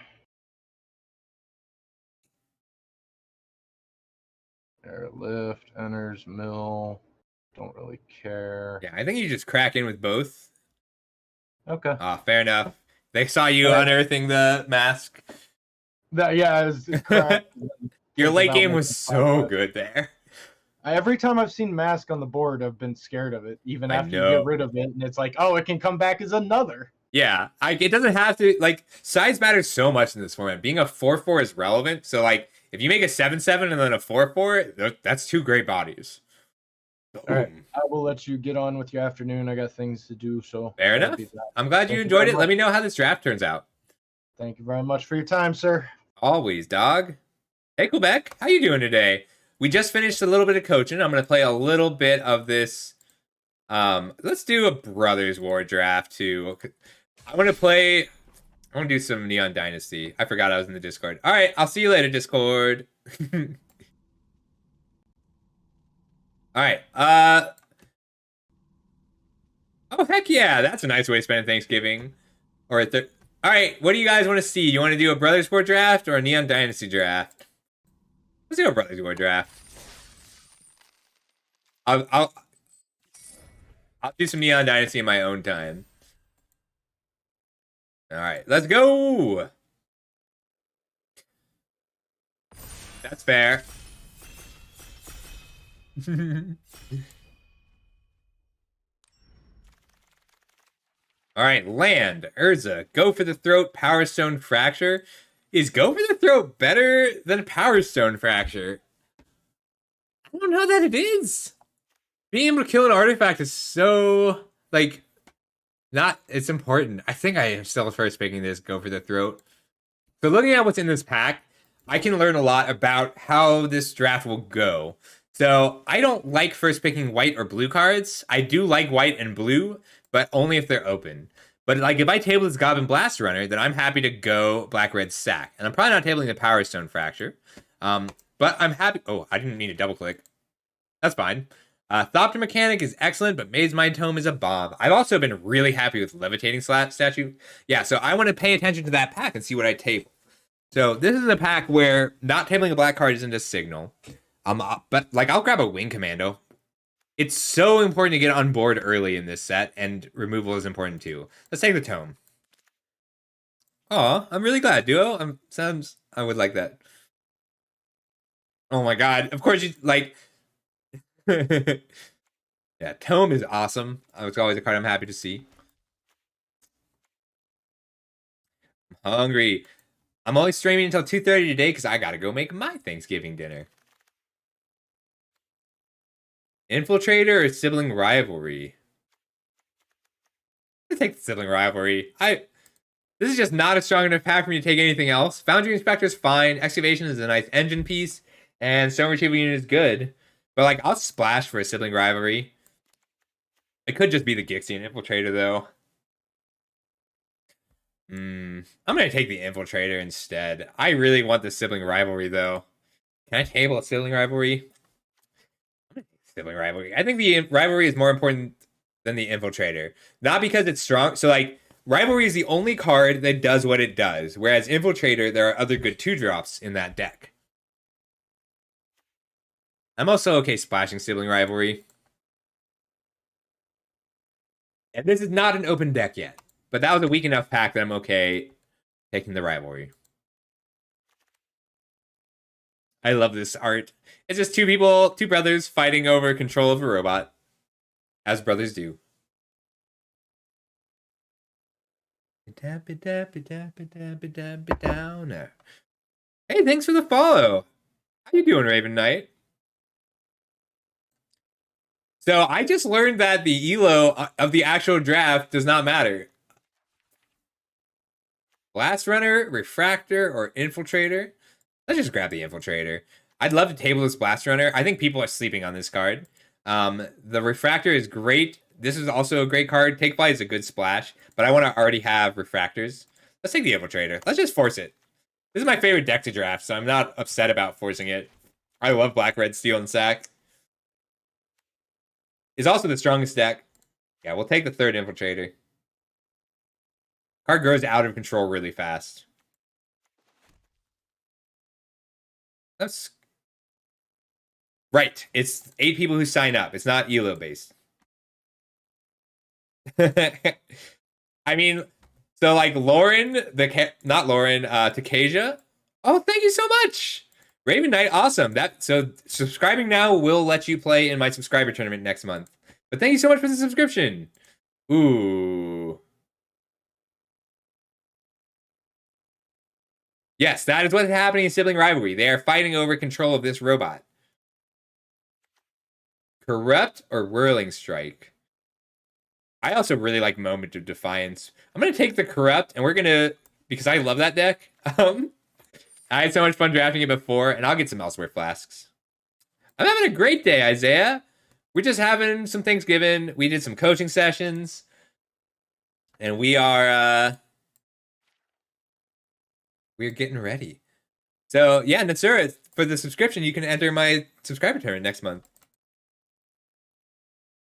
Airlift, enters, mill. Don't really care. Yeah, I think you just crack in with both. Okay. Fair enough. They saw you unearthing the mask. It's correct. Your late game was so good there. Every time I've seen Mask on the board, I've been scared of it, even after you get rid of it. And it's like, oh, it can come back as another. Yeah, it doesn't have to, like, size matters so much in this format. Being a 4/4 is relevant. So, like, if you make a 7/7 and then a 4/4, that's 2 great bodies. All right, I will let you get on with your afternoon. I got things to do, so... Fair enough. I'm glad you enjoyed it. Let me know how this draft turns out. Thank you very much for your time, sir. Always, dog. Hey, Quebec, how you doing today? We just finished a little bit of coaching. I'm going to play a little bit of this. Let's do a Brothers War draft, too. I want to do some Neon Dynasty. I forgot I was in the Discord. All right, I'll see you later, Discord. All right. Oh, heck yeah. That's a nice way to spend Thanksgiving. All right, what do you guys want to see? You want to do a Brothers War draft or a Neon Dynasty draft? Let's do a Brothers War draft. I'll do some Neon Dynasty in my own time. All right, let's go. That's fair. All right, land, Urza, Go for the Throat, Power Stone Fracture. Is Go for the Throat better than Power Stone Fracture? I don't know that it is. Being able to kill an artifact is so, like, it's important. I think I am still first picking this Go for the Throat. So looking at what's in this pack, I can learn a lot about how this draft will go. So I don't like first picking white or blue cards. I do like white and blue, but only if they're open. But like if I table this Goblin Blast Runner, then I'm happy to go black-red sack. And I'm probably not tabling the Power Stone Fracture. but I'm happy. Oh, I didn't mean to double click. That's fine. Thopter Mechanic is excellent, but Maze Mind Tome is a bomb. I've also been really happy with Levitating Statue. Yeah, so I want to pay attention to that pack and see what I table. So this is a pack where not tabling a black card isn't a signal. But like I'll grab a Wing Commando. It's so important to get on board early in this set, and removal is important too. Let's take the Tome. Aw, I'm really glad, Duo. I would like that. Oh my god, of course you like. Yeah, Tome is awesome. It's always a card I'm happy to see. I'm hungry. I'm only streaming until 2:30 today because I gotta go make my Thanksgiving dinner. Infiltrator or Sibling Rivalry? I'm gonna take the Sibling Rivalry. This is just not a strong enough pack for me to take anything else. Foundry Inspector is fine. Excavation is a nice engine piece. And Stone Retrieval Unit is good. But, like, I'll splash for a Sibling Rivalry. It could just be the Gixian Infiltrator, though. I'm going to take the Infiltrator instead. I really want the Sibling Rivalry, though. Can I table a Sibling Rivalry? Sibling Rivalry. I think the Rivalry is more important than the Infiltrator. Not because it's strong. So, like, Rivalry is the only card that does what it does. Whereas Infiltrator, there are other good 2-drops in that deck. I'm also okay splashing Sibling Rivalry. And this is not an open deck yet. But that was a weak enough pack that I'm okay taking the Rivalry. I love this art. It's just two brothers fighting over control of a robot. As brothers do. Hey, thanks for the follow. How you doing, Raven Knight? So I just learned that the ELO of the actual draft does not matter. Blast Runner, Refractor, or Infiltrator? Let's just grab the Infiltrator. I'd love to table this Blast Runner. I think people are sleeping on this card. The Refractor is great. This is also a great card. Take Flight is a good splash, but I want to already have Refractors. Let's take the Infiltrator. Let's just force it. This is my favorite deck to draft, so I'm not upset about forcing it. I love Black, Red, Steel, and Sack. It's also the strongest deck. Yeah, we'll take the third Infiltrator. Card grows out of control really fast. That's right. It's 8 people who sign up. It's not ELO based. I mean, so like Lauren, not Lauren, Takasia. Oh, thank you so much, Raven Knight. Awesome. So subscribing now will let you play in my subscriber tournament next month. But thank you so much for the subscription. Ooh. Yes, that is what's happening in Sibling Rivalry. They are fighting over control of this robot. Corrupt or Whirling Strike? I also really like Moment of Defiance. I'm going to take the Corrupt, and we're going to, because I love that deck. I had so much fun drafting it before, and I'll get some Elsewhere Flasks. I'm having a great day, Isaiah. We're just having some Thanksgiving. We did some coaching sessions, and we're getting ready. So, yeah, Natsura, for the subscription, you can enter my subscriber tournament next month.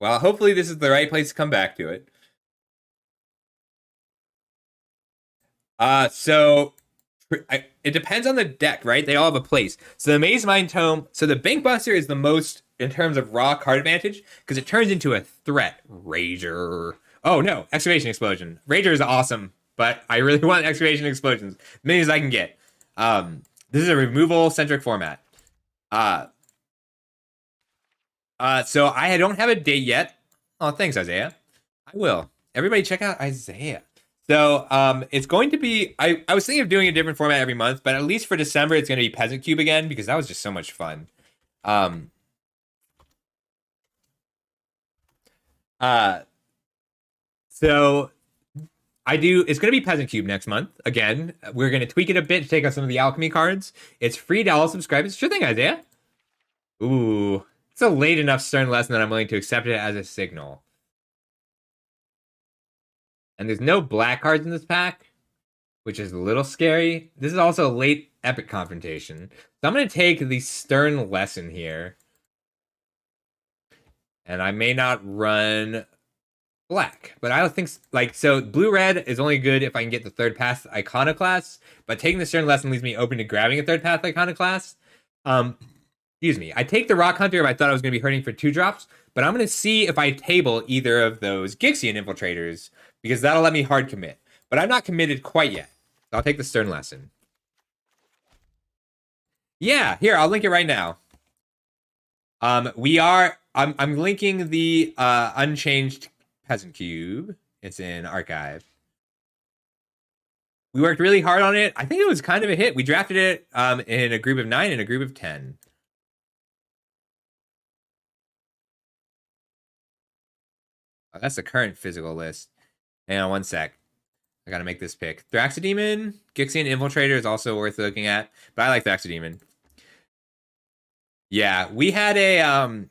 Well, hopefully this is the right place to come back to it. It depends on the deck, right? They all have a place. So the Maze Mind Tome, so the Bank Buster is the most in terms of raw card advantage because it turns into a threat. Rager. Oh no, Excavation Explosion. Rager is awesome, but I really want Excavation Explosions. As many as I can get. This is a removal-centric format. So I don't have a date yet. Oh, thanks, Isaiah. I will. Everybody check out Isaiah. So it's going to be, I was thinking of doing a different format every month, but at least for December, it's going to be Peasant Cube again, because that was just so much fun. So it's going to be Peasant Cube next month. Again, we're going to tweak it a bit to take out some of the alchemy cards. It's free to all subscribers. Sure thing, Isaiah. Ooh. It's a late enough stern lesson that I'm willing to accept it as a signal. And there's no black cards in this pack. which is a little scary. This is also a late epic confrontation. So I'm going to take the stern lesson here. And I may not run black, but I don't think, like, so blue-red is only good if I can get the third path Iconoclast, but taking the stern lesson leaves me open to grabbing a third path Iconoclast. Excuse me. I take the Rock Hunter if I thought I was going to be hurting for 2 drops, but I'm going to see if I table either of those Gixian Infiltrators, because that'll let me hard commit. But I'm not committed quite yet. So I'll take the stern lesson. Yeah, here, I'll link it right now. I'm linking the unchanged Peasant Cube. It's in Archive. We worked really hard on it. I think it was kind of a hit. We drafted it in a group of 9 and a group of 10. Oh, that's the current physical list. Hang on one sec. I gotta make this pick. Thraxodemon, Gixian Infiltrator is also worth looking at, but I like Thraxodemon. Yeah, it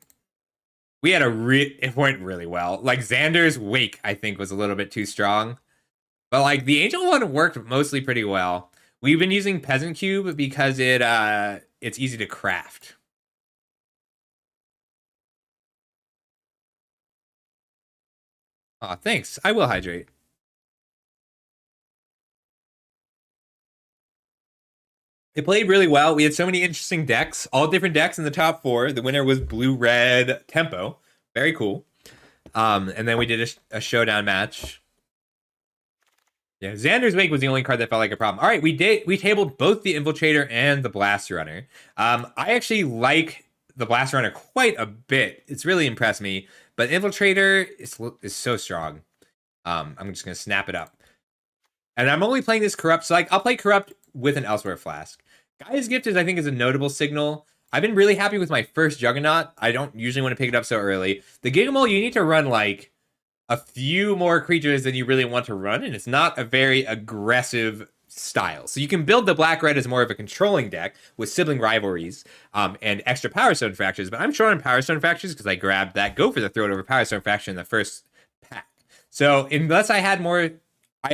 went really well. Like Xander's Wake, I think, was a little bit too strong. But like the Angel one worked mostly pretty well. We've been using Peasant Cube because it's easy to craft. Aw, thanks. I will hydrate. It played really well. We had so many interesting decks, all different decks in the top 4. The winner was blue-red tempo. Very cool. And then we did a showdown match. Yeah, Xander's Wake was the only card that felt like a problem. All right, we tabled both the Infiltrator and the Blast Runner. I actually like the Blast Runner quite a bit. It's really impressed me. But Infiltrator is so strong. I'm just going to snap it up. And I'm only playing this Corrupt. So like, I'll play Corrupt with an Elsewhere Flask. Gaia's Gift I think, is a notable signal. I've been really happy with my first Juggernaut. I don't usually want to pick it up so early. The Gigamole, you need to run, like, a few more creatures than you really want to run, and it's not a very aggressive style. So you can build the Black-Red as more of a controlling deck with sibling rivalries and extra Power Stone Fractures, but I'm short on Power Stone Fractures because I grabbed that Go for the Throat over Power Stone Fracture in the first pack. So unless I had more...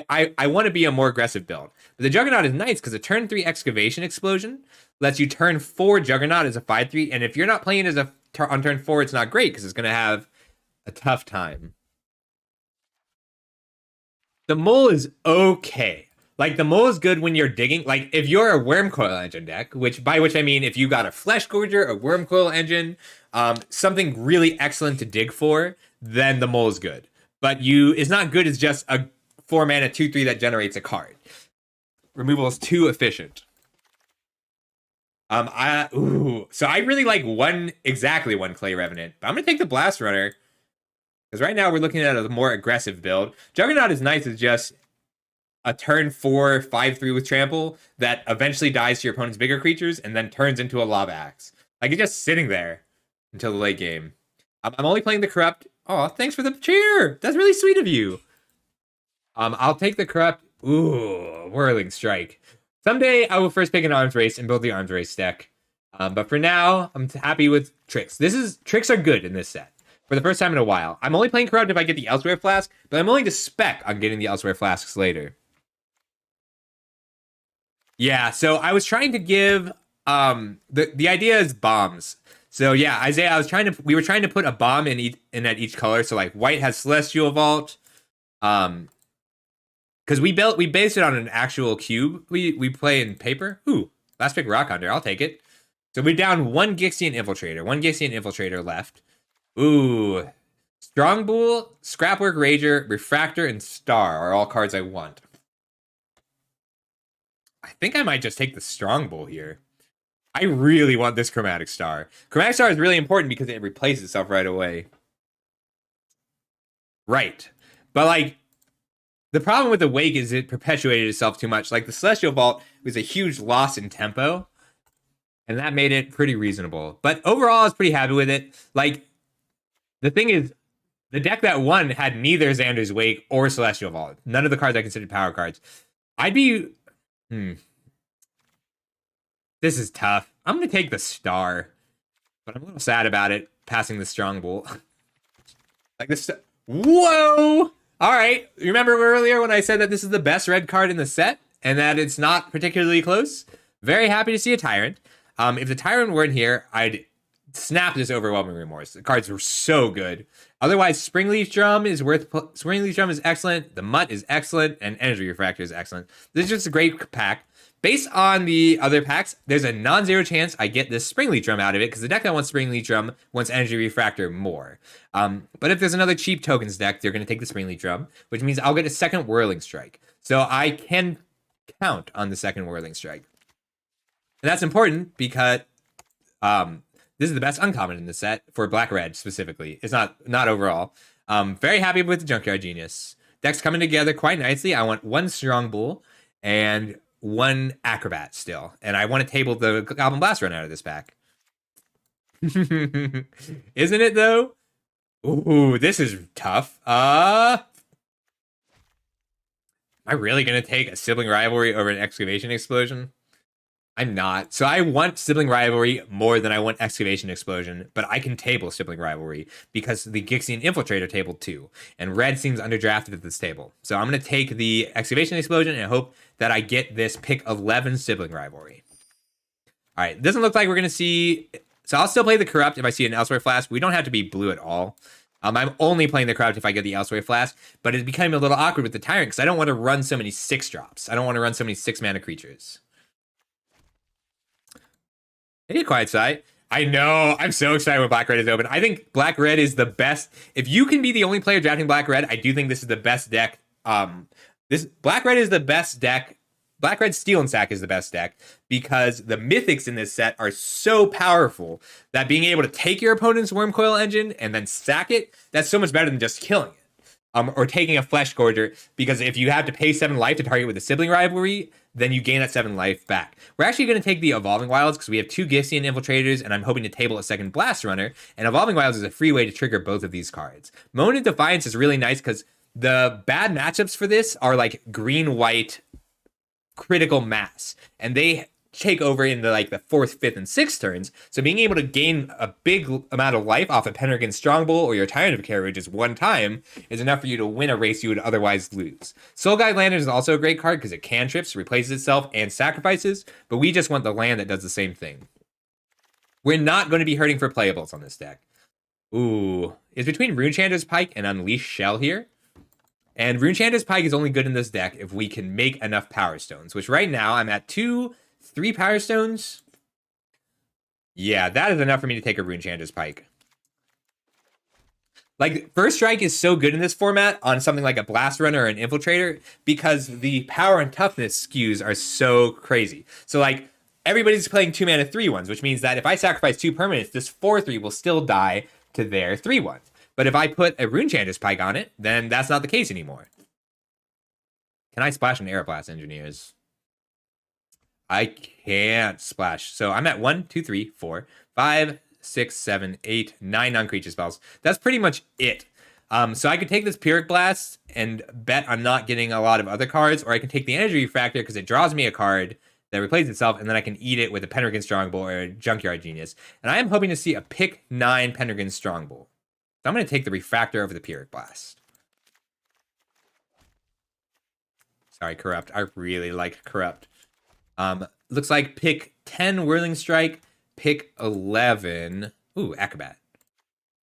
I want to be a more aggressive build. But the Juggernaut is nice because a turn 3 Excavation Explosion lets you turn 4 Juggernaut as a 5/3. And if you're not playing as on turn 4, it's not great because it's going to have a tough time. The Mole is okay. Like, the Mole is good when you're digging. Like, if you're a Wormcoil Engine deck, by which I mean if you got a Flesh Gorger, a Wormcoil Engine, something really excellent to dig for, then the Mole is good. But it's not good as just a 4-mana 2/3 that generates a card. Removal is too efficient. So I really like exactly one Clay Revenant, but I'm gonna take the Blast Runner because right now we're looking at a more aggressive build. Juggernaut is nice as just a turn 4 5/3 with trample that eventually dies to your opponent's bigger creatures and then turns into a Lava Axe. Like, it's just sitting there until the late game. I'm only playing the Corrupt. Oh, thanks for the cheer. That's really sweet of you. I'll take the Corrupt. Ooh, Whirling Strike. Someday I will first pick an Arms Race and build the Arms Race deck. But for now, I'm happy with Tricks. Tricks are good in this set. For the first time in a while. I'm only playing Corrupt if I get the Elsewhere Flask, but I'm willing to spec on getting the Elsewhere Flasks later. Yeah, so I was trying to give the idea is bombs. So yeah, Isaiah, we were trying to put a bomb in at each color. So like white has Celestial Vault. Because we based it on an actual cube. We play in paper. Ooh, last pick Rock Hunter. I'll take it. So we're down 1 Gixian Infiltrator. 1 Gixian Infiltrator left. Ooh. Strong Bull, Scrapwork Rager, Refractor, and Star are all cards I want. I think I might just take the Strong Bull here. I really want this Chromatic Star. Chromatic Star is really important because it replaces itself right away. Right. But like, the problem with the Wake is it perpetuated itself too much. Like, the Celestial Vault was a huge loss in tempo, and that made it pretty reasonable. But overall, I was pretty happy with it. Like, the thing is, the deck that won had neither Xander's Wake or Celestial Vault. None of the cards I considered power cards. I'd be... This is tough. I'm going to take the Star, but I'm a little sad about it, passing the Strong Bull. Like, this... Whoa! All right, remember earlier when I said that this is the best red card in the set? and that it's not particularly close. Very happy to see a Tyrant. If the Tyrant weren't here, I'd snap this Overwhelming Remorse. The cards were so good. Otherwise, Springleaf Drum is Springleaf Drum is excellent. The Mutt is excellent, and Energy Refractor is excellent. This is just a great pack. Based on the other packs, there's a non-zero chance I get this Springleaf Drum out of it, because the deck that wants Springleaf Drum wants Energy Refractor more. But if there's another cheap tokens deck, they're going to take the Springleaf Drum, which means I'll get a second Whirling Strike. So I can count on the second Whirling Strike. And that's important because this is the best uncommon in the set for Black-Red specifically. It's not overall. Very happy with the Junkyard Genius. Deck's coming together quite nicely. I want one Strong Bull and one Acrobat still. And I want to table the Goblin Blast Run out of this pack. Isn't it, though? Ooh, this is tough. Am I really going to take a Sibling Rivalry over an Excavation Explosion? I'm not. So I want Sibling Rivalry more than I want Excavation Explosion, but I can table Sibling Rivalry because the Gixian Infiltrator tabled too, and red seems underdrafted at this table. So I'm going to take the Excavation Explosion and hope that I get this pick 11 Sibling Rivalry. All right, doesn't look like we're going to see... So I'll still play the Corrupt if I see an Elsewhere Flask. We don't have to be blue at all. I'm only playing the Corrupt if I get the Elsewhere Flask, but it's becoming a little awkward with the Tyrant because I don't want to run so many 6-drops. I don't want to run so many 6-mana creatures. Hey, Quiet Sight. I know. I'm so excited when Black-Red is open. I think Black-Red is the best. If you can be the only player drafting Black-Red, I do think this is the best deck. This Black-Red is the best deck. Black-Red Steel and Sack is the best deck because the mythics in this set are so powerful that being able to take your opponent's Wormcoil Engine and then sack it, that's so much better than just killing it. Or taking a Flesh Gorger, because if you have to pay 7 life to target with a Sibling Rivalry, then you gain that 7 life back. We're actually going to take the Evolving Wilds because we have 2 Gixian Infiltrators, and I'm hoping to table a second Blast Runner, and Evolving Wilds is a free way to trigger both of these cards. Moment of Defiance is really nice because the bad matchups for this are like green-white critical mass, and they take over in the 4th, 5th, and 6th turns. So being able to gain a big amount of life off a Pendragon Strongbow or your Tyrant of Carriage just one time is enough for you to win a race you would otherwise lose. Soul Guide Lantern is also a great card because it cantrips, replaces itself, and sacrifices, but we just want the land that does the same thing. We're not going to be hurting for playables on this deck. Ooh, it's between Runechanter's Pike and Unleash Shell here. And Runechanter's Pike is only good in this deck if we can make enough Power Stones, which right now I'm at 3 Power Stones. Yeah, that is enough for me to take a Runechanter's Pike. First Strike is so good in this format on something like a Blast Runner or an Infiltrator because the power and toughness skews are so crazy. So, everybody's playing 2-mana 3/1s, which means that if I sacrifice 2 permanents, this 4/3 will still die to their 3/1. But if I put a Runechanter's Pike on it, then that's not the case anymore. Can I splash an Aeroblast Engineers? I can't splash. So I'm at 1, 2, 3, 4, 5, 6, 7, 8, 9 non-creature spells. That's pretty much it. So I could take this Pyrrhic Blast and bet I'm not getting a lot of other cards, or I can take the Energy Refractor because it draws me a card that replaces itself, and then I can eat it with a Pendragon Strongbow or a Junkyard Genius. And I am hoping to see a pick 9 Pendragon Strongbow. So I'm going to take the Refractor over the Pyrrhic Blast. Sorry, Corrupt. I really like Corrupt. Looks like pick 10 Whirling Strike, pick 11. Ooh, Acrobat.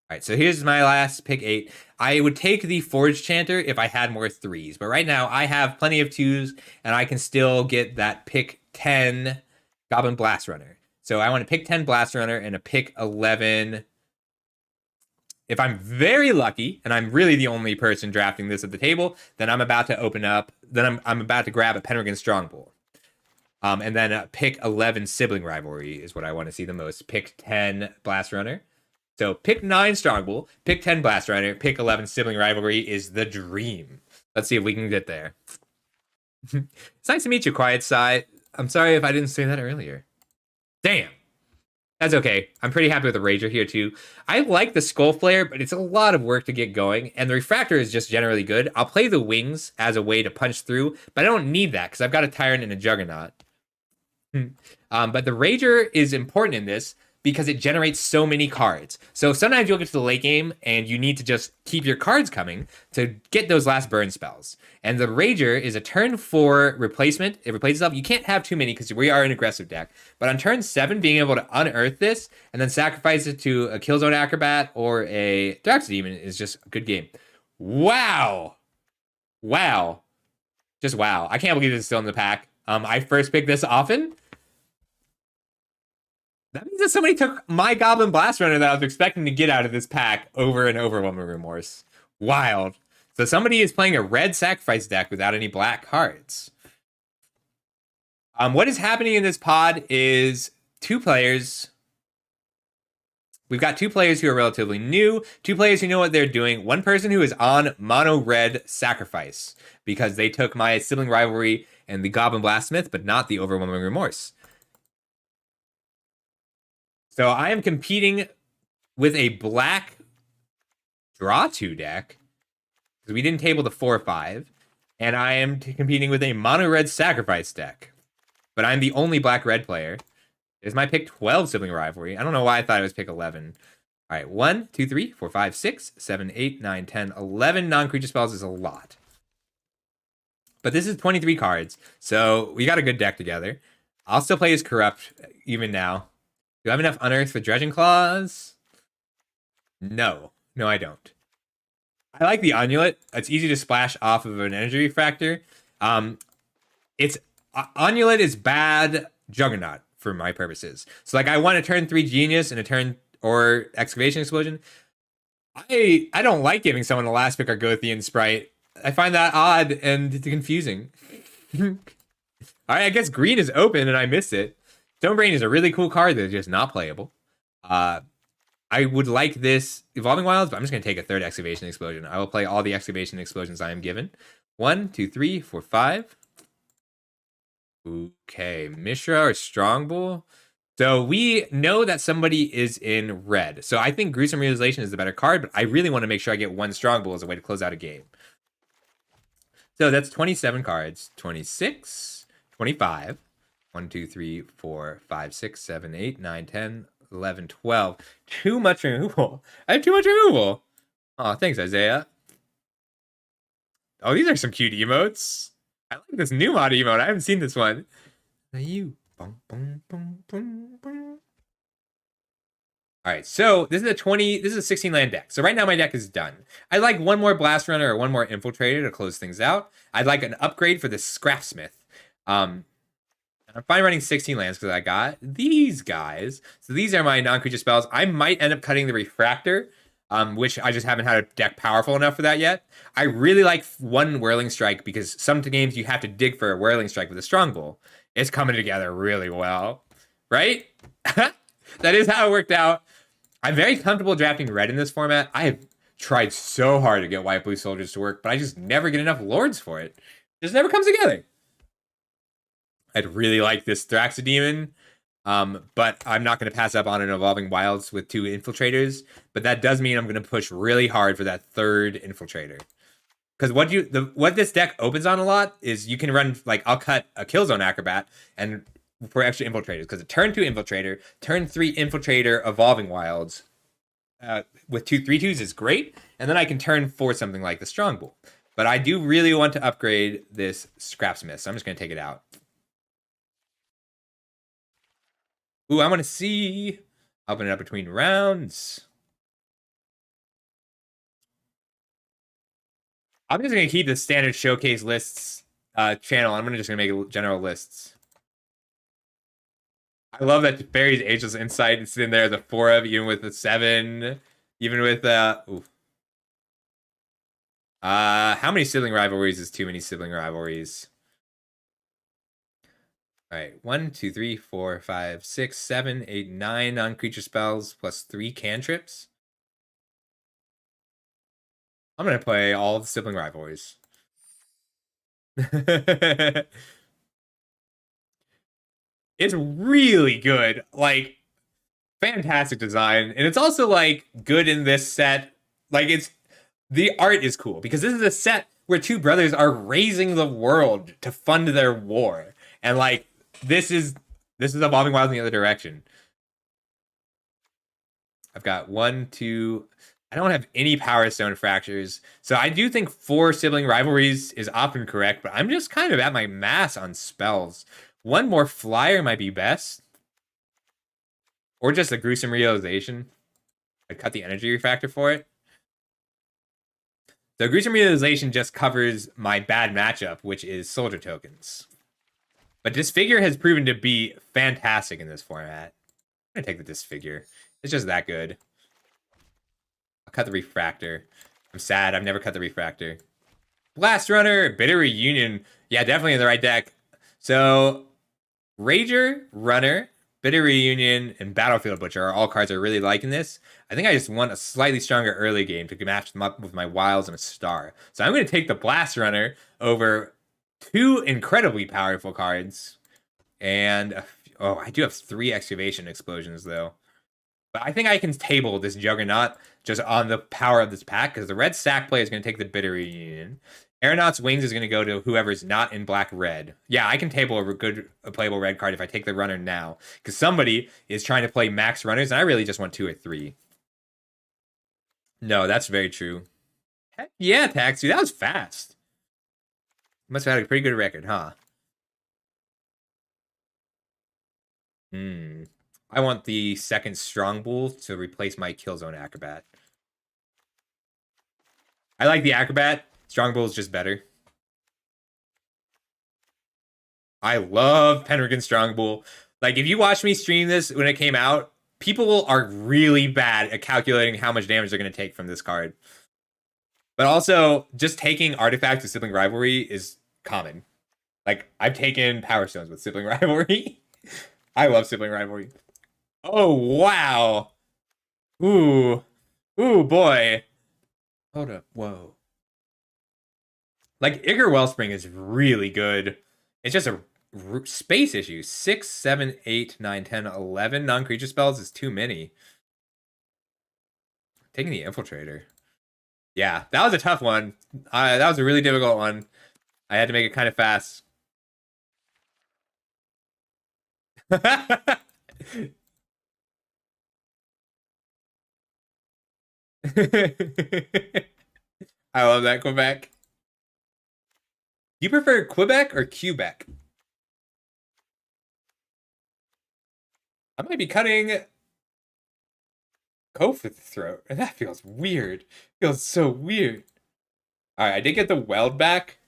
All right, so here's my last pick 8. I would take the Forge Chanter if I had more 3s, but right now I have plenty of 2s, and I can still get that pick 10 Goblin Blast Runner. So I want to pick 10 Blast Runner and a pick 11. If I'm very lucky, and I'm really the only person drafting this at the table, then I'm about to open up, then I'm about to grab a Pendragon Strongbow. And then pick 11 Sibling Rivalry is what I want to see the most. Pick 10 Blast Runner. So pick 9 Strongbow, pick 10 Blast Runner, pick 11 Sibling Rivalry is the dream. Let's see if we can get there. It's nice to meet you, Quiet Side. I'm sorry if I didn't say that earlier. Damn. That's okay. I'm pretty happy with the Rager here, too. I like the Skull Flare, but it's a lot of work to get going, and the Refractor is just generally good. I'll play the Wings as a way to punch through, but I don't need that, because I've got a Tyrant and a Juggernaut. But the Rager is important in this, because it generates so many cards. So sometimes you'll get to the late game and you need to just keep your cards coming to get those last burn spells. And the Rager is a turn 4 replacement. It replaces itself. You can't have too many because we are an aggressive deck. But on turn 7, being able to unearth this and then sacrifice it to a Killzone Acrobat or a Thrax Demon is just a good game. Wow. Wow. Just wow. I can't believe this is still in the pack. I first picked this often. That means that somebody took my Goblin Blast Runner that I was expecting to get out of this pack over and Overwhelming Remorse. Wild. So somebody is playing a red sacrifice deck without any black cards. What is happening in this pod is 2 players. We've got 2 players who are relatively new, 2 players who know what they're doing, 1 person who is on mono red sacrifice because they took my Sibling Rivalry and the Goblin Blastsmith, but not the Overwhelming Remorse. So I am competing with a black draw 2 deck because we didn't table the 4/5, and I am competing with a mono red sacrifice deck. But I'm the only black red player. It's my pick 12 Sibling Rivalry. I don't know why I thought it was pick 11. All right, 1, 2, 3, 4, 5, 6, 7, 8, 9, 10, 11 non-creature spells is a lot. But this is 23 cards, so we got a good deck together. I'll still play as Corrupt even now. Do I have enough Unearth for Dredging Claws? No. No, I don't. I like the Amulet. It's easy to splash off of an Energy Refractor. Amulet is bad Juggernaut for my purposes. So, like, I want a turn 3 Genius and a turn or Excavation Explosion. I don't like giving someone a last pick Argothian Sprite. I find that odd and confusing. All right, I guess green is open and I missed it. Stonebrain is a really cool card that's just not playable. I would like this Evolving Wilds, but I'm just going to take a 3rd Excavation Explosion. I will play all the Excavation Explosions I am given. 1, 2, 3, 4, 5. Okay, Mishra or Strongbull. So we know that somebody is in red. So I think Gruesome Realization is the better card, but I really want to make sure I get 1 Strongbull as a way to close out a game. So that's 27 cards. 26, 25. 1, 2, 3, 4, 5, 6, 7, 8, 9, 10, 11, 12. Too much removal. I have too much removal. Oh, thanks, Isaiah. Oh, these are some cute emotes. I like this new mod emote. I haven't seen this one. Now you. Boom, boom, boom, boom, boom. All right, so this is a 16 land deck. So right now my deck is done. I'd like 1 more Blast Runner or 1 more Infiltrator to close things out. I'd like an upgrade for the Scrapsmith. I'm fine running 16 lands because I got these guys. So these are my non-creature spells. I might end up cutting the Refractor, which I just haven't had a deck powerful enough for that yet. I really like 1 Whirling Strike because some games you have to dig for a Whirling Strike with a Strongbull. It's coming together really well, right? That is how it worked out. I'm very comfortable drafting red in this format. I have tried so hard to get White Blue Soldiers to work, but I just never get enough Lords for it. It just never comes together. I'd really like this Thraxodemon, but I'm not going to pass up on an Evolving Wilds with 2 Infiltrators. But that does mean I'm going to push really hard for that 3rd Infiltrator. Because what this deck opens on a lot is you can run, like, I'll cut a Killzone Acrobat and for extra Infiltrators. Because a turn 2 Infiltrator, turn 3 Infiltrator, Evolving Wilds with 2 3/2s is great. And then I can turn 4 something like the Strongbull. But I do really want to upgrade this Scrapsmith, so I'm just going to take it out. Ooh, I want to see. Open it up between rounds. I'm just going to keep the standard showcase lists channel. I'm just going to make general lists. I love that Barry's Ageless Insight is in there, the 4 of, even with the 7, even with, how many Sibling Rivalries is too many Sibling Rivalries? All right, 1, 2, 3, 4, 5, 6, 7, 8, 9 non-creature spells plus 3 cantrips. I'm going to play all of the Sibling Rivalries. It's really good. Like, fantastic design. And it's also, like, good in this set. Like, the art is cool. Because this is a set where 2 brothers are raising the world to fund their war. And, like, this is Evolving Wilds in the other direction. I've got 1, 2. I don't have any Power Stone fractures. So I do think 4 sibling rivalries is often correct, but I'm just kind of at my mass on spells. 1 more flyer might be best. Or just a gruesome realization. I cut the energy refactor for it. The gruesome realization just covers my bad matchup, which is soldier tokens. But Disfigure has proven to be fantastic in this format. I'm gonna take the Disfigure. It's just that good. I'll cut the refractor. I'm sad I've never cut the refractor. Blast Runner, Bitter Reunion. Yeah, definitely in the right deck. So Rager, Runner, Bitter Reunion, and Battlefield Butcher are all cards I really like in this. I think I just want a slightly stronger early game to match them up with my Wilds and a Star. So I'm going to take the Blast Runner over 2 incredibly powerful cards. And, oh, I do have 3 Excavation Explosions, though. But I think I can table this Juggernaut just on the power of this pack, because the red sack play is going to take the Bitter Reunion. Aeronaut's Wings is going to go to whoever's not in black-red. Yeah, I can table a playable red card if I take the runner now, because somebody is trying to play max runners, and I really just want 2 or 3. No, that's very true. Heck yeah, Taxi, that was fast. Must have had a pretty good record, huh? I want the second Strong Bull to replace my Killzone Acrobat. I like the Acrobat. Strong Bull is just better. I love Pendragon Strong Bull. Like, if you watch me stream this when it came out, people are really bad at calculating how much damage they're going to take from this card. But also, just taking artifacts with Sibling Rivalry is common. Like, I've taken Power Stones with Sibling Rivalry. I love Sibling Rivalry. Oh, wow. Ooh. Ooh, boy. Hold up. Whoa. Like, Iger Wellspring is really good. It's just a space issue. 6, 7, 8, 9, 10, 11 non-creature spells is too many. Taking the Infiltrator. Yeah, that was a tough one. That was a really difficult one. I had to make it kind of fast. I love that, Quebec. Do you prefer Quebec or Quebec? I might be cutting Go for the Throat. And that feels weird. Feels so weird. Alright, I did get the Weld back.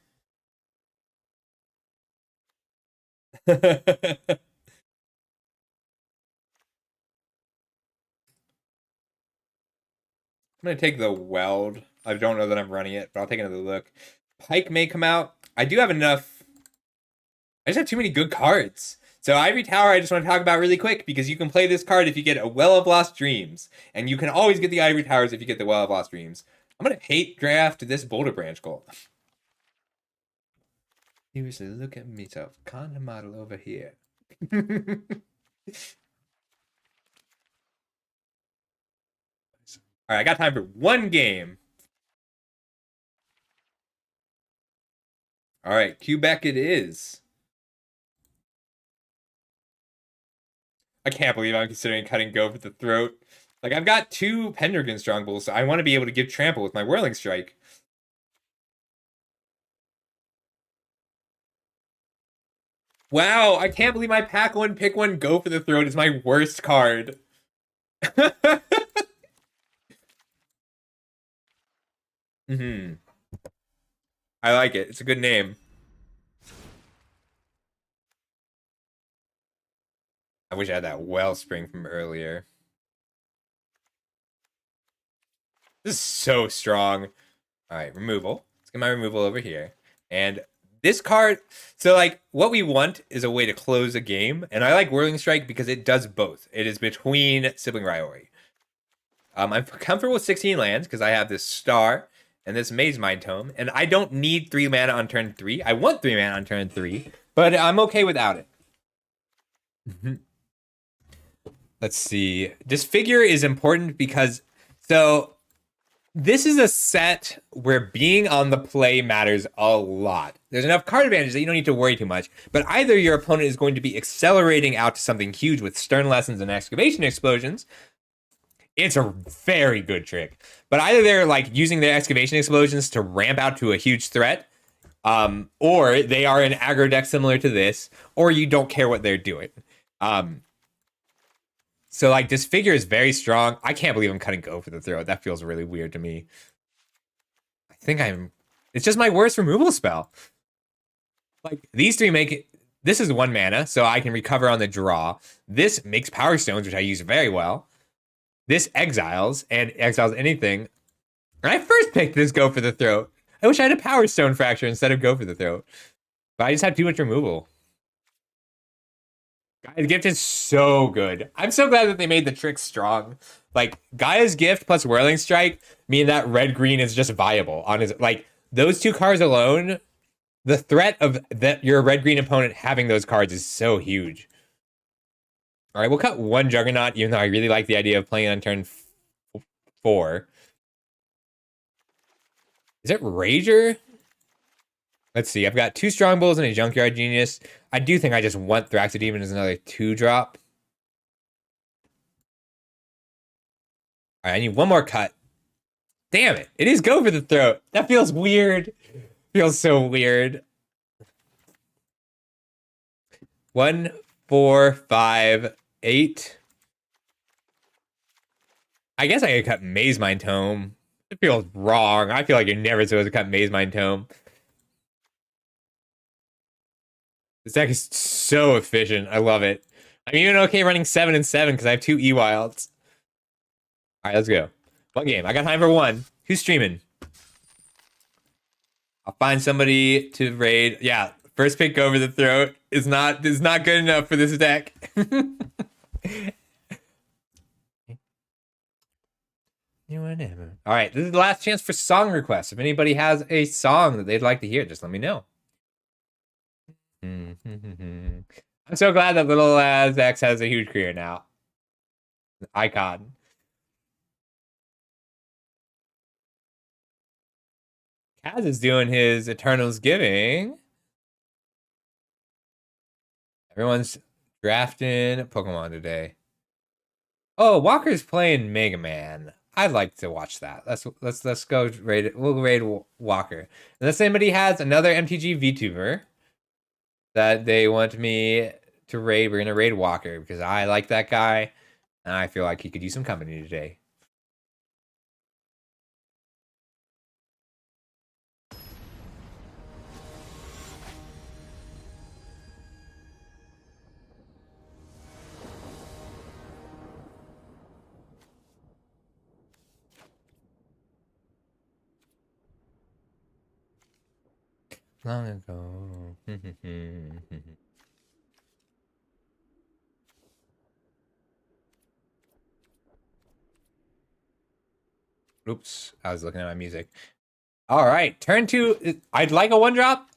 I'm going to take the Weld. I don't know that I'm running it, but I'll take another look. Pike may come out. I do have enough. I just have too many good cards. So Ivory Tower, I just want to talk about really quick, because you can play this card if you get a Well of Lost Dreams. And you can always get the Ivory Towers if you get the Well of Lost Dreams. I'm going to hate draft this Boulder Branch Gold. Seriously, look at myself. Kind of model over here. Alright, I got time for one game. Alright, Quebec it is. I can't believe I'm considering cutting Go for the Throat. Like, I've got 2 Pendragon Strong Bulls, so I want to be able to give Trample with my Whirling Strike. Wow, I can't believe my pack 1, pick 1, Go for the Throat is my worst card. I like it. It's a good name. I wish I had that Wellspring from earlier. This is so strong. Alright, removal. Let's get my removal over here. And this card, so like what we want is a way to close a game. And I like Whirling Strike because it does both. It is between Sibling Rivalry. I'm comfortable with 16 lands because I have this Star and this Maze Mind Tome. And I don't need 3 mana on turn 3. I want 3 mana on turn 3, but I'm okay without it. Let's see. Disfigure is important because, so this is a set where being on the play matters a lot. There's enough card advantage that you don't need to worry too much, but either your opponent is going to be accelerating out to something huge with Stern Lessons and Excavation Explosions. It's a very good trick. But either they're like using their excavation explosions to ramp out to a huge threat, or they are an aggro deck similar to this, or you don't care what they're doing. So like this figure is very strong. I can't believe I'm cutting Go for the throw. That feels really weird to me. I think it's just my worst removal spell. Like these three make it. This is 1 mana, so I can recover on the draw. This makes Power Stones, which I use very well. This exiles anything. And I first picked this Go for the Throat. I wish I had a Power Stone Fracture instead of Go for the Throat. But I just have too much removal. Gaia's Gift is so good. I'm so glad that they made the trick strong. Like, Gaia's Gift plus Whirling Strike mean that red-green is just viable. Like, those 2 cards alone, the threat of your red-green opponent having those cards is so huge. All right, we'll cut 1 Juggernaut, even though I really like the idea of playing on turn 4. Is it Rager? Let's see. I've got 2 Strong Bulls and a Junkyard Genius. I do think I just want Thraxodemon as another 2-drop. All right, I need 1 more cut. Damn it. It is Go for the Throat. That feels weird. Feels so weird. 1, 4, 5, 8. I guess I could cut Maze Mind Tome. It feels wrong. I feel like you're never supposed to cut Maze Mind Tome. This deck is so efficient. I love it. I'm even okay running 7 and 7 because I have 2 E-Wilds. All right, let's go. 1 game. I got time for 1. Who's streaming? I'll find somebody to raid. Yeah, first pick Go for the Throat is not good enough for this deck. All right, this is the last chance for song requests. If anybody has a song that they'd like to hear, just let me know. I'm so glad that little X has a huge career now. Icon. Kaz is doing his Eternals Giving. Everyone's drafting Pokemon today. Oh, Walker's playing Mega Man. I'd like to watch that. Let's go raid it. We'll raid Walker. Unless anybody has another MTG VTuber that they want me to raid, we're gonna raid Walker because I like that guy and I feel like he could use some company today. Long ago. Oops, I was looking at my music. All right, turn 2. I'd like a 1-drop.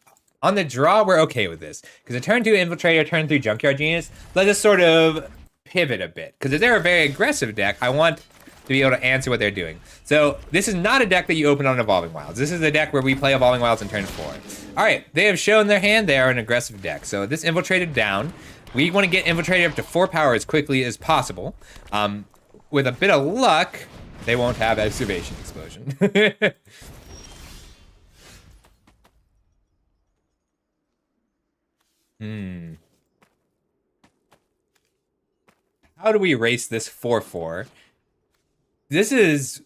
On the draw, we're okay with this. Because a turn 2 Infiltrator, turn 3 Junkyard Genius, let us sort of pivot a bit. Because if they're a very aggressive deck, I want to be able to answer what they're doing. So this is not a deck that you open on Evolving Wilds. This is a deck where we play Evolving Wilds in turn 4. All right, they have shown their hand. They are an aggressive deck. So this Infiltrated down. We want to get Infiltrated up to 4 power as quickly as possible. With a bit of luck, they won't have Excavation Explosion. How do we race this 4-4? This is...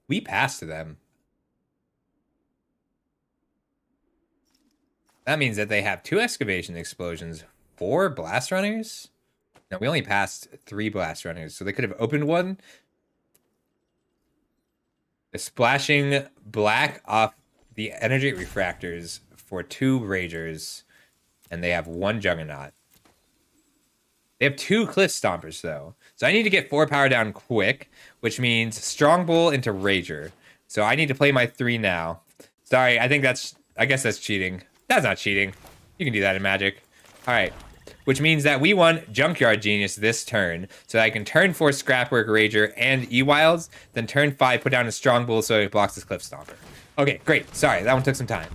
We pass to them. That means that they have 2 Excavation Explosions, 4 Blast Runners? No, we only passed 3 Blast Runners, so they could have opened 1. They're splashing black off the Energy Refractors for 2 Ragers, and they have 1 Juggernaut. They have 2 Cliff Stompers, though. So I need to get 4 power down quick, which means Strong Bull into Rager. So I need to play my 3 now. Sorry, I guess that's cheating. That's not cheating. You can do that in Magic. All right. Which means that we want Junkyard Genius this turn, so that I can turn 4 Scrapwork Rager and E-Wilds, then turn 5 put down a Strong Bull so it blocks this Cliff Stomper. Okay, great. Sorry, that one took some time.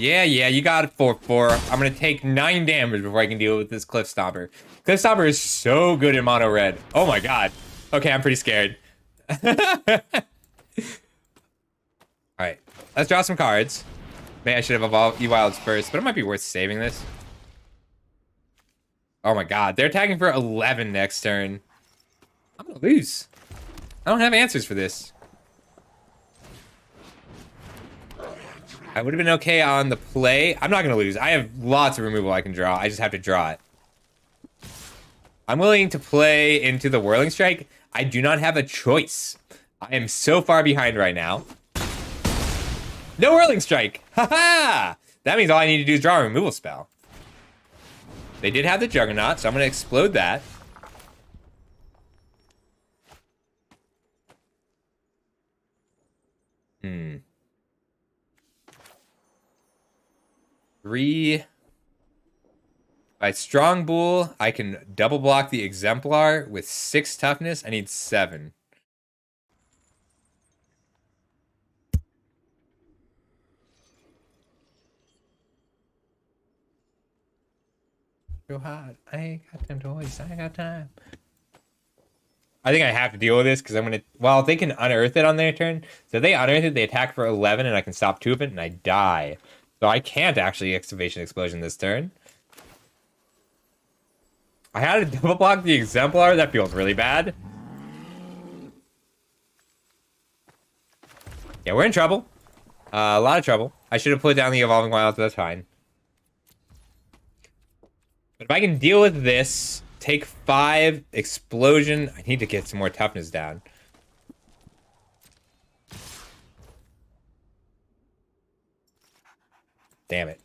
Yeah, you got it, 4-4. I'm gonna take 9 damage before I can deal with this Cliff Stomper. Cliff Stomper is so good in mono red. Oh my god. Okay, I'm pretty scared. Alright, let's draw some cards. Maybe I should have evolved E-Wilds first, but it might be worth saving this. Oh my god, they're attacking for 11 next turn. I'm gonna lose. I don't have answers for this. I would have been okay on the play. I'm not gonna lose. I have lots of removal I can draw. I just have to draw it. I'm willing to play into the Whirling Strike. I do not have a choice. I am so far behind right now. No Whirling Strike! Haha! That means all I need to do is draw a removal spell. They did have the Juggernaut, so I'm gonna explode that. Three. By Strong Bull, I can double block the Exemplar with 6 toughness. I need 7. Go hard. I ain't got time to waste. I ain't got time. I think I have to deal with this because I'm gonna. Well, they can unearth it on their turn. So if they unearth it, they attack for 11, and I can stop 2 of it, and I die. So I can't actually Excavation Explosion this turn. I had to double block the Exemplar. That feels really bad. Yeah, we're in trouble. A lot of trouble. I should have put down the Evolving Wilds, but that's fine. But if I can deal with this, take 5, Explosion. I need to get some more toughness down. Damn it.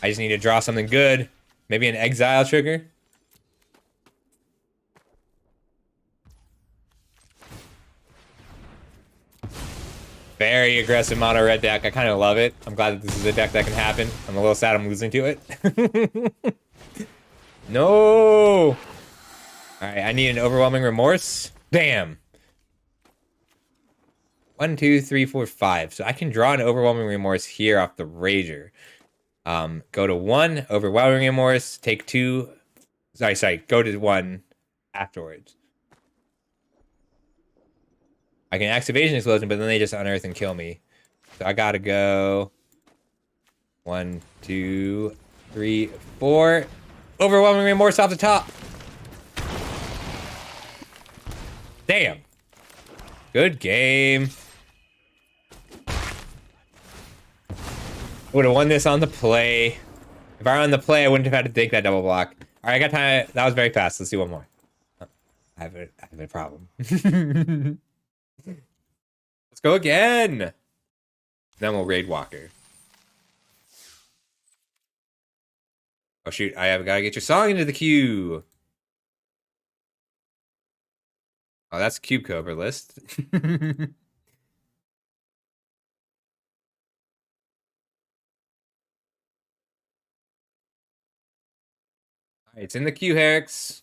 I just need to draw something good. Maybe an Exile trigger. Very aggressive mono red deck. I kind of love it. I'm glad that this is a deck that can happen. I'm a little sad I'm losing to it. No! Alright, I need an Overwhelming Remorse. Bam! 1, 2, 3, 4, 5. So I can draw an Overwhelming Remorse here off the Rager. Go to 1, Overwhelming Remorse. Take 2. Sorry. Go to 1 afterwards. I can Activation Explosion, but then they just unearth and kill me. So I gotta go 1, 2, 3, 4. Overwhelming Remorse off the top. Damn. Good game. Would have won this on the play. If I were on the play, I wouldn't have had to take that double block. All right, I got time. That was very fast. Let's do one more. I have a problem. Let's go again. Then we'll raid Walker. Oh shoot, gotta get your song into the queue. Oh, that's Cube Cobra list. Alright, it's in the queue, Herix.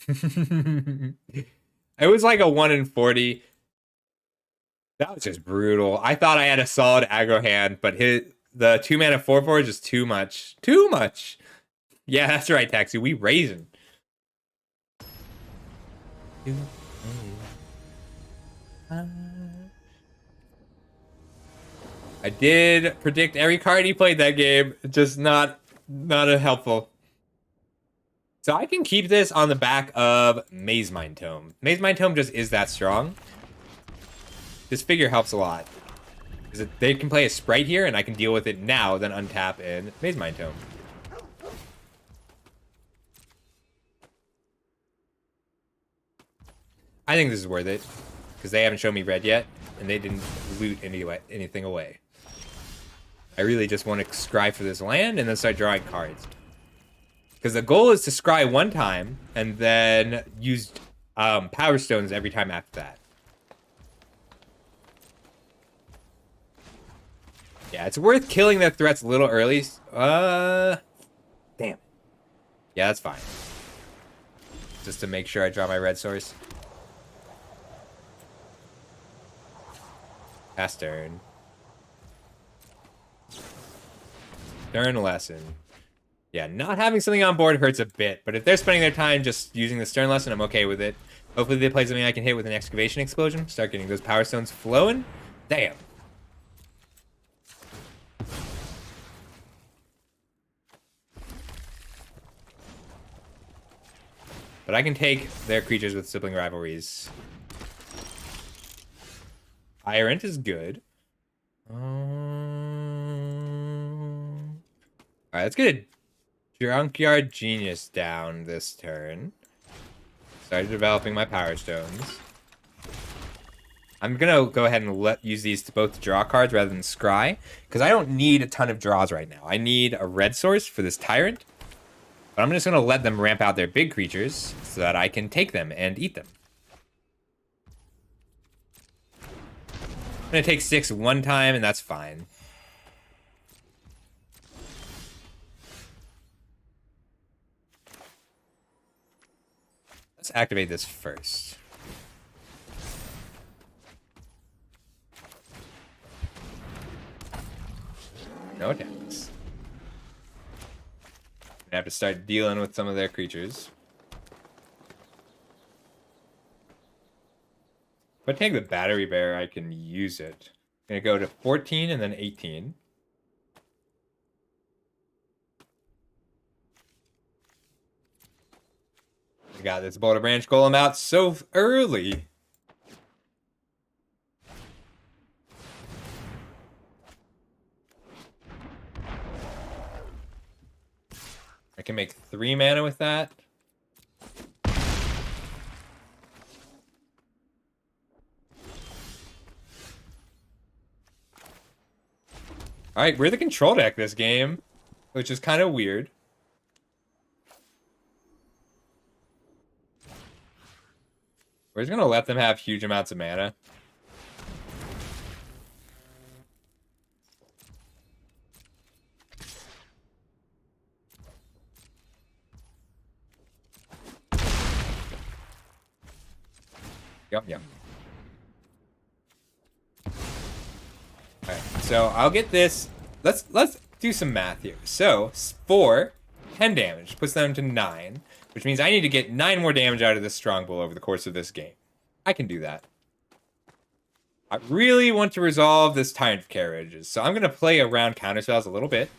It was like a 1 in 40. That was just brutal. I thought I had a solid aggro hand, but the 2-mana 4/4 is just too much. Too much. Yeah, that's right, Taxi. We raising. I did predict every card he played that game, just not a helpful. So I can keep this on the back of Maze Mind Tome. Maze Mind Tome just is that strong. This figure helps a lot. Because they can play a Sprite here, and I can deal with it now, then untap in Maze Mind Tome. I think this is worth it. Because they haven't shown me red yet, and they didn't loot anything away. I really just want to scry for this land, and then start drawing cards. Because the goal is to scry one time, and then use Power Stones every time after that. Yeah, it's worth killing the threats a little early. Damn. Yeah, that's fine. Just to make sure I draw my red source. Pass turn. Turn lesson. Yeah, not having something on board hurts a bit, but if they're spending their time just using the Stern lesson, I'm okay with it. Hopefully they play something I can hit with an excavation explosion. Start getting those power stones flowing. Damn. But I can take their creatures with sibling rivalries. Tyrant is good. Alright, let's get a Junkyard Genius down this turn. Started developing my Power Stones. I'm gonna go ahead and use these to both draw cards rather than scry, because I don't need a ton of draws right now. I need a red source for this Tyrant, but I'm just gonna let them ramp out their big creatures so that I can take them and eat them. I'm gonna take 6 one time, and that's fine. Let's activate this first. No attacks. I have to start dealing with some of their creatures. If I take the battery bear, I can use it. I'm gonna go to 14 and then 18. I got this Boulder Branch Golem out so early. I can make 3 mana with that. Alright, we're the control deck this game, which is kind of weird. We're just gonna let them have huge amounts of mana. Yep. Alright, so I'll get this. Let's do some math here. So 4, 10 damage puts them to 9, which means I need to get 9 more damage out of this Strongbow over the course of this game. I can do that. I really want to resolve this Tyrant of Carriages, so I'm going to play around counterspells a little bit.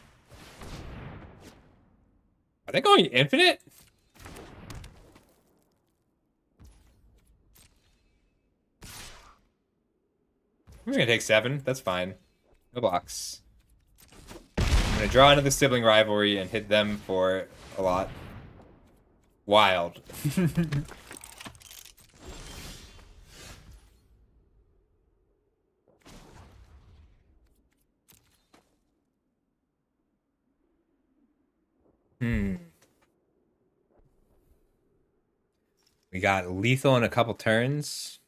Are they going infinite? I'm just going to take 7. That's fine. No blocks. I'm going to draw into the Sibling Rivalry and hit them for a lot. Wild. We got lethal in a couple turns.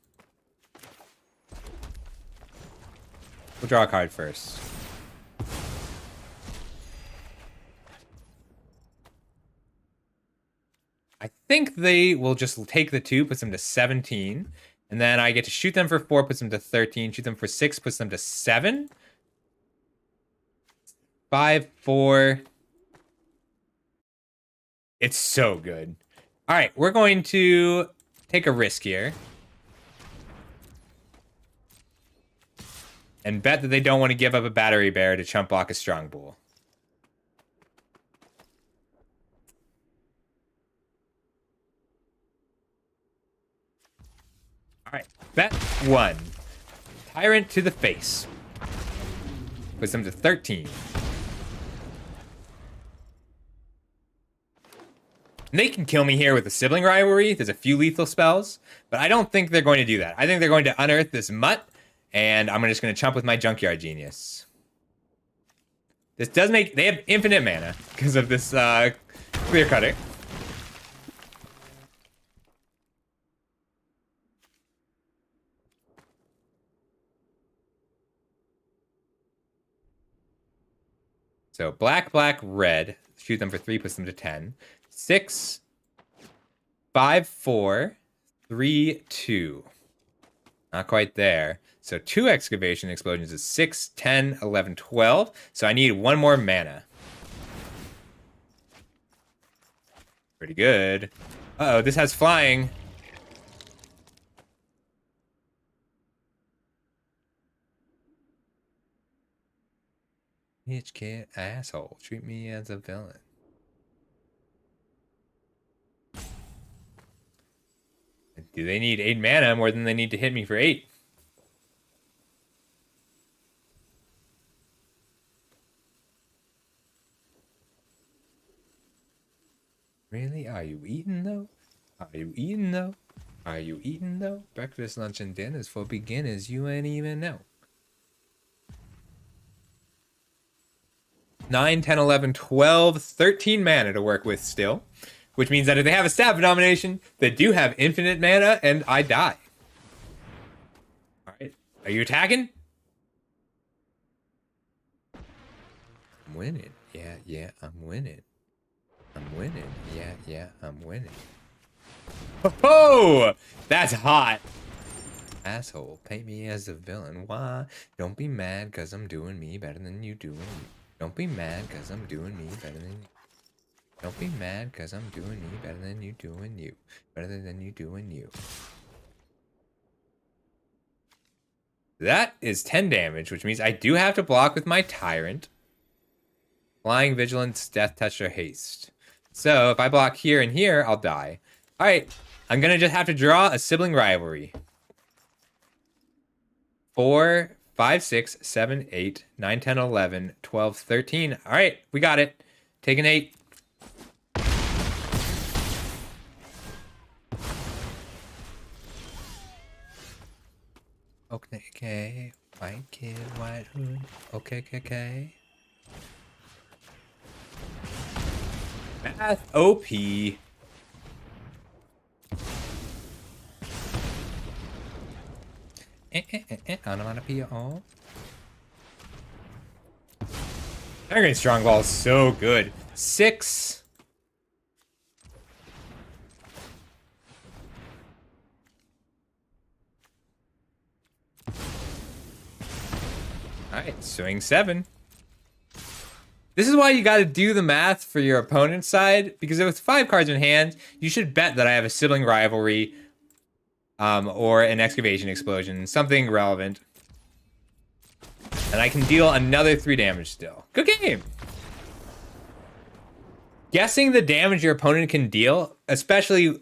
We'll draw a card first. I think they will just take the 2, puts them to 17. And then I get to shoot them for 4, puts them to 13. Shoot them for 6, puts them to 7. 5, 4. It's so good. All right, we're going to take a risk here. And bet that they don't want to give up a battery bear to chump block a strong bull. All right, bet 1. Tyrant to the face. Puts them to 13. And they can kill me here with a Sibling Rivalry. There's a few lethal spells, but I don't think they're going to do that. I think they're going to unearth this mutt, and I'm just going to chump with my Junkyard Genius. This does make... They have infinite mana because of this Clear Cutter. So black, black, red. Shoot them for 3, puts them to 10. 6, 5, 4, 3, 2. Not quite there. So 2 excavation explosions is 6, 10, 11, 12. So I need 1 more mana. Pretty good. Uh-oh, this has flying. Bitch, kid, asshole. Treat me as a villain. Do they need 8 mana more than they need to hit me for 8? Really? Are you eating though? Are you eating though? Are you eating though? Breakfast, lunch, and dinner's for beginners. You ain't even know. 9, 10, 11, 12, 13 mana to work with still. Which means that if they have a stab domination, they do have infinite mana, and I die. Alright. Are you attacking? I'm winning. Yeah, I'm winning. I'm winning. Yeah, I'm winning. Oh, that's hot. Asshole, paint me as a villain. Why? Don't be mad because I'm doing me better than you doing you. Don't be mad because I'm doing me better than you. Don't be mad because I'm doing me better than you doing you. Better than you doing you. That is 10 damage, which means I do have to block with my Tyrant. Flying, Vigilance, Death Touch, or Haste. So if I block here and here, I'll die. Alright, I'm going to just have to draw a Sibling Rivalry. 4, 5, 6, 7, 8, 9, 10, 11, 12, 13. Alright, we got it. Take an 8. Okay, white kid, white hood. Okay. Math OP. Onomatopoeia all. Dragon Strong Ball is so good. 6. Alright, swing 7. This is why you gotta do the math for your opponent's side, because with 5 cards in hand, you should bet that I have a Sibling Rivalry, or an Excavation Explosion, something relevant. And I can deal another 3 damage still. Good game! Guessing the damage your opponent can deal, especially,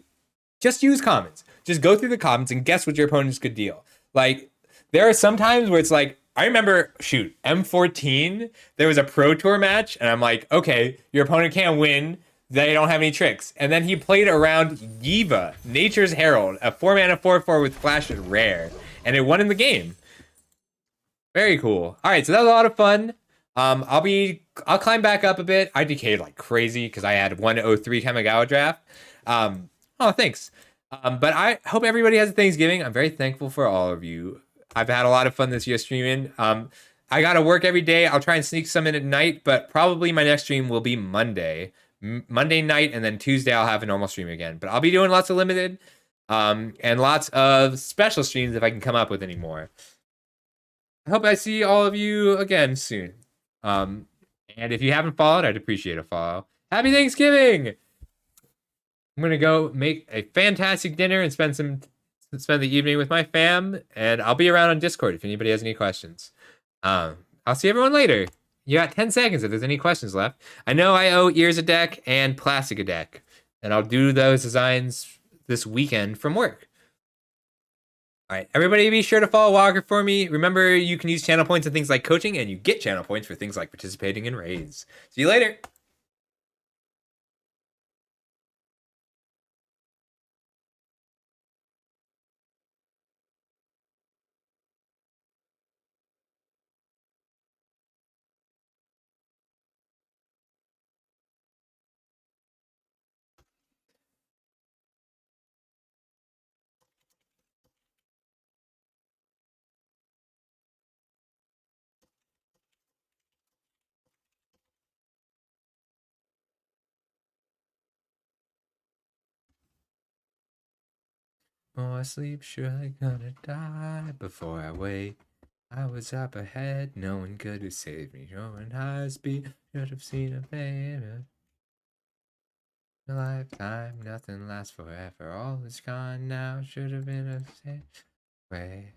just use comments. Just go through the comments and guess what your opponents could deal. Like, there are some times where it's like, I remember, shoot, M14, there was a Pro Tour match, and I'm like, okay, your opponent can't win, they don't have any tricks. And then he played around Yiva, Nature's Herald, a 4-mana 4/4 with Flash at rare, and it won in the game. Very cool. All right, so that was a lot of fun. I'll climb back up a bit. I decayed like crazy because I had 103 Kamigawa draft. Oh, thanks. But I hope everybody has a Thanksgiving. I'm very thankful for all of you. I've had a lot of fun this year streaming. I gotta work every day. I'll try and sneak some in at night, but probably my next stream will be Monday. Monday night, and then Tuesday I'll have a normal stream again. But I'll be doing lots of limited, and lots of special streams if I can come up with any more. I hope I see all of you again soon. And if you haven't followed, I'd appreciate a follow. Happy Thanksgiving! I'm gonna go make a fantastic dinner and spend the evening with my fam, and I'll be around on Discord if anybody has any questions. I'll see everyone later. You got 10 seconds if there's any questions left. I know I owe Ears a deck and Plastic a deck, and I'll do those designs this weekend from work. All right, everybody be sure to follow Walker for me. Remember, you can use channel points and things like coaching, and you get channel points for things like participating in raids. See you later. more sleep, surely gonna die before I wake. I was up ahead, no one could have saved me. Going high speed, should have seen a better. A lifetime, nothing lasts forever. All is gone now, should have been a safe way.